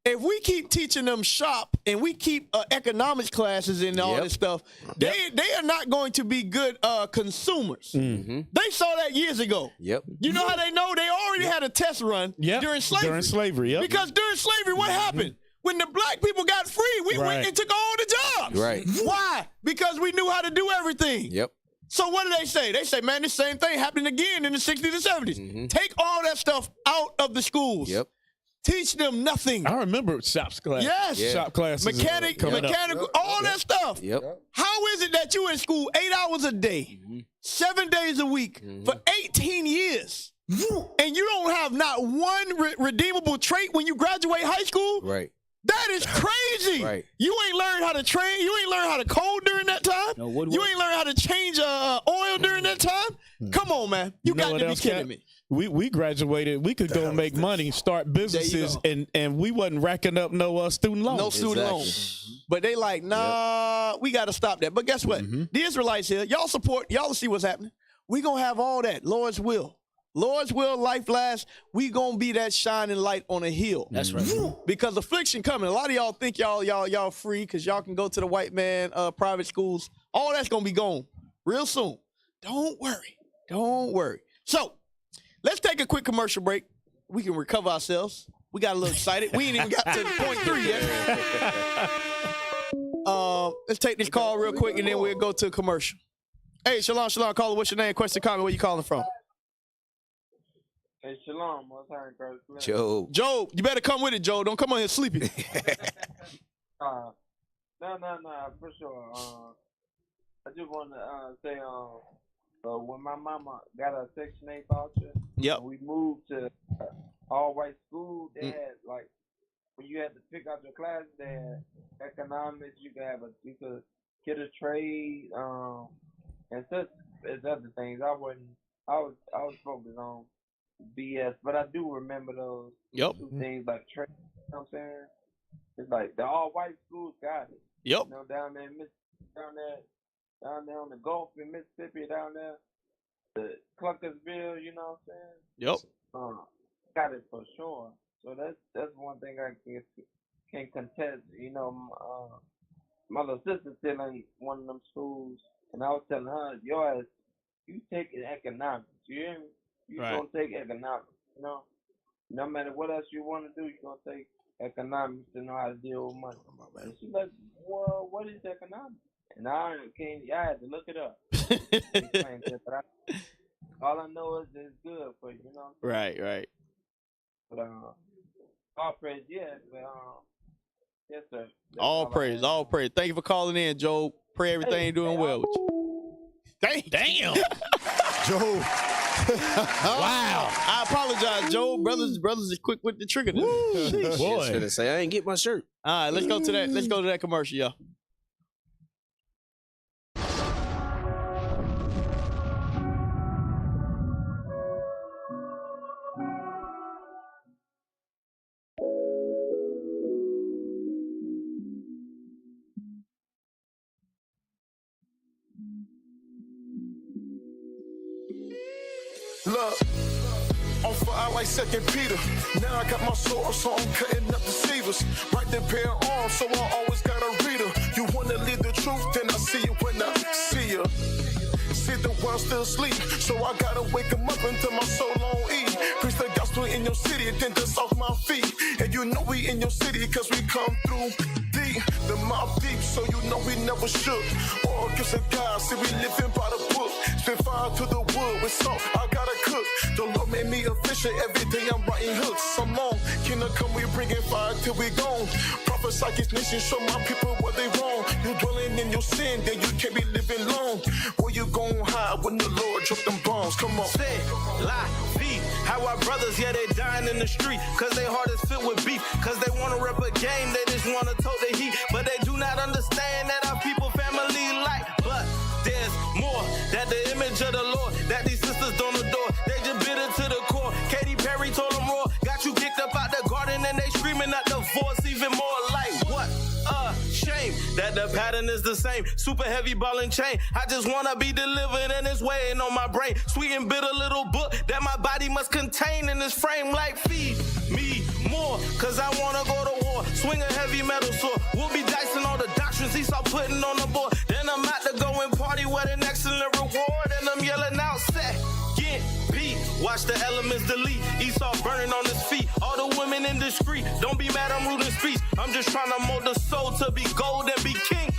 if we keep teaching them shop and we keep economics classes and all this stuff, they are not going to be good consumers. They saw that years ago. You know how they know? They already had a test run during slavery. Because during slavery, what happened? When the black people got free, we went and took all the jobs. Why? Because we knew how to do everything. So what do they say? They say, man, the same thing happened again in the 60s and 70s. Take all that stuff out of the schools. Teach them nothing. I remember shop class. Yes. Shop classes. Mechanical, all that stuff. How is it that you in school 8 hours a day, 7 days a week for 18 years, and you don't have not one redeemable trait when you graduate high school? That is crazy. You ain't learned how to train. You ain't learned how to code during that time. You ain't learned how to change oil during that time. Come on, man. You got to be kidding me. We graduated. We could go and make money, start businesses, and we wasn't racking up no student loans. No student loans. But they like, nah, we got to stop that. But guess what? The Israelites here, y'all support, y'all see what's happening. We going to have all that. Lord's will. Lord's will, life lasts. We going to be that shining light on a hill. That's right. Because affliction coming. A lot of y'all think y'all free because y'all can go to the white man private schools. All that's going to be gone real soon. Don't worry. Don't worry. So, let's take a quick commercial break. We can recover ourselves. We got a little excited. We ain't even got to point 3 yet. Let's take this call real quick, and then we'll go to a commercial. Hey, shalom, caller. What's your name? Question, comment. Where you calling from? Hey, shalom. What's happening, Job, you better come with it, Joe. Don't come on here sleepy. No, for sure. I just want to say, when my mama got a Section 8 voucher, we moved to all-white school. They had when you had to pick out your class, they had economics. You could get a trade, and such as other things. I was focused on BS, but I do remember those two things like trade. You know what I'm saying? It's like the all-white schools got it. Yep. You know, down there on the Gulf in Mississippi, down there, the Cluckersville. You know what I'm saying? Got it for sure. So that's one thing I can contest. You know, my little sister's still in one of them schools, and I was telling her, your ass, you take economics. You hear me? You gonna take economics. You know, no matter what else you want to do, you gonna take economics to know how to deal with money. And she's like, well, what is economics? And I had to look it up. But all I know is it's good for you, you know? Right. But, all praise, yes, sir. All praise. Thank you for calling in, Joe. Pray everything doing well with you. Damn. Joe. Wow. I apologize, Joe. Brothers is quick with the trigger. Boy. I was gonna say I ain't get my shirt. All right, let's go to that commercial, y'all. Look, on fire like 2nd Peter. Now I got my sword, so I'm cutting up deceivers. Right there, pair of arms, so I always got a reader. You wanna live the truth, then I see you when I see you. See the world still asleep, so I gotta wake them up until my soul on E. Preach the gospel in your city, then dust off my feet. And you know we in your city, cause we come through deep. The mouth deep, so you know we never shook. All gifts of God, see we living by the book. Spit fire to the wood with salt, I gotta cook. The Lord made me a fisher, every day I'm writing hooks. Some long, kingdom come, we bringing fire till we gone. Prophesy this nation, show my people what they wrong. You dwelling in your sin, then you can't be living long. Where you gon' hide when the Lord drop them bombs? Come on. Say, lie, beef. How our brothers, yeah, they dying in the street. Cause they heart is filled with beef. Cause they wanna rep a game, they just wanna tote the heat. But they do not understand that our people family like. But there's more, that the image of the Lord, that these sisters don't adore. They just bitter to the core. Katy Perry told them raw. Got you kicked up out the garden and they screaming at the voice even more like what? Shame that the pattern is the same. Super heavy ball and chain. I just wanna be delivered and it's weighing on my brain. Sweet and bitter little book that my body must contain in this frame. Like feed me more, cause I wanna go to war. Swing a heavy metal sword. We'll be dicing all the doctrines he saw putting on the board. Then I'm out to go and party with an excellent reward. And I'm yelling out, set, get beat. Watch the elements delete. Esau burning on his feet. All the women indiscreet. Don't be mad, I'm rude in speech. I'm just trying to mold the soul to be gold and be king.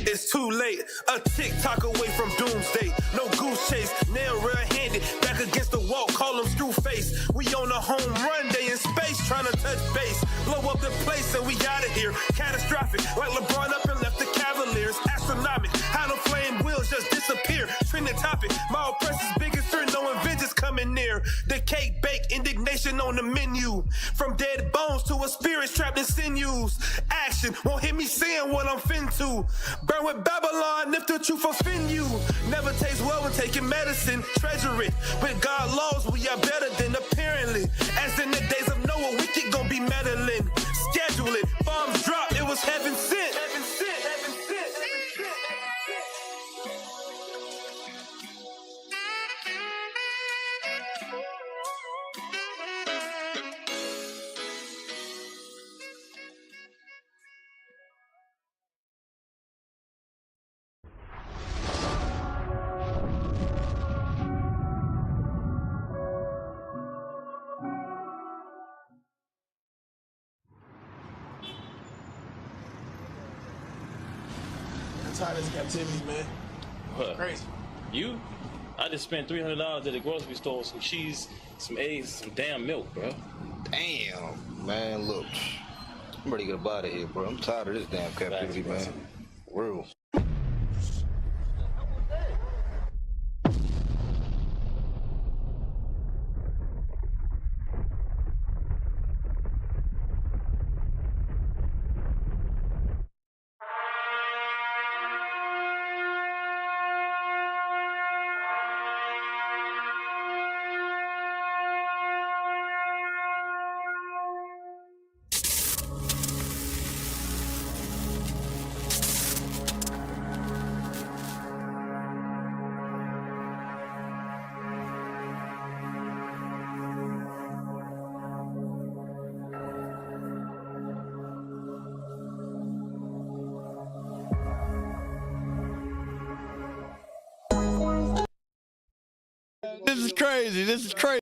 It's too late. A tick-tock away from doomsday. No goose chase. Nail rear-handed. Back against the wall. Call him screw face. We on a home run day in space. Trying to touch base. Blow up the place and we out of here. Catastrophic. Like LeBron up and left the Cavaliers. Astronomic. How the flame wheels just disappear. Trending topic. My oppressor's biggest fear. Knowing vengeance coming near. The cake bake. Indignation on the menu. From dead bones to a spirit trapped in sinews. Action. Won't hit me saying what I'm fin to. Burn with Babylon if the truth offend you. Never taste well when taking medicine. Treasure it. With God laws, we are better than apparently. As in the days of Noah, wicked gon' be meddling. Schedule it. Bombs drop. It was heaven sent. Heaven sent. Heaven sent. Heaven sent. tired of this captivity, man. What? Crazy. You? I just spent $300 at the grocery store, some cheese, some eggs, some damn milk, bro. Damn, man, look. I'm ready to get up out of here, bro. I'm tired of this damn captivity, man. For real. This is crazy. This is crazy.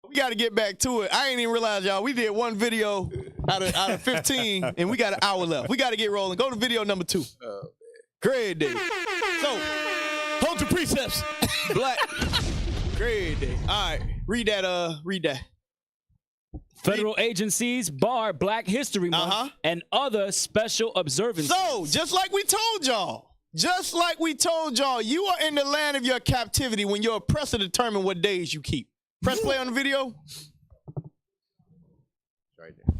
We got to get back to it. I ain't even realize, y'all, we did one video out of 15, and we got an hour left. We got to get rolling. Go to video number 2. Great day. So, hold your precepts. Black. Great day. All right. Read that. Federal agencies bar Black History Month and other special observances. So, just like we told y'all, you are in the land of your captivity when your oppressor determine what days you keep. Press play on the video. Right there.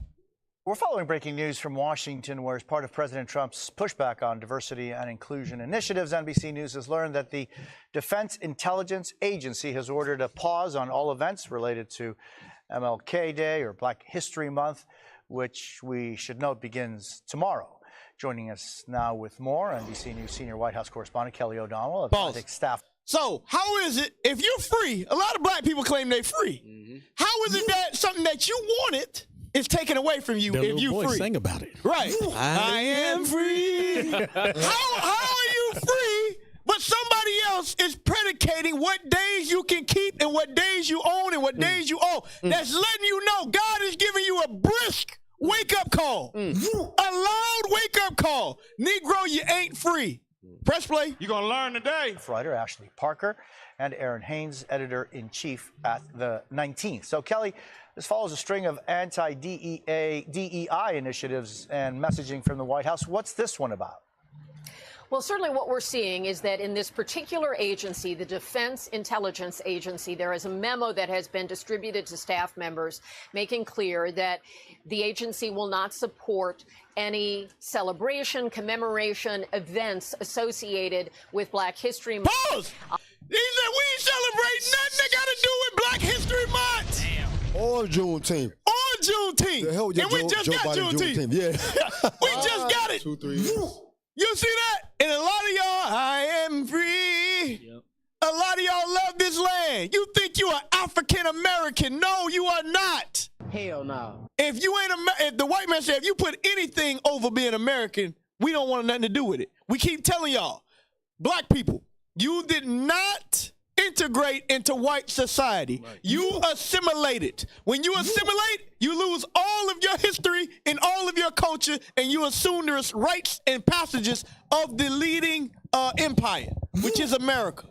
We're following breaking news from Washington, where as part of President Trump's pushback on diversity and inclusion initiatives, NBC News has learned that the Defense Intelligence Agency has ordered a pause on all events related to MLK Day or Black History Month, which we should note begins tomorrow. Joining us now with more, NBC News senior White House correspondent Kelly O'Donnell, Atlantic staff. So, how is it, if you're free, a lot of Black people claim they're free. How is it that something that you wanted is taken away from you if you're free? Sang about it. Right. I am free. How are you free, but somebody else is predicating what days you can keep and what days you own and what days you owe? That's letting you know God is giving you a brisk wake-up call. A loud wake-up call. Negro, you ain't free. Press play. You're going to learn today. Writer Ashley Parker and Aaron Haynes, editor-in-chief at the 19th. So, Kelly, this follows a string of anti-DEI initiatives and messaging from the White House. What's this one about? Well, certainly what we're seeing is that in this particular agency, the Defense Intelligence Agency, there is a memo that has been distributed to staff members making clear that the agency will not support any celebration, commemoration, events associated with Black History Month. Pause! He said we ain't celebrating nothing that got to do with Black History Month. Or Juneteenth. Or Juneteenth. The hell with and we just Joe got Biden Juneteenth. Yeah. We just got it. 2-3 years. You see that? And a lot of y'all, I am free. A lot of y'all love this land. You think you are African American. No, you are not. Hell no. If you ain't, if the white man said, if you put anything over being American, we don't want nothing to do with it. We keep telling y'all, Black people, you did not integrate into white society. Right. You assimilated. When you assimilate, you lose all of your history and all of your culture, and you assume there's rights and passages of the leading empire, which is America.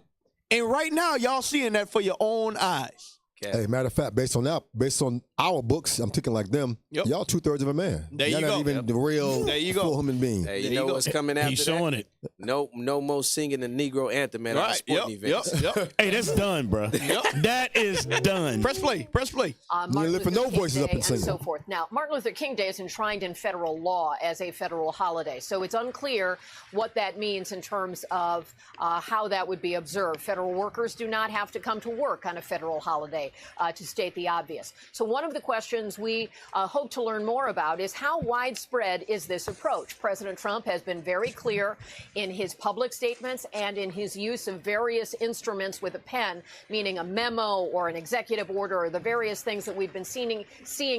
And right now, y'all seeing that for your own eyes. Hey, matter of fact, based on our books, I'm thinking like them. Y'all 2/3 of a man. There y'all you not go. even the real full human being. Hey, you know what's coming after He's that? showing it. No more singing the Negro anthem at our sporting events. Hey, that's done, bro. That is done. Press play. Press play. Martin lifting Luther no King voices up Day and singing. so forth. Now, Martin Luther King Day is enshrined in federal law as a federal holiday, so it's unclear what that means in terms of how that would be observed. Federal workers do not have to come to work on a federal holiday, to state the obvious. So one of the questions we hope to learn more about is how widespread is this approach? President Trump has been very clear in his public statements and in his use of various instruments with a pen, meaning a memo or an executive order or the various things that we've been seeing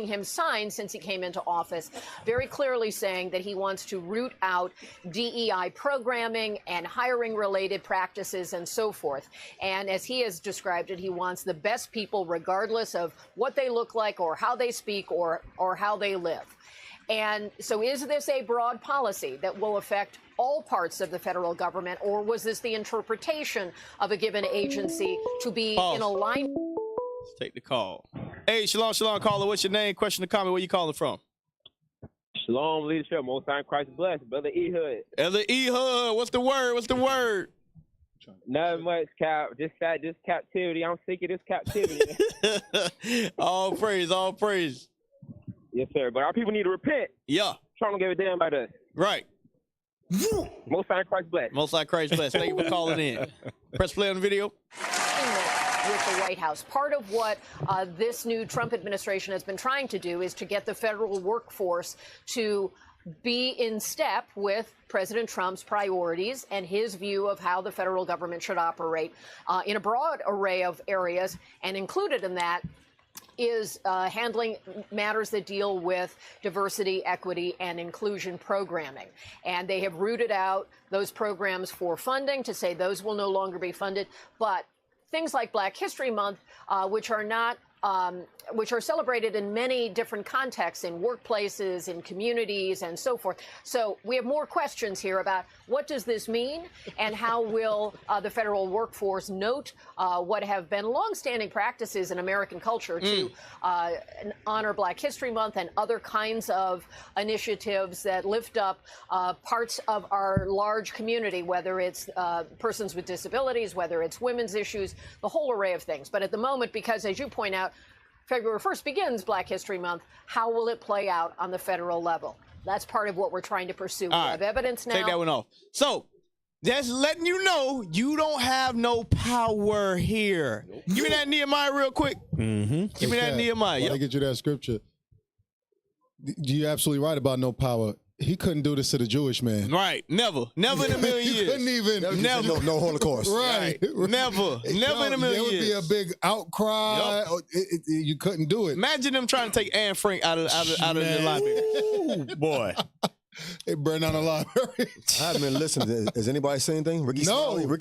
him sign since he came into office, very clearly saying that he wants to root out DEI programming and hiring-related practices and so forth. And as he has described it, he wants the best people, regardless of what they look like or how they speak or how they live. And so is this a broad policy that will affect all parts of the federal government, or was this the interpretation of a given agency to be in alignment? Let's take the call. Hey, shalom, caller. What's your name? Question or comment? Where you calling from? Shalom, leadership. Most time Christ bless. Brother E. Hood. Brother E. Hood. What's the word? What's the word? Not much, Cap. Just captivity. I'm sick of this captivity. All praise, all praise. Yes, sir. But our people need to repent. Yeah. Trump don't give a damn about us. Right. Most time Christ bless. Most time Christ bless. Thank you for calling in. Press play on the video. With the White House. Part of what this new Trump administration has been trying to do is to get the federal workforce to be in step with President Trump's priorities and his view of how the federal government should operate in a broad array of areas, and included in that is handling matters that deal with diversity, equity, and inclusion programming. And they have rooted out those programs for funding to say those will no longer be funded. But things like Black History Month, which are celebrated in many different contexts, in workplaces, in communities, and so forth. So we have more questions here about what does this mean, and how will the federal workforce note what have been longstanding practices in American culture to honor Black History Month and other kinds of initiatives that lift up parts of our large community, whether it's persons with disabilities, whether it's women's issues, the whole array of things. But at the moment, because as you point out, February 1st begins Black History Month, how will it play out on the federal level? That's part of what we're trying to pursue. We have evidence now. Take that one off. So, that's letting you know you don't have no power here. Give me that Nehemiah real quick. Mm-hmm. Give me that Nehemiah. Yep. I get you that scripture. You're absolutely right about no power. He couldn't do this to the Jewish man. Right. Never in a million years. He couldn't even. Never. No Holocaust. Right. Never in a million years. There would be a big outcry. Yep. You couldn't do it. Imagine them trying to take Anne Frank out of the library. Ooh, boy. They burned down the library. I haven't been listening. Has anybody seen anything? Ricky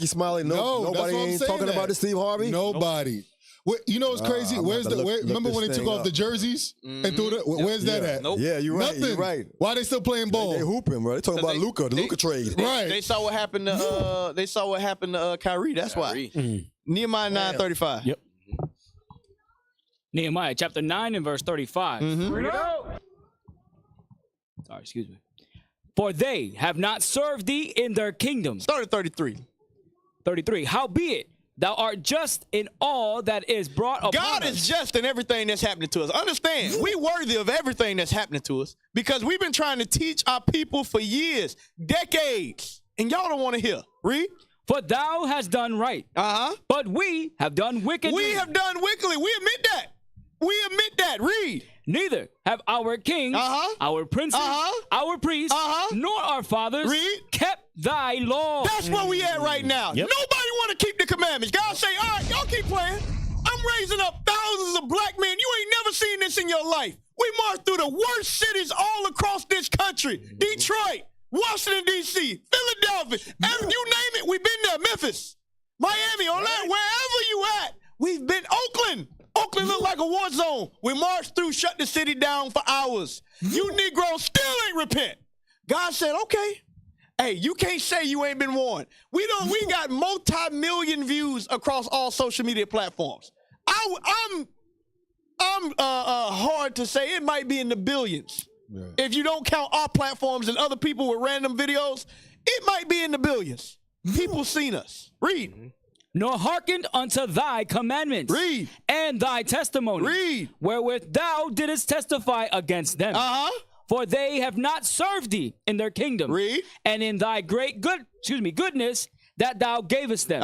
Smiley? No. Nobody ain't talking about this, Steve Harvey? Nobody. You know what's crazy? Remember when they took off the jerseys and threw it? Where's that at? Nope. Yeah, you're right. Nothing. You're right. Why are they still playing ball? They hooping, bro. They talking about Luka, the Luka trade. Right. They saw what happened to Kyrie. That's why. Nehemiah 9:35. Yep. Nehemiah chapter 9 and verse 35. Sorry, excuse me. For they have not served thee in their kingdom. Start at 33. 33. Howbeit, thou art just in all that is brought upon God us. is just in everything that's happening to us. Understand, we worthy of everything that's happening to us because we've been trying to teach our people for years, decades, and y'all don't want to hear. Read. For thou hast done right. But we have done wickedly. We have done wickedly. We admit that. We admit that. Read. Neither have our kings, our princes, our priests, nor our fathers kept thy law. That's where we at right now. Yep. Nobody want to keep the commandments. God say, all right, y'all keep playing. I'm raising up thousands of black men. You ain't never seen this in your life. We marched through the worst cities all across this country. Detroit, Washington, D.C., Philadelphia, you name it, we've been there. Memphis, Miami, Orlando, wherever you at, we've been. Oakland. Oakland look like a war zone. We marched through, shut the city down for hours. You Negroes still ain't repent. God said, okay. Hey, you can't say you ain't been warned. We got multi-million views across all social media platforms. I'm hard to say. It might be in the billions. Yeah. If you don't count our platforms and other people with random videos, it might be in the billions. People seen us. Read. Nor hearkened unto thy commandments. Read. And thy testimony. Read. Wherewith thou didst testify against them. For they have not served thee in their kingdom. Read. And in thy great goodness that thou gavest them.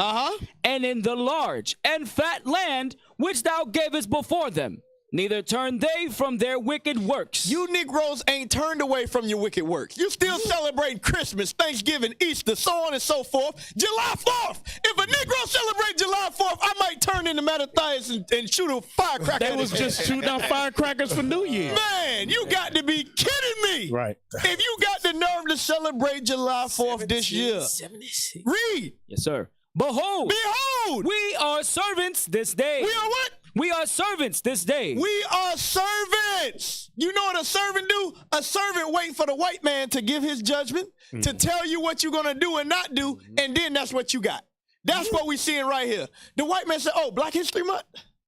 And in the large and fat land which thou gavest before them. Neither turn they from their wicked works. You Negroes ain't turned away from your wicked works. You still celebrate Christmas, Thanksgiving, Easter, so on and so forth. July 4th. If a Negro celebrate July 4th, I might turn into Mattathias and shoot a firecracker. They was just shooting out firecrackers for New Year. Man, you got to be kidding me. Right. If you got the nerve to celebrate July 4th this year. 76. Read. Yes, sir. Behold. Behold. We are servants this day. We are what? We are servants this day. We are servants. You know what a servant do? A servant wait for the white man to give his judgment, to tell you what you're going to do and not do, and then that's what you got. That's what we're seeing right here. The white man said, oh, Black History Month?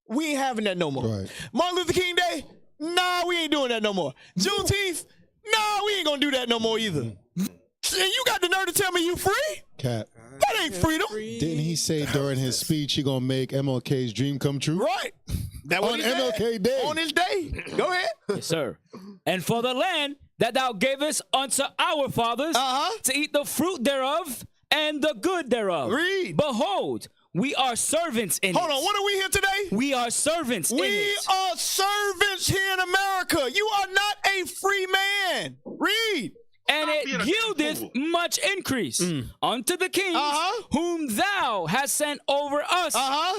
We ain't having that no more. Right. Martin Luther King Day? Nah, we ain't doing that no more. Juneteenth? Nah, we ain't going to do that no more either. And you got the nerve to tell me you free? Cap. That ain't freedom. Didn't he say during his speech he gonna make MLK's dream come true? Right. That on MLK Day. On his day. Go ahead. Yes, sir. And for the land that thou gavest unto our fathers to eat the fruit thereof and the good thereof. Read. Behold, we are servants in it. Hold on, what are we here today? We are servants in it. We are servants here in America. You are not a free man. Read. And it yieldeth much increase unto the kings whom thou hast sent over us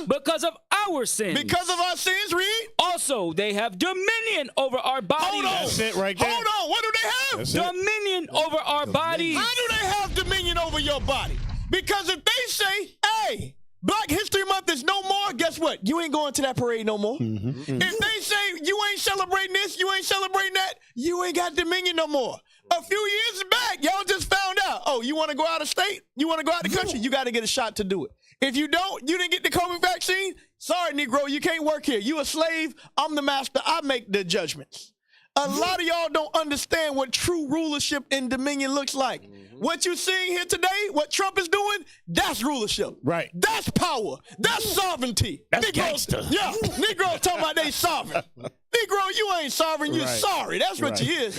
because of our sins. Because of our sins, read. Also, they have dominion over our bodies. Hold on. That's it right there. Hold on. What do they have? That's dominion over our bodies. How do they have dominion over your body? Because if they say, hey, Black History Month is no more, guess what? You ain't going to that parade no more. If they say you ain't celebrating this, you ain't celebrating that, you ain't got dominion no more. A few years back, y'all just found out, oh, you want to go out of state? You want to go out of the country? You got to get a shot to do it. If you don't, you didn't get the COVID vaccine? Sorry, Negro, you can't work here. You a slave. I'm the master. I make the judgments. A lot of y'all don't understand what true rulership and dominion looks like. What you're seeing here today, what Trump is doing, that's rulership. Right. That's power. That's sovereignty. That's gangster. Yeah, Negroes talking about they sovereign. Negro, you ain't sovereign, you sorry. That's what you is.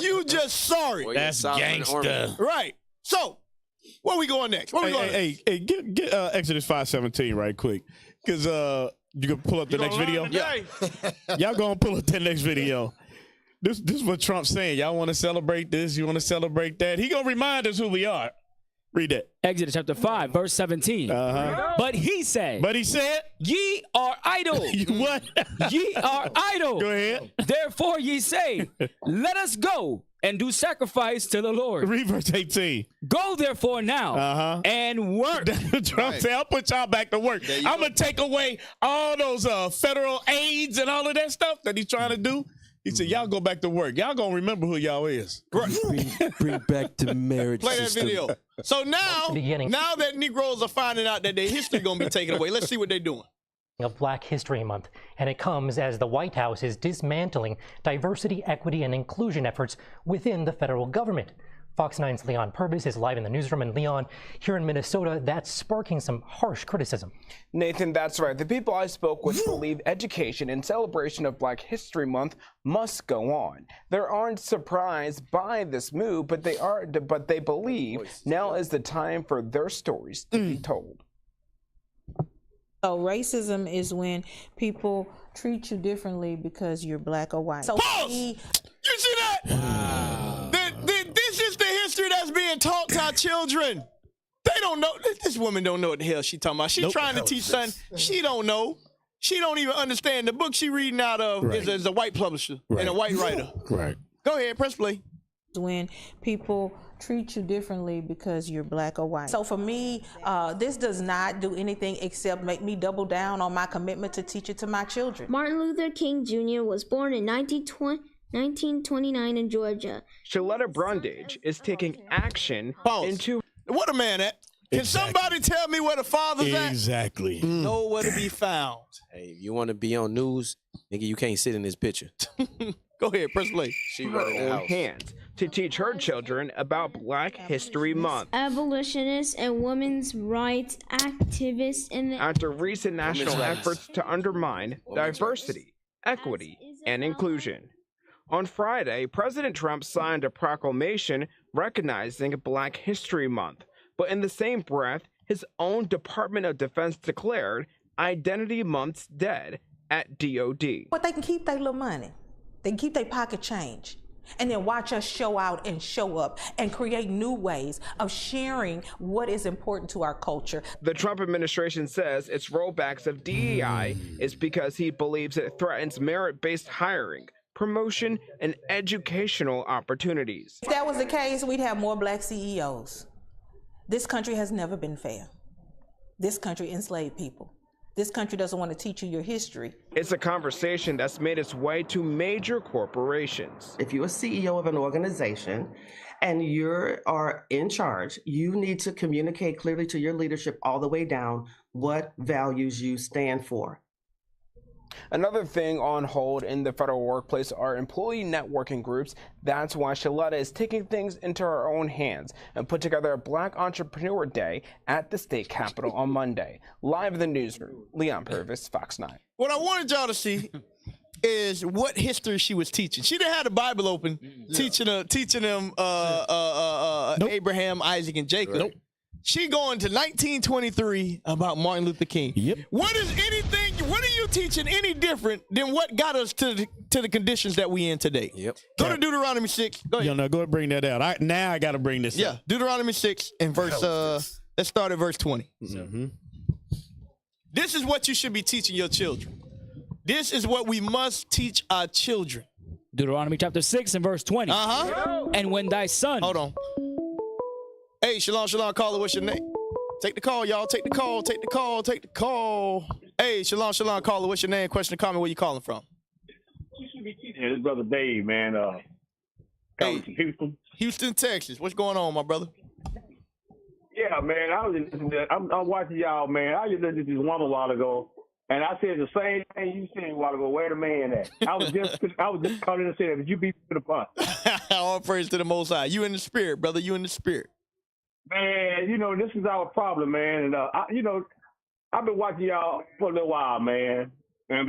You just sorry. Well, that's gangster. Right. So, where we going next? Where we going next? Hey, get Exodus 5:17 right quick. Because you can pull up the next video. Y'all gonna pull up that next video. This is what Trump's saying. Y'all want to celebrate this? You want to celebrate that? He gonna remind us who we are. Read that. Exodus chapter 5, verse 17. But he said, ye are idle. What? Ye are idle. Go ahead. Therefore ye say, let us go and do sacrifice to the Lord. Read verse 18. Go therefore now and work. Trump said, I'll put y'all back to work. I'm going to take away all those federal aids and all of that stuff that he's trying to do. He said, y'all go back to work. Y'all going to remember who y'all is. Bring back the marriage Play system. that video. So now that Negroes are finding out that their history going to be taken away, let's see what they're doing. Of Black History Month, and it comes as the White House is dismantling diversity, equity, and inclusion efforts within the federal government. Fox 9's Leon Purvis is live in the newsroom, and Leon, here in Minnesota, that's sparking some harsh criticism. Nathan, that's right. The people I spoke with believe education in celebration of Black History Month must go on. They aren't surprised by this move, but they believe now is the time for their stories to be told. So racism is when people treat you differently because you're black or white. So pause! You see that? Wow. This is the history that's being taught to our children. They don't know. This woman don't know what the hell she talking about. She's trying to teach son. She don't know. She don't even understand. The book she reading out of is a white publisher and a white writer. Right. Go ahead, press play. When people treat you differently because you're black or white. So for me, this does not do anything except make me double down on my commitment to teach it to my children. Martin Luther King Jr. was born in 1929 in Georgia. Shaletta Brundage is taking action into... What a man at? Can somebody tell me where the father's at? Exactly. Nowhere to be found. Hey, if you want to be on news, nigga, you can't sit in this picture. Go ahead, press play. She her own hands to teach her children about Black History Month. Abolitionists and women's rights activists after recent national efforts to undermine diversity, equity, and inclusion. On Friday, President Trump signed a proclamation recognizing Black History Month, but in the same breath, his own Department of Defense declared Identity Month's dead at DOD. But they can keep their little money. They can keep their pocket change. And then watch us show out and show up and create new ways of sharing what is important to our culture. The Trump administration says its rollbacks of DEI is because he believes it threatens merit-based hiring, promotion, and educational opportunities. If that was the case, we'd have more black CEOs. This country has never been fair. This country enslaved people. This country doesn't want to teach you your history. It's a conversation that's made its way to major corporations. If you're a CEO of an organization and you are in charge, you need to communicate clearly to your leadership all the way down what values you stand for. Another thing on hold in the federal workplace are employee networking groups. That's why Shaletta is taking things into her own hands and put together a Black Entrepreneur Day at the state capitol on Monday. Live in the newsroom, Leon Purvis, Fox 9. What I wanted y'all to see is what history she was teaching. She didn't have the Bible open, teaching them Abraham, Isaac, and Jacob. Nope. She going to 1923 about Martin Luther King. Yep. What are you teaching any different than what got us to the conditions that we in today? Yep. Go to Deuteronomy 6. Go ahead. Go ahead and bring that out. I got to bring this up. Deuteronomy 6 and verse, let's start at verse 20. Mm-hmm. This is what you should be teaching your children. This is what we must teach our children. Deuteronomy chapter 6 and verse 20. And when thy son. Hold on. Hey, Shalom, caller, what's your name? Take the call, y'all. Take the call. Hey, Shalom, caller, what's your name? Question or comment, where you calling from? Yeah, this brother Dave, man. Calling from Houston. Houston, Texas. What's going on, my brother? Yeah, man. I'm watching y'all, man. I just listened to this one a while ago, and I said the same thing you said a while ago. Where the man at? I was just calling and saying, "Did you be for the punt?" All praise to the Most High. You in the spirit, brother. You in the spirit. Man, this is our problem, man. And I've been watching y'all for a little while, man. And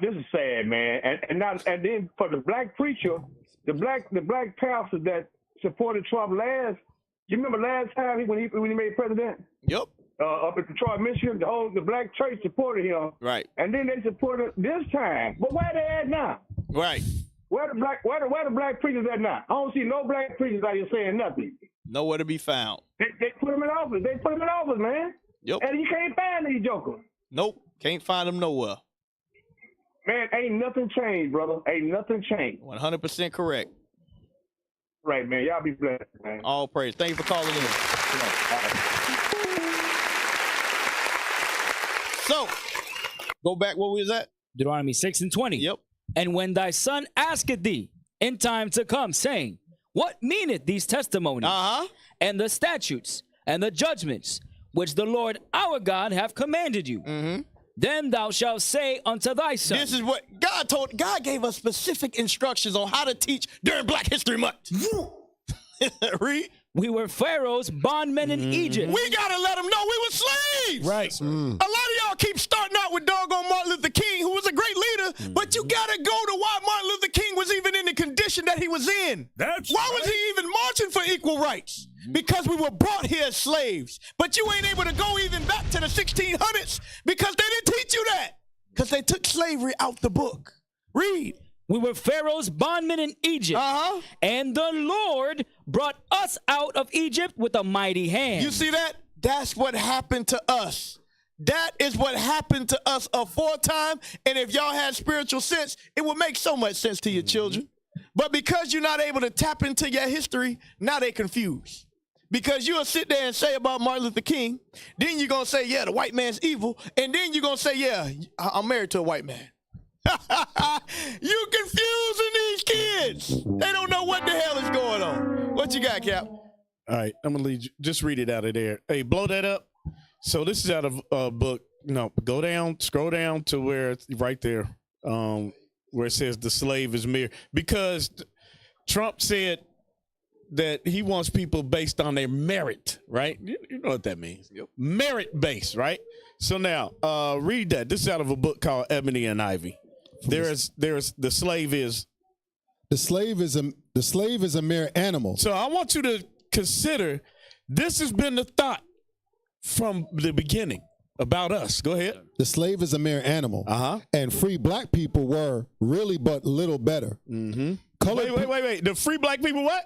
this is sad, man. And then for the black preacher, the black pastor that supported Trump you remember last time when he made president? Yep. Up at Detroit, Michigan, the black church supported him. Right. And then they supported this time. But where they at now? Right. Where the black preachers at now? I don't see no black preachers out here saying nothing. Nowhere to be found. They put them in office. Man. Yep. And you can't find these jokers. Nope. Can't find them nowhere. Man, ain't nothing changed, brother. Ain't nothing changed. 100% correct. Right, man. Y'all be blessed, man. All praise. Thank you for calling in. So, go back. What was that? Deuteronomy 6 and 20. Yep. And when thy son asketh thee in time to come, saying, what meaneth these testimonies and the statutes and the judgments which the Lord our God hath commanded you? Then thou shalt say unto thy son. This is what God gave us specific instructions on how to teach during Black History Month. Read. We were Pharaoh's bondmen in Egypt. We gotta let them know we were slaves. Right. A lot of y'all keep starting out with doggone Martin Luther King, who was a great leader, but you gotta go to why Martin Luther King was even in the condition that he was in. Why was he even marching for equal rights? Because we were brought here as slaves. But you ain't able to go even back to the 1600s because they didn't teach you that. Because they took slavery out the book. Read. We were Pharaoh's bondmen in Egypt. And the Lord brought us out of Egypt with a mighty hand. You see that? That's what happened to us. That is what happened to us aforetime. And if y'all had spiritual sense, it would make so much sense to your children. But because you're not able to tap into your history, now they confused. Because you'll sit there and say about Martin Luther King, then you're going to say, yeah, the white man's evil. And then you're going to say, yeah, I'm married to a white man. You confusing these kids. They don't know what the hell is going on. What you got, Cap? All right, I'm gonna lead you. Just read it out of there. Hey, blow that up. So this is out of a book. No, go down, scroll down to where it's right there, where it says the slave is mere. Because Trump said that he wants people based on their merit, right? You know what that means. Yep. Merit based, right? So now, read that. This is out of a book called Ebony and Ivy. There's the slave is a mere animal. So I want you to consider this has been the thought from the beginning about us. Go ahead. The slave is a mere animal. And free black people were really but little better. Wait. The free black people what?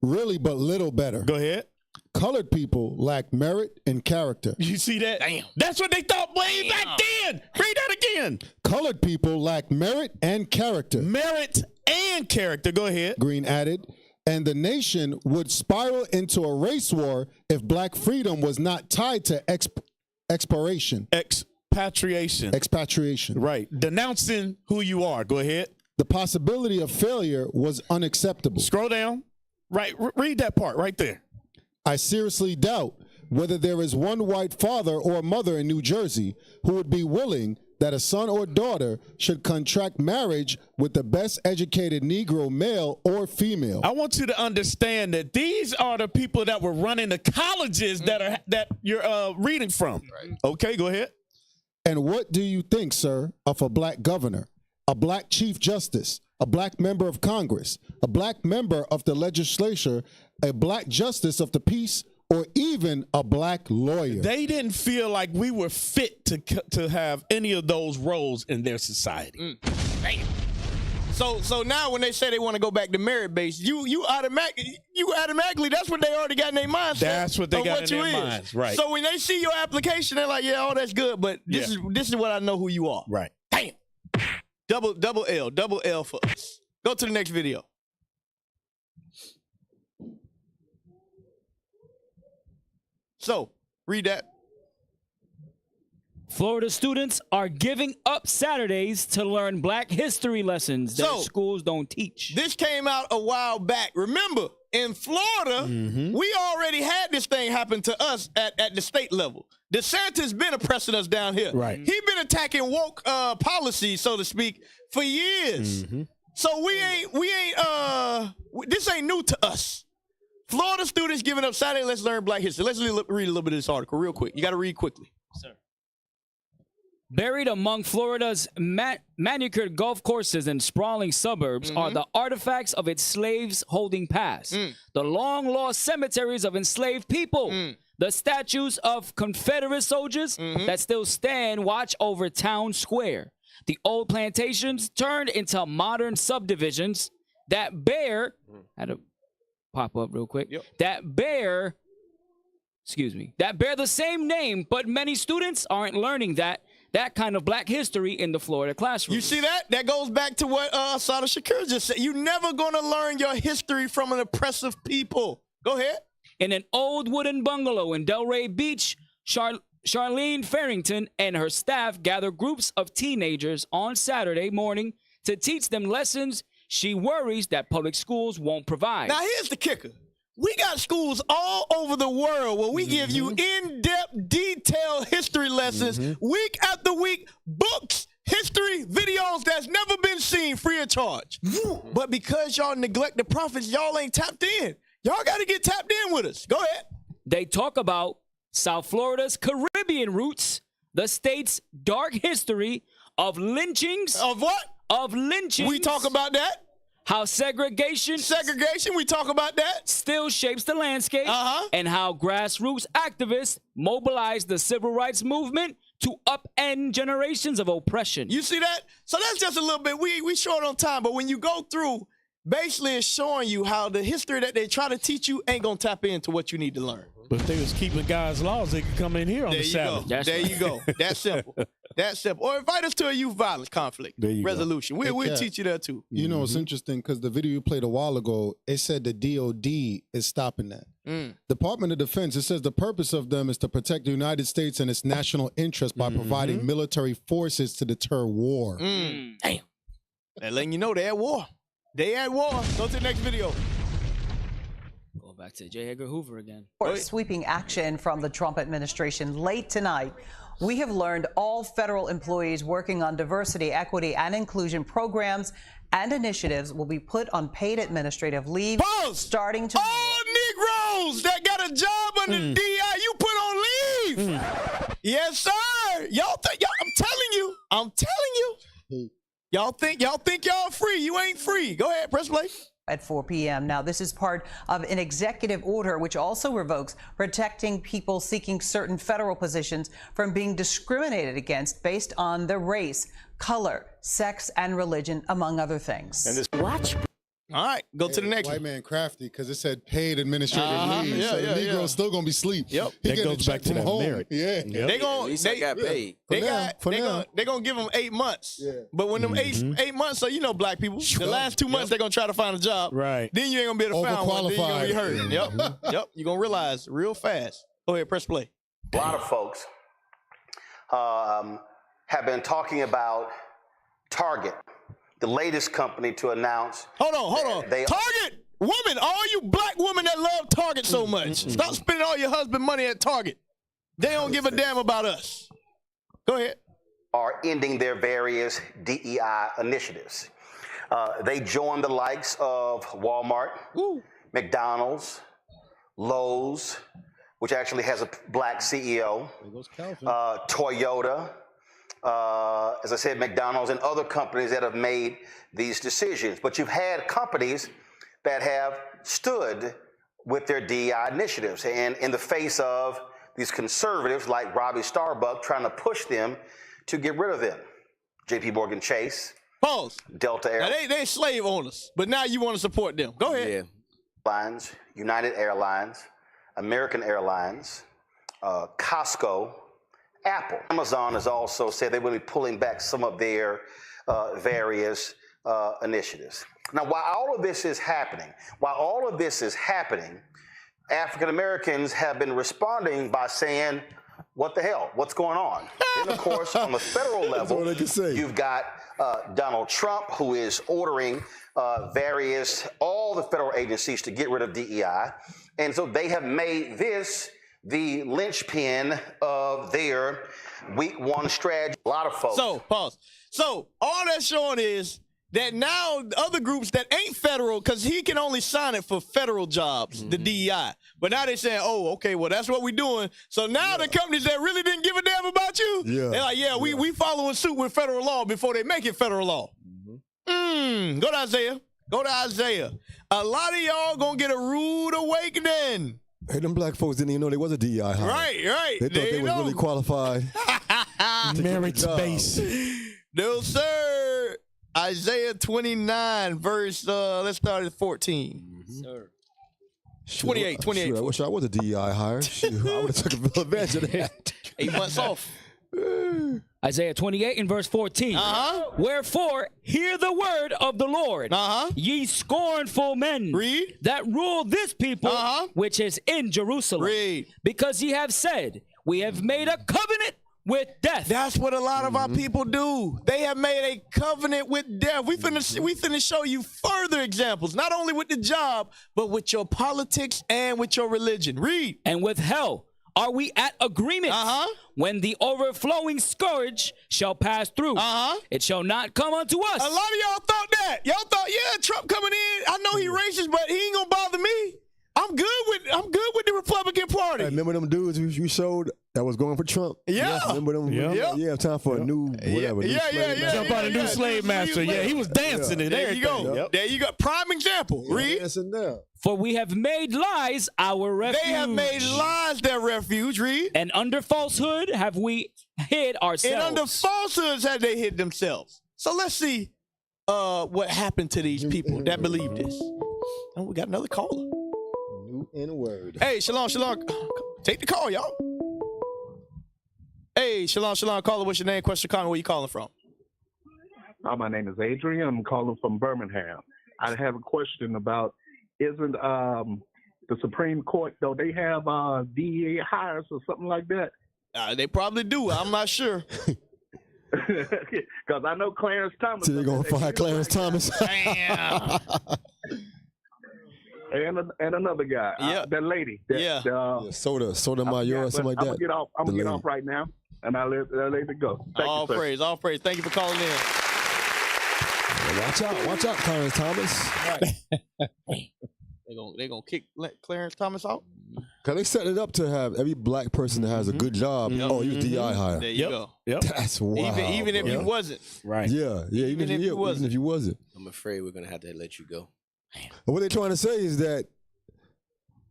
Really but little better. Go ahead. Colored people lack merit and character. You see that? Damn. That's what they thought way back then. Read that again. Colored people lack merit and character. Merit and character. Go ahead. Green added. And the nation would spiral into a race war if black freedom was not tied to Expiration. Expatriation. Expatriation. Right. Denouncing who you are. Go ahead. The possibility of failure was unacceptable. Scroll down. Right. Read that part right there. I seriously doubt whether there is one white father or mother in New Jersey who would be willing that a son or daughter should contract marriage with the best educated Negro, male or female. I want you to understand that these are the people that were running the colleges that you're reading from. Right. Okay, go ahead. And what do you think, sir, of a black governor, a black chief justice, a black member of Congress, a black member of the legislature, a black justice of the peace, or even a black lawyer? They didn't feel like we were fit to have any of those roles in their society. Damn. So now when they say they want to go back to merit-based, you automatically that's what they already got in their mindset. That's what they got in their minds, right? So when they see your application, they're like, yeah, all that's good, but this is what I know who you are. Right. Damn. Double L for us. Go to the next video. So, read that. Florida students are giving up Saturdays to learn black history lessons that schools don't teach. This came out a while back. Remember, in Florida, we already had this thing happen to us at the state level. DeSantis been oppressing us down here. Right. He been attacking woke policies, so to speak, for years. So this ain't new to us. Florida students giving up Saturday, let's learn black history. Let's read a little bit of this article real quick. You got to read quickly. Sir. Buried among Florida's manicured golf courses and sprawling suburbs are the artifacts of its slaves-holding past, the long-lost cemeteries of enslaved people, the statues of Confederate soldiers that still stand watch over town square, the old plantations turned into modern subdivisions that bear... had to pop up real quick. That bear the same name, but many students aren't learning that kind of black history in the Florida classroom. You see that? That goes back to what Sada Shakur just said. You're never going to learn your history from an oppressive people. Go ahead. In an old wooden bungalow in Delray Beach, Charlene Farrington and her staff gather groups of teenagers on Saturday morning to teach them lessons she worries that public schools won't provide. Now, here's the kicker. We got schools all over the world where we give you in-depth, detailed history lessons week after week, books, history, videos that's never been seen free of charge. But because y'all neglect the prophets, y'all ain't tapped in. Y'all got to get tapped in with us. Go ahead. They talk about South Florida's Caribbean roots, the state's dark history of lynchings. Of what? Of lynchings. We talk about that. How segregation, we talk about that. Still shapes the landscape. And how grassroots activists mobilize the civil rights movement to upend generations of oppression. You see that? So that's just a little bit. We short on time, but when you go through, basically it's showing you how the history that they try to teach you ain't gonna tap into what you need to learn. But if they was keeping God's laws, they could come in here on the Sabbath. There you go. That's simple. That's simple. Or invite us to a youth violence conflict resolution. We'll teach you that too. You know, it's interesting because the video you played a while ago, it said the DOD is stopping that. Department of Defense, it says the purpose of them is to protect the United States and its national interest by providing military forces to deter war. Damn. They're letting you know they're at war. They at war. Go to the next video. Back to J. Edgar Hoover again. Sweeping action from the Trump administration late tonight. We have learned all federal employees working on diversity, equity, and inclusion programs and initiatives will be put on paid administrative leave starting tomorrow. All Negroes that got a job under the DI, you put on leave. Yes, sir. Y'all think I'm telling you. Y'all think y'all free. You ain't free. Go ahead, press play. At 4 p.m. Now, this is part of an executive order which also revokes protecting people seeking certain federal positions from being discriminated against based on their race, color, sex, and religion, among other things. And this watch. All right, go to the next white man crafty because it said paid administrative leave. So the Negro's still gonna be asleep. Yep. That goes back to that merit. Yeah. They got paid. They gonna give them 8 months. Yeah. But when them 8 months, so you know black people, the last 2 months they're gonna try to find a job. Right. Then you ain't gonna be able to find one. Then you gonna be hurt. Yep. You're gonna realize real fast. Go ahead, press play. A lot of folks have been talking about Target, the latest company to announce. Hold on. Target, women, all you black women that love Target so much, stop spending all your husband money at Target. They don't give a damn about us. Go ahead. Are ending their various DEI initiatives. They joined the likes of Walmart, McDonald's, Lowe's, which actually has a black CEO, Toyota, as I said, McDonald's, and other companies that have made these decisions. But you've had companies that have stood with their DEI initiatives, and in the face of these conservatives like Robbie Starbuck trying to push them to get rid of them. JP Morgan Chase. Pause. Delta Air. Now they slave owners, but now you want to support them. Go ahead. Airlines, United Airlines, American Airlines, Costco, Apple. Amazon has also said they will be pulling back some of their various initiatives. Now, while all of this is happening, African Americans have been responding by saying, what the hell? What's going on? Then, of course, on the federal level, you've got Donald Trump, who is ordering all the federal agencies to get rid of DEI. And so they have made this the linchpin of their week one strategy. A lot of folks. So, pause. So, all that's showing is that now other groups that ain't federal, because he can only sign it for federal jobs, the DEI. But now they're saying, oh, okay, well, that's what we're doing. So now the companies that really didn't give a damn about you, they're like, we following suit with federal law before they make it federal law. Go to Isaiah. A lot of y'all gonna get a rude awakening. Hey, them black folks didn't even know there was a DEI hire. Right. They thought they were really qualified. Merit base. No, sir. Isaiah 29, verse, let's start at 14. Sir. 28. Shoot, I wish I was a DEI hire. Shoot, I would have took advantage of that. 8 months off. Isaiah 28 and verse 14. Wherefore, hear the word of the Lord, ye scornful men that rule this people, which is in Jerusalem. Because ye have said, we have made a covenant with death. That's what a lot of our people do. They have made a covenant with death. We finna show you further examples, not only with the job, but with your politics and with your religion. Read. And with hell are we at agreement. When the overflowing scourge shall pass through, it shall not come unto us. A lot of y'all thought that. Y'all thought, Trump coming in, I know he racist, but he ain't gonna bother me. I'm good with the Republican Party. Hey, remember them dudes you showed that was going for Trump? Yeah. Remember them? Yeah, time for a new whatever. Jump on a new slave master. Yeah, he was dancing and there everything. You go. There you go. Prime example. Read. For we have made lies our refuge. They have made lies their refuge. Read. And under falsehood have we hid ourselves. And under falsehoods have they hid themselves. So let's see what happened to these people that believe this. Oh, we got another caller. New N-word. Hey, shalom. Take the call, y'all. Hey, shalom. Caller, what's your name? Question, comment, where you calling from? My name is Adrian. I'm calling from Birmingham. I have a question about, isn't the Supreme Court, though, they have DEA hires or something like that? They probably do. I'm not sure. Because I know Clarence Thomas. So they're going to fire Clarence Thomas? Damn. And another guy, that lady. Sotomayor, something like that. I'm gonna get off right now, and I'll let it go. All praise. Thank you for calling in. Watch out, Clarence Thomas. Right. they gonna let Clarence Thomas out? Cause they set it up to have every black person that has a good job. Oh, you're DI hire. There you go. That's wild. Even if you wasn't. Right. Yeah. Even if you wasn't. I'm afraid we're gonna have to let you go. What they're trying to say is that,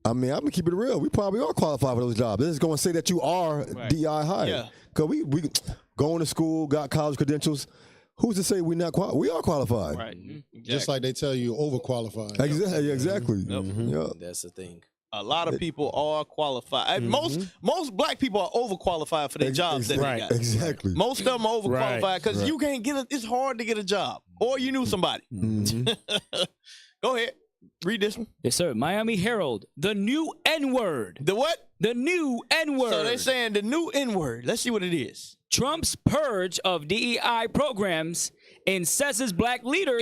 I'm gonna keep it real. We probably are qualified for those jobs. They're just gonna say that you are DI hired. Yeah. Cause we going to school, got college credentials. Who's to say we're not qualified? We are qualified. Right. Exactly. Just like they tell you overqualified. Exactly. Yep. That's the thing. A lot of people are qualified. Most black people are overqualified for their jobs that they got. Exactly. Most of them are overqualified because you can't get it's hard to get a job, or you knew somebody. Go ahead. Read this one. Yes, sir. Miami Herald. The new N-word. The what? The new N-word. So they saying the new N-word. Let's see what it is. Trump's purge of DEI programs incenses black leaders.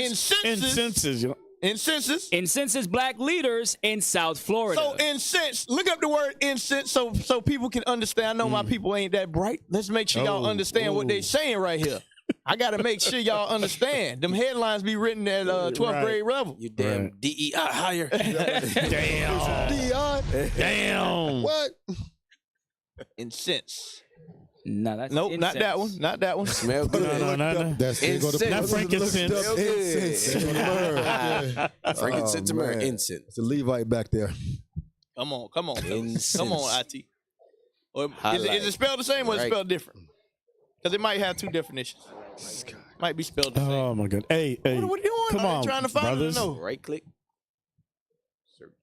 Incenses black leaders in South Florida. So incense, look up the word incense so people can understand. I know my people ain't that bright. Let's make sure y'all understand what they saying right here. I got to make sure y'all understand. Them headlines be written at 12th grade level. You damn DEI hire. Damn. DEI? Damn. What? Incense. No, that's nope, incense. not that one. Not that one. Smell good. No. That's not frankincense. Frankincense and myrrh. Incense. It's a Levite back there. Come on. Come on, IT. Or is it spelled the same or is it spelled different? Because it might have two definitions. Might be spelled the same. Oh my God. Hey. What are you doing? Come on, trying to find brothers. it or no? Right click.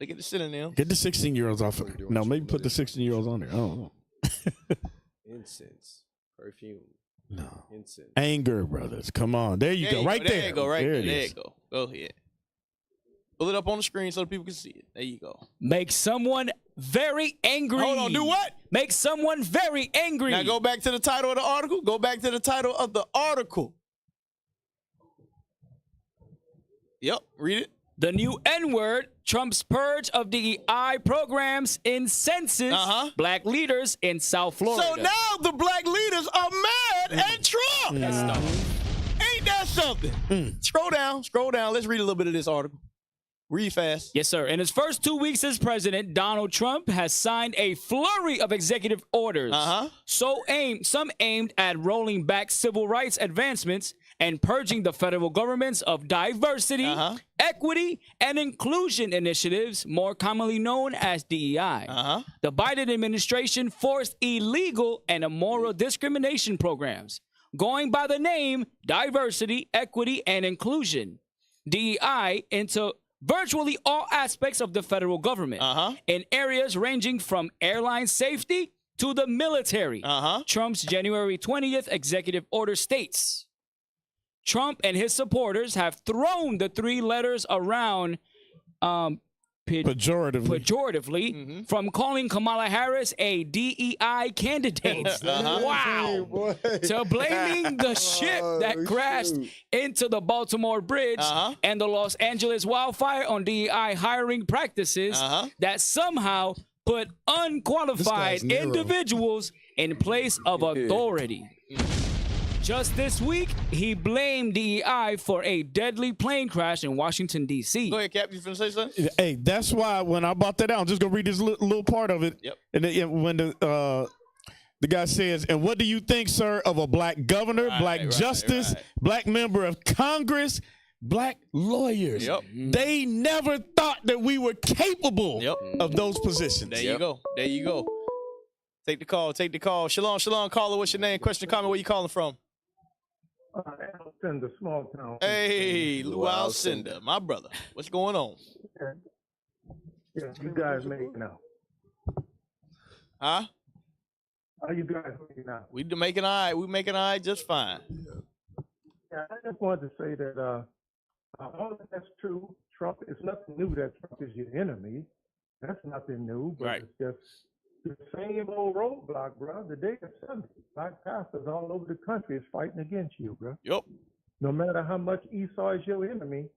Look at the synonym. Get the 16-year-olds off. No, maybe put the 16-year-olds on there. I don't know. Incense. Perfume. No. Incense. Anger, brothers. Come on. There you go. Right there. There you go. Right there. There it you go. Go ahead. Pull it up on the screen so people can see it. There you go. Make someone very angry. Hold on. Do what? Make someone very angry. Now go back to the title of the article. Go back to the title of the article. Yep. Read it. The new N-word, Trump's purge of DEI programs incenses black leaders in South Florida. So now the black leaders are mad at Trump. Ain't that something? Scroll down. Let's read a little bit of this article. Read fast. Yes, sir. In his first 2 weeks as president, Donald Trump has signed a flurry of executive orders. Some aimed at rolling back civil rights advancements and purging the federal governments of diversity, equity, and inclusion initiatives, more commonly known as DEI. The Biden administration forced illegal and immoral discrimination programs, going by the name Diversity, Equity, and Inclusion, DEI, into virtually all aspects of the federal government in areas ranging from airline safety to the military. Trump's January 20th executive order states, Trump and his supporters have thrown the three letters around pejoratively from calling Kamala Harris a DEI candidate. Wow. To blaming the ship that crashed into the Baltimore Bridge and the Los Angeles wildfire on DEI hiring practices that somehow put unqualified individuals in place of authority. Just this week, he blamed DEI for a deadly plane crash in Washington, D.C. Go ahead, Cap. You finna say something? Hey, that's why when I brought that out, I'm just going to read this little part of it. Yep. And then, when the guy says, and what do you think, sir, of a black governor, black justice, black member of Congress, black lawyers? They never thought that we were capable of those positions. There you go. There you go. Take the call. Shalom, caller. What's your name? Question, comment, where you calling from? Alcindor, small town. Hey, Lou Alcindor, my brother. What's going on? Yeah, you guys making out? Huh? How you guys making out? We making all right. We making all right just fine. Yeah, I just wanted to say that all of that's true. Trump, it's nothing new that Trump is your enemy. That's nothing new, but it's just the same old roadblock, bro. The day of Sunday, black pastors all over the country is fighting against you, bro. No matter how much Esau is your enemy,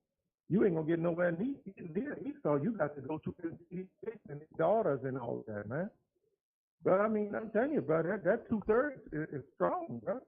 you ain't gonna get nowhere near Esau. You got to go to his and his daughters and all that, man. But I mean, I'm telling you, bro, that 2/3 is strong, bro.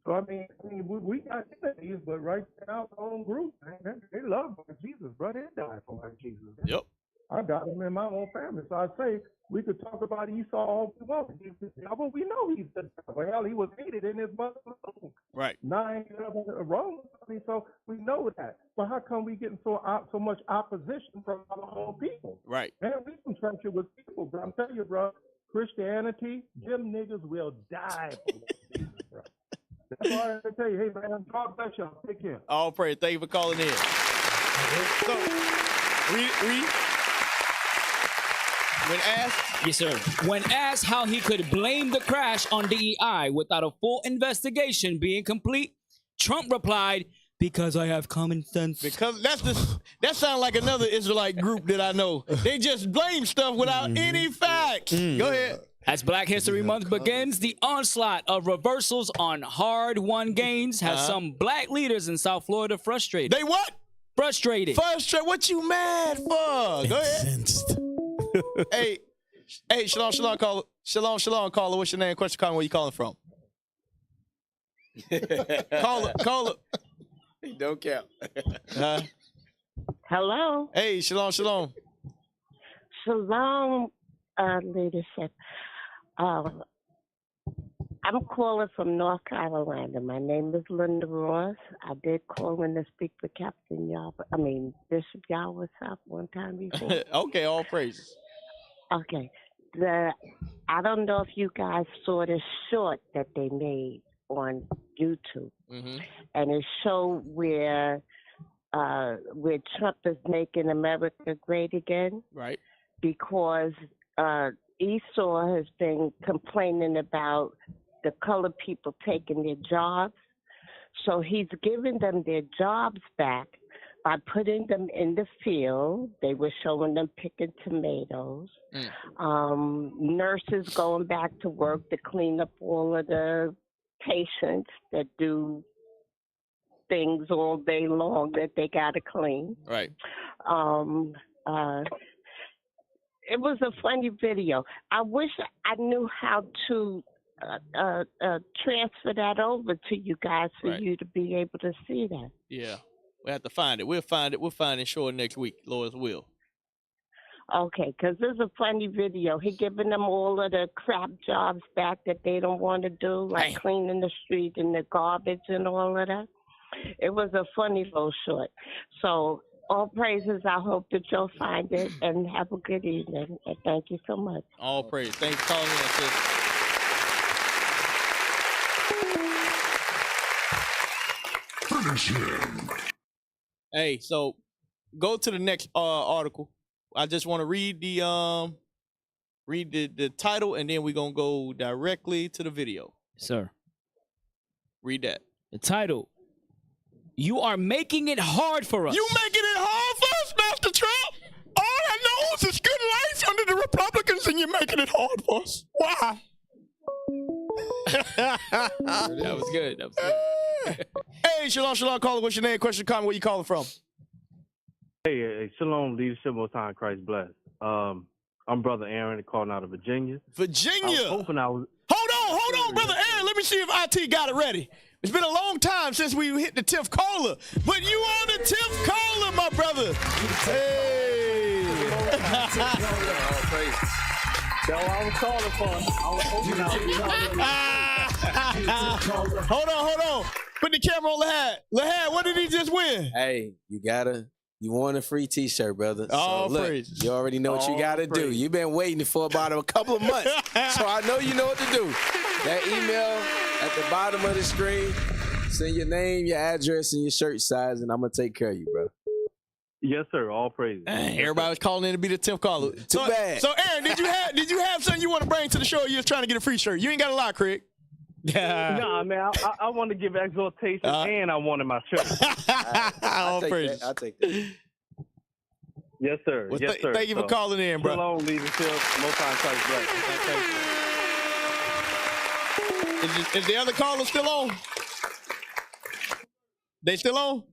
So I mean, we got enemies, but right now our own group, man, they love Jesus, bro. They die for Jesus. Man. I got them in my own family, so I say we could talk about Esau all we want. He's the devil. We know he's the devil. Hell, he was hated in his mother's womb. 9/11 Rome. I mean, so we know that. But how come we getting so much opposition from our own people? Man, we can treacherous with people, bro. I'm telling you, bro. Christianity, them niggas will die for Jesus, bro. That's why I tell you, hey man, God bless y'all. Take care. All praise. Thank you for calling in. So, read. When asked, yes, sir. When asked how he could blame the crash on DEI without a full investigation being complete, Trump replied, Because I have common sense. Because that sounds like another Israelite group that I know. They just blame stuff without any facts. Go ahead. As Black History Month begins, the onslaught of reversals on hard-won gains has some black leaders in South Florida frustrated. They what? Frustrated. Frustrated? What you mad for? Go ahead. Hey, shalom, caller. Shalom, caller. What's your name? Question, comment. Where you calling from? Caller. Don't count. Hello. Hey, shalom. Shalom, leadership. I'm calling from North Carolina. My name is Linda Ross. I did call in to speak with Bishop Yahweh one time before. Okay, all praises. Okay. I don't know if you guys saw the short that they made on YouTube. And it showed where Trump is making America great again. Right. Because Esau has been complaining about the colored people taking their jobs. So he's giving them their jobs back by putting them in the field. They were showing them picking tomatoes. Nurses going back to work to clean up all of the patients that do things all day long that they got to clean. Right. It was a funny video. I wish I knew how to transfer that over to you guys for you to be able to see that. Yeah. We have to find it. We'll find it. We'll find it short next week, Lord's will. Okay, because there's a funny video. He giving them all of the crap jobs back that they don't want to do, like cleaning the street and the garbage and all of that. It was a funny little short. So all praises. I hope that you'll find it and have a good evening. And thank you so much. All praise. Thanks for calling in, sis. Finish him. Hey, so go to the next article. I just want to read the title, and then we're gonna go directly to the video. Sir. Read that. The title. You are making it hard for us. You making it hard for us, Master Trump? All I know is it's good life under the Republicans, and you're making it hard for us. Why? That was good. Hey, shalom, caller. What's your name? Question, comment. Where you calling from? Hey, shalom, leadership, most high, Christ bless. I'm Brother Aaron, calling out of Virginia. Virginia. I was hoping I was. Hold on, Brother Aaron. Let me see if IT got it ready. It's been a long time since we hit the 10th caller, but you on the 10th caller, my brother. Hey. That's what I was calling for. I was hoping Hold on. Put the camera on Lahad. Lahad, what did he just win? Hey, you want a free t-shirt, brother. All so look, praises. you already know what you got to do. You've been waiting for about a couple of months, so I know you know what to do. That email at the bottom of the screen, send your name, your address, and your shirt size, and I'm going to take care of you, bro. Yes, sir. All praises. Everybody was calling in to be the 10th caller. Too bad. So, Aaron, did you have something you want to bring to the show? Or you just trying to get a free shirt? You ain't got a lot, Craig. Nah, man, I want to give exhortation and I wanted my shirt. I'll take that. Yes, sir. Well, yes, sir. Thank you for calling in, bro. Shalom, leadership. Most high, Christ bless. Is the other caller still on? They still on?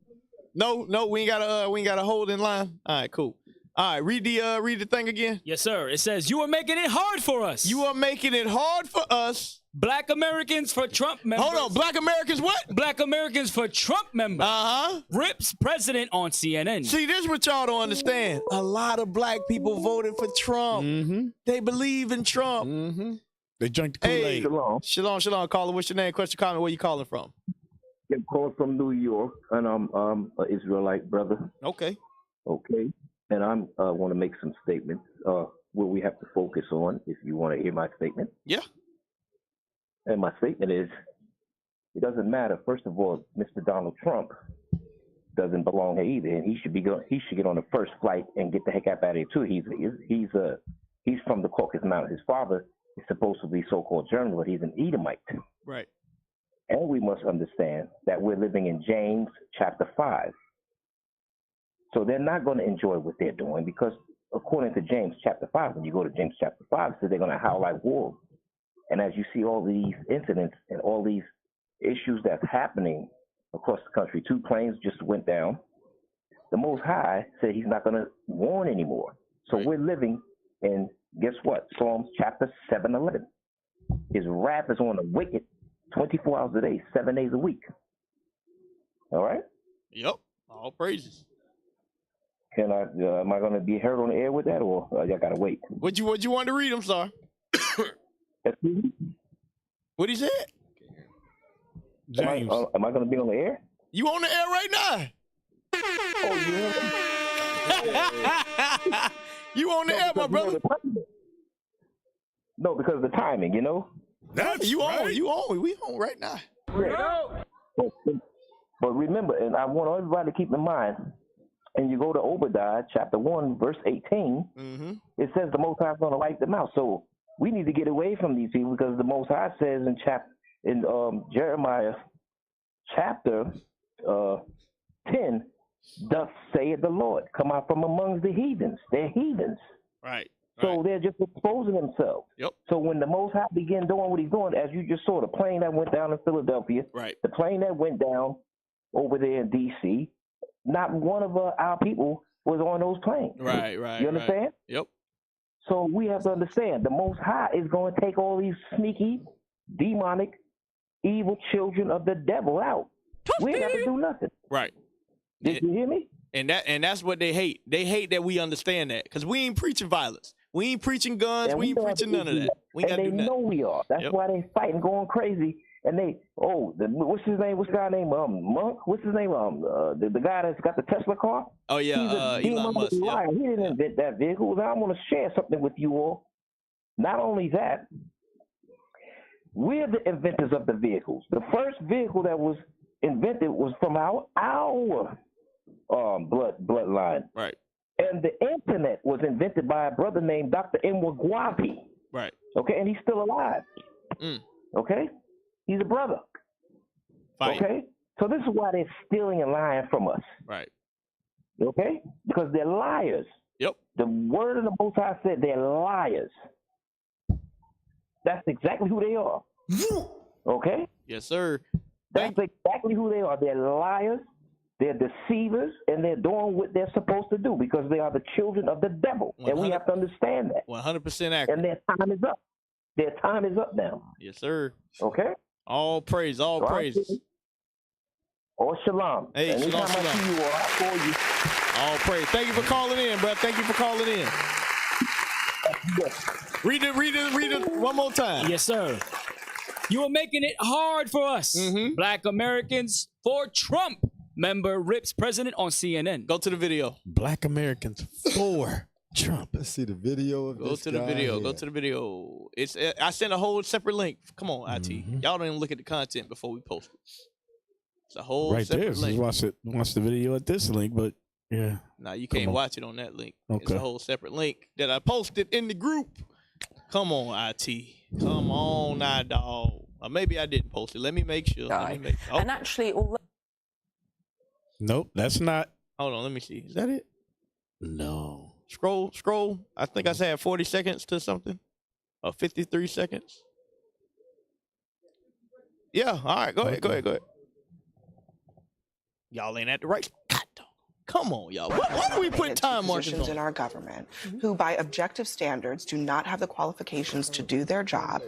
No, we ain't got to hold in line. All right, cool. All right, read the thing again. Yes, sir. It says you are making it hard for us. You are making it hard for us. Black Americans for Trump members. Hold on, Black Americans what? Black Americans for Trump members. Rips president on CNN. See, this is what y'all don't understand. A lot of black people voted for Trump. They believe in Trump. They drank the Kool-Aid. Shalom. Shalom, caller. What's your name? Question, comment. Where you calling from? I'm calling from New York, and I'm an Israelite brother. Okay. And I want to make some statements where we have to focus on, if you want to hear my statement. Yeah. And my statement is, it doesn't matter. First of all, Mr. Donald Trump doesn't belong here either, and he should get on the first flight and get the heck out of here too. He's from the Caucasus Mountains. His father is supposed to be so-called German, but he's an Edomite. Right. And we must understand that we're living in James chapter 5. So they're not going to enjoy what they're doing because according to James chapter 5, when you go to James chapter 5, it says they're going to howl like wolves. And as you see all these incidents and all these issues that's happening across the country, 2 planes just went down. The Most High said he's not going to warn anymore. So we're living in, guess what? Psalms chapter 7:11. His wrath is on the wicked 24 hours a day, 7 days a week. All right? Yep. All praises. Can I? Am I going to be heard on the air with that, or y'all got to wait? What you want to read? I'm sorry. Excuse me? What he said? James. Am I going to be on the air? You on the air right now? Oh, you on the air, my brother? No, because of the timing, you know. That's you right. You on? We on right now. But remember, and I want everybody to keep in mind, and you go to Obadiah chapter 1, verse 18, it says the Most High is going to wipe them out. So we need to get away from these people because the Most High says in Jeremiah chapter 10, thus saith the Lord, come out from among the heathens. They're heathens. Right. So they're just exposing themselves. Yep. So when the Most High began doing what he's doing, as you just saw, the plane that went down in Philadelphia, the plane that went down over there in D.C., not one of our people was on those planes. Right. You understand? Yep. So we have to understand the Most High is going to take all these sneaky, demonic, evil children of the devil out. We ain't got to do nothing. Right. Did you hear me? And that's what they hate. They hate that we understand that because we ain't preaching violence. We ain't preaching guns. And we ain't preaching none of that. We ain't got to do nothing. They know we are. That's why they fighting, going crazy. And they, what's his name? What's the guy's name? Monk? What's his name? The guy that's got the Tesla car? Oh, yeah, Elon Musk. Liar. He didn't invent that vehicle. Now I'm going to share something with you all. Not only that, we're the inventors of the vehicles. The first vehicle that was invented was from our bloodline. Right. And the internet was invented by a brother named Dr. Mwagwapi. Right. Okay, and he's still alive. Okay? He's a brother. Okay? So this is why they're stealing and lying from us. Right. Okay? Because they're liars. Yep. The word of the Most High said they're liars. That's exactly who they are. Okay? Yes, sir. That's exactly who they are. They're liars. They're deceivers, and they're doing what they're supposed to do because they are the children of the devil, and we have to understand that. 100% accurate. And their time is up. Their time is up now. Yes, sir. Okay? All praise, all praises. Or shalom. Hey, anytime shalom. I see you, I'll call you. All praise. Thank you for calling in, bro. Thank you for calling in. Read it one more time. Yes, sir. You are making it hard for us, Black Americans, for Trump. Member rips president on CNN. Go to the video. Black Americans for Trump. Let's see the video of Go this to the guy video. here. Go to the video. I sent a whole separate link. Come on, IT. Y'all don't even look at the content before we post it. It's a whole right separate there. link. Watch the video at this link, but yeah. Nah, you can't watch it on that link. It's Okay. a whole separate link that I posted in the group. Come on, IT. Come on now, dog. Or maybe I didn't post it. Let me make sure. And actually, although Nope, that's not. Hold on, let me see. Is that it? No. Scroll. I think I said 40 seconds to something. Or 53 seconds. Yeah, all right. Go ahead. Y'all ain't at the right. God, dog. Come on, y'all. Why do we put time markers positions on? in our government who, by objective standards, do not have the qualifications to do their job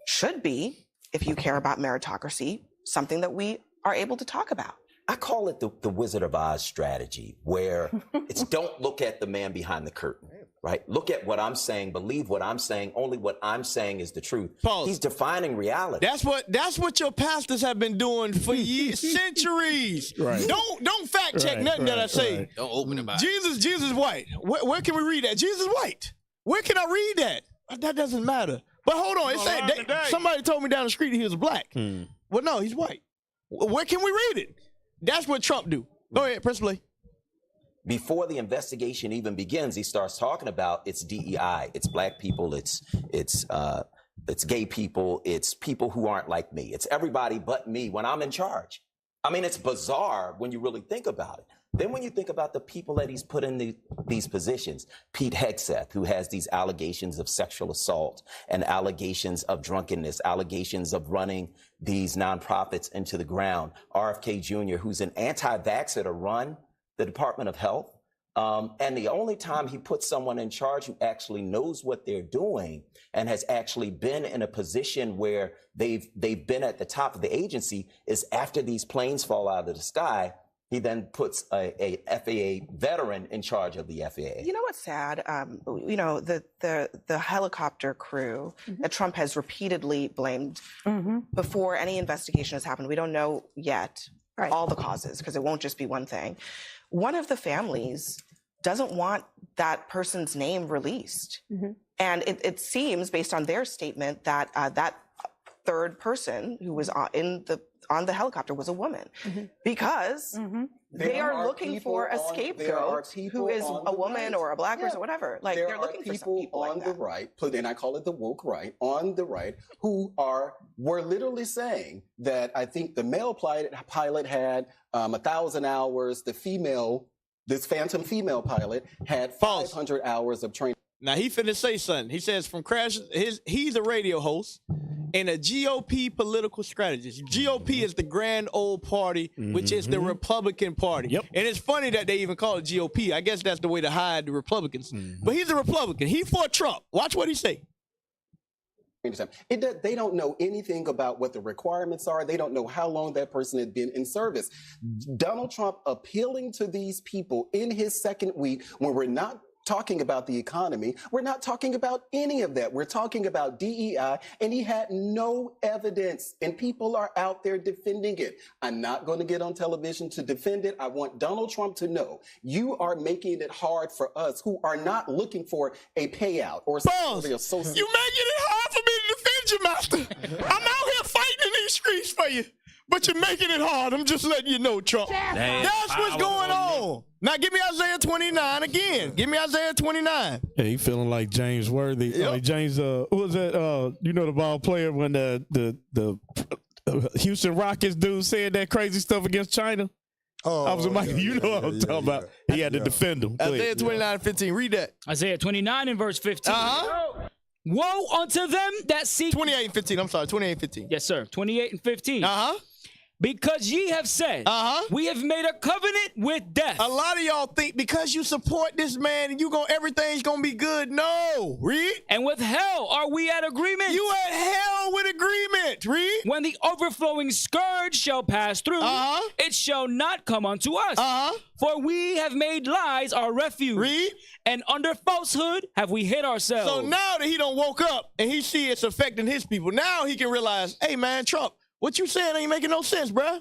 should be, if you care about meritocracy, something that we are able to talk about. I call it the Wizard of Oz strategy, where it's don't look at the man behind the curtain, right? Look at what I'm saying, believe what I'm saying, only what I'm saying is the truth. Pause. He's defining reality. That's what your pastors have been doing for years, centuries. Right. Don't fact check nothing that I say. Right. Don't open them eyes. Jesus white. Where can we read that? Jesus white. Where can I read that? That doesn't matter. But hold on, it said somebody told me down the street he was black. Well, no, he's white. Where can we read it? That's what Trump do. Go ahead, press play. Before the investigation even begins, he starts talking about it's DEI, it's black people, it's gay people, it's people who aren't like me, it's everybody but me when I'm in charge. I mean, it's bizarre when you really think about it. Then when you think about the people that he's put in these positions, Pete Hegseth, who has these allegations of sexual assault and allegations of drunkenness, allegations of running these nonprofits into the ground, RFK Jr., who's an anti-vaxxer to run the Department of Health. And the only time he puts someone in charge who actually knows what they're doing and has actually been in a position where they've been at the top of the agency is after these planes fall out of the sky. He then puts a FAA veteran in charge of the FAA. You know what's sad? The helicopter crew that Trump has repeatedly blamed before any investigation has happened. We don't know yet all the causes because it won't just be one thing. One of the families doesn't want that person's name released. And it seems, based on their statement, that that third person who was on the helicopter was a woman because they are looking for a scapegoat who is a woman or a black person or whatever. Like they're looking for some people on the right, and I call it the woke right, on the right, who were literally saying that I think the male pilot had 1,000 hours, this phantom female pilot had 500 hours of training. Now he finna say something. He says from crash, he's a radio host and a GOP political strategist. GOP is the grand old party, which is the Republican Party. And it's funny that they even call it GOP. I guess that's the way to hide the Republicans. But he's a Republican. He for Trump. Watch what he say. They don't know anything about what the requirements are. They don't know how long that person had been in service. Donald Trump appealing to these people in his second week when we're not talking about the economy. We're not talking about any of that. We're talking about DEI, and he had no evidence, and people are out there defending it. I'm not going to get on television to defend it. I want Donald Trump to know you are making it hard for us who are not looking for a payout or something associated. You making it hard for me to defend you, master. I'm out here fighting in these streets for you, but you're making it hard. I'm just letting you know, Trump. That's what's going on. Now give me Isaiah 29 again. Give me Isaiah 29. Yeah, he feeling like James Worthy. Like James, who was that? You know, the ball player when the Houston Rockets dude said that crazy stuff against China. I was you know what I'm talking about. He had to defend him. Isaiah 29:15. Read that. Isaiah 29 and verse 15. Woe unto them that seek 28 and 15. I'm sorry, 28 and 15. Yes, sir. 28 and 15. Because ye have said, we have made a covenant with death. A lot of y'all think because you support this man, everything's gonna be good. No, read. And with hell are we at agreement. You at hell with agreement. Read. When the overflowing scourge shall pass through, it shall not come unto us. For we have made lies our refuge. Read. And under falsehood have we hid ourselves. So now that he done woke up and he see it's affecting his people, now he can realize, hey man, Trump, what you saying ain't making no sense, bruh.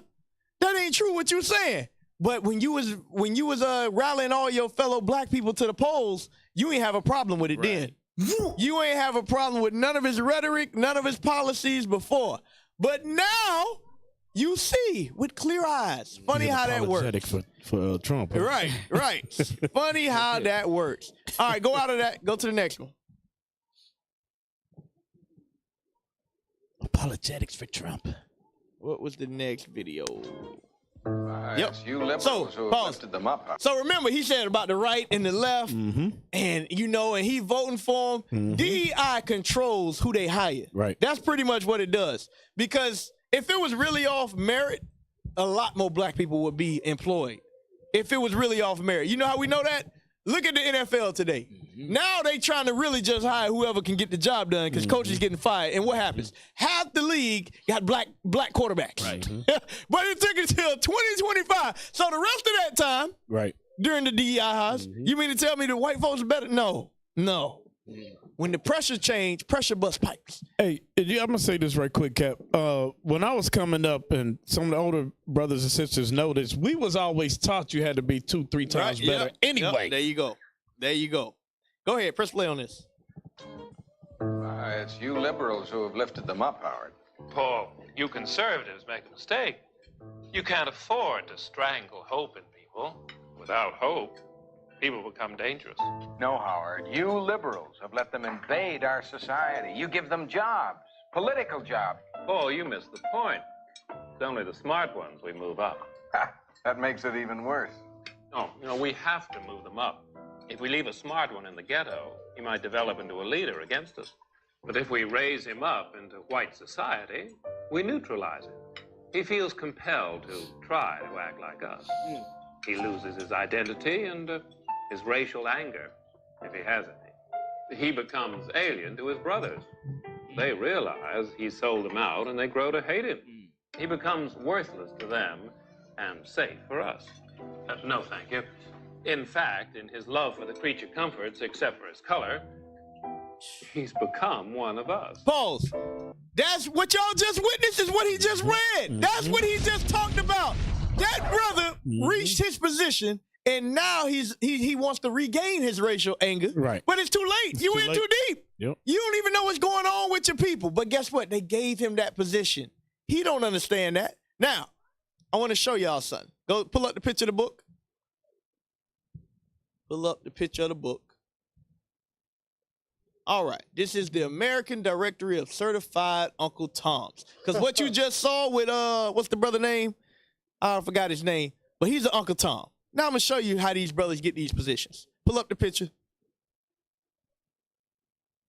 That ain't true what you saying. But when you was rallying all your fellow black people to the polls, you ain't have a problem with it then. You ain't have a problem with none of his rhetoric, none of his policies before. But now you see with clear eyes. Funny how that works. For Trump. Huh? Right. Funny how that works. All right, go out of that. Go to the next one. Apologetics for Trump. What was the next video? You liberals who have lifted them up. So remember, he said about the right and the left, and and he voting for them. DEI controls who they hire. Right. That's pretty much what it does. Because if it was really off merit, a lot more black people would be employed. If it was really off merit. You know how we know that? Look at the NFL today. Now they trying to really just hire whoever can get the job done because coaches getting fired. And what happens? Half the league got black quarterbacks. Right. But it took until 2025. So the rest of that time, during the DEI hires, you mean to tell me the white folks are better? No. When the pressure change, pressure bust pipes. Hey, I'm going to say this right quick, Cap. When I was coming up and some of the older brothers and sisters noticed, we was always taught you had to be 2-3 times better anyway. There you go. Go ahead, press play on this. It's you liberals who have lifted them up, Howard. Paul, you conservatives make a mistake. You can't afford to strangle hope in people. Without hope, people become dangerous. No, Howard, you liberals have let them invade our society. You give them jobs, political jobs. Paul, you missed the point. It's only the smart ones we move up. That makes it even worse. No, we have to move them up. If we leave a smart one in the ghetto, he might develop into a leader against us. But if we raise him up into white society, we neutralize him. He feels compelled to try to act like us. He loses his identity and his racial anger, if he has any. He becomes alien to his brothers. They realize he sold them out and they grow to hate him. He becomes worthless to them and safe for us. No, thank you. In fact, in his love for the creature comforts, except for his color, he's become one of us. Pause. That's what y'all just witnessed is what he just read. That's what he just talked about. That brother reached his position, and now he wants to regain his racial anger. Right. But it's too late. You in too deep. Yep. You don't even know what's going on with your people. But guess what? They gave him that position. He don't understand that. Now, I want to show y'all something. Go pull up the picture of the book. Pull up the picture of the book. All right. This is the American Directory of Certified Uncle Toms. Because what you just saw with, what's the brother name? I forgot his name. But he's an Uncle Tom. Now I'm going to show you how these brothers get these positions. Pull up the picture.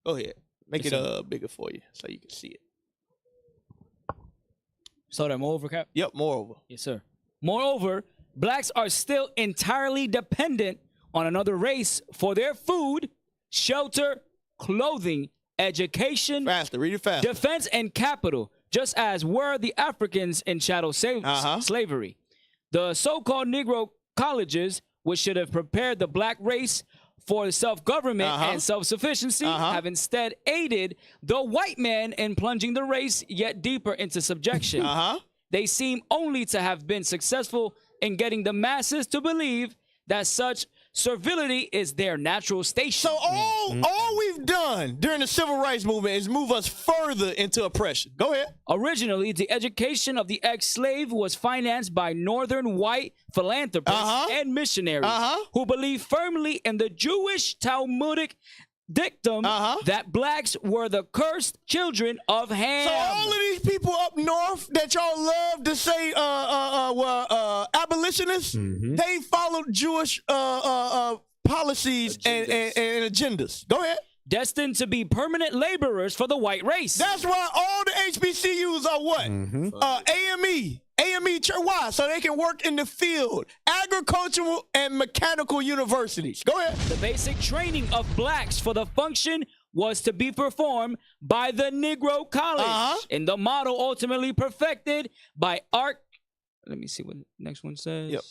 Go ahead. Make it bigger for you so you can see it. So that moreover, Cap? Yep, moreover. Yes, sir. Moreover, blacks are still entirely dependent on another race for their food, shelter, clothing, education, read it faster. defense, and capital, just as were the Africans in chattel slavery. The so-called Negro colleges, which should have prepared the black race for self-government and self-sufficiency, have instead aided the white man in plunging the race yet deeper into subjection. They seem only to have been successful in getting the masses to believe that such servility is their natural station. So all we've done during the civil rights movement is move us further into oppression. Go ahead. Originally, the education of the ex-slave was financed by northern white philanthropists and missionaries who believed firmly in the Jewish Talmudic dictum that blacks were the cursed children of Ham. So all of these people up north that y'all love to say were abolitionists, they followed Jewish policies and agendas. Go ahead. Destined to be permanent laborers for the white race. That's why all the HBCUs are what? AME, why? So they can work in the field. Agricultural and mechanical universities. Go ahead. The basic training of blacks for the function was to be performed by the Negro College. And the model ultimately perfected by let me see what the next one says. Yep.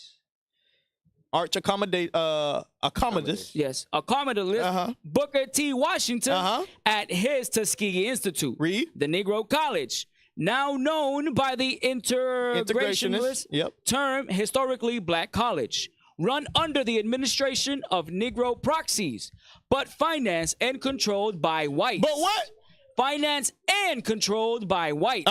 Arch accommodatus. Yes, accommodatus. Booker T. Washington at his Tuskegee Institute. Read. The Negro College, now known by the integrationist term historically black college, run under the administration of Negro proxies, but financed and controlled by whites. But what? Financed and controlled by whites.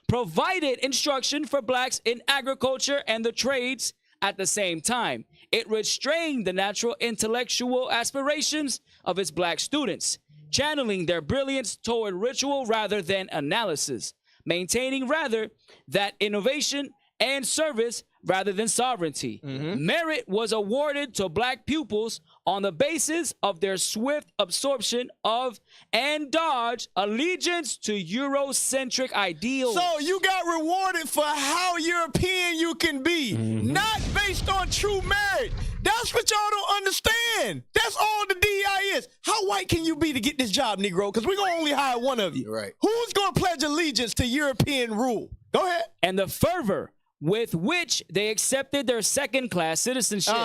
Provided instruction for blacks in agriculture and the trades. At the same time, it restrained the natural intellectual aspirations of its black students, channeling their brilliance toward ritual rather than analysis, maintaining rather that innovation and service rather than sovereignty. Merit was awarded to black pupils on the basis of their swift absorption of and dodge allegiance to Eurocentric ideals. So you got rewarded for how European you can be, not based on true merit. That's what y'all don't understand. That's all the DEI is. How white can you be to get this job, Negro? Because we're going to only hire one of you. Right. Who's going to pledge allegiance to European rule? Go ahead. And the fervor with which they accepted their second-class citizenship.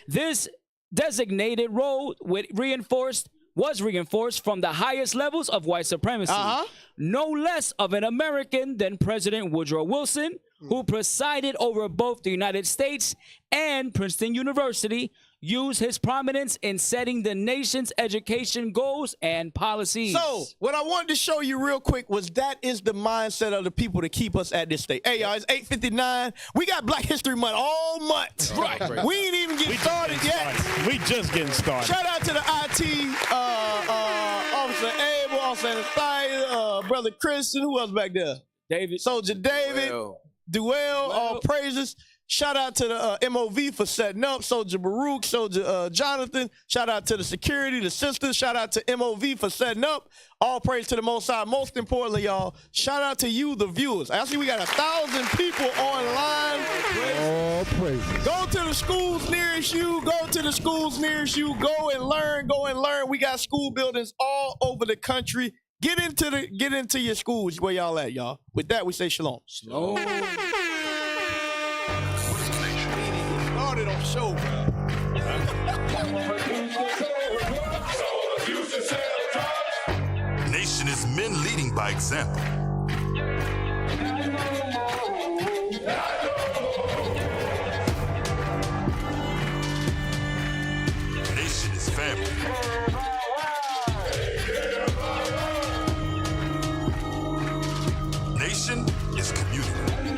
This designated role was reinforced from the highest levels of white supremacy. No less of an American than President Woodrow Wilson, who presided over both the United States and Princeton University, used his prominence in setting the nation's education goals and policies. So, what I wanted to show you real quick was that is the mindset of the people to keep us at this state. Hey, y'all, it's 8:59. We got Black History Month all month. Right. We ain't even getting started yet. We just getting started. Shout out to the IT Officer Abel, Officer Anastasia, Brother Christian. Who else back there? David. Soldier David. Duell, all praises. Shout out to the MOV for setting up. Soldier Baruch, Soldier Jonathan. Shout out to the security, the sisters. Shout out to MOV for setting up. All praise to the Most High. Most importantly, y'all, shout out to you, the viewers. I see we got 1,000 people online. All praises. Go to the schools nearest you. Go to the schools nearest you. Go and learn. Go and learn. We got school buildings all over the country. Get into your schools where y'all at, y'all. With that, we say shalom. Shalom. Started on show, bro. Nation is men leading by example. Nation is family. Nation is community.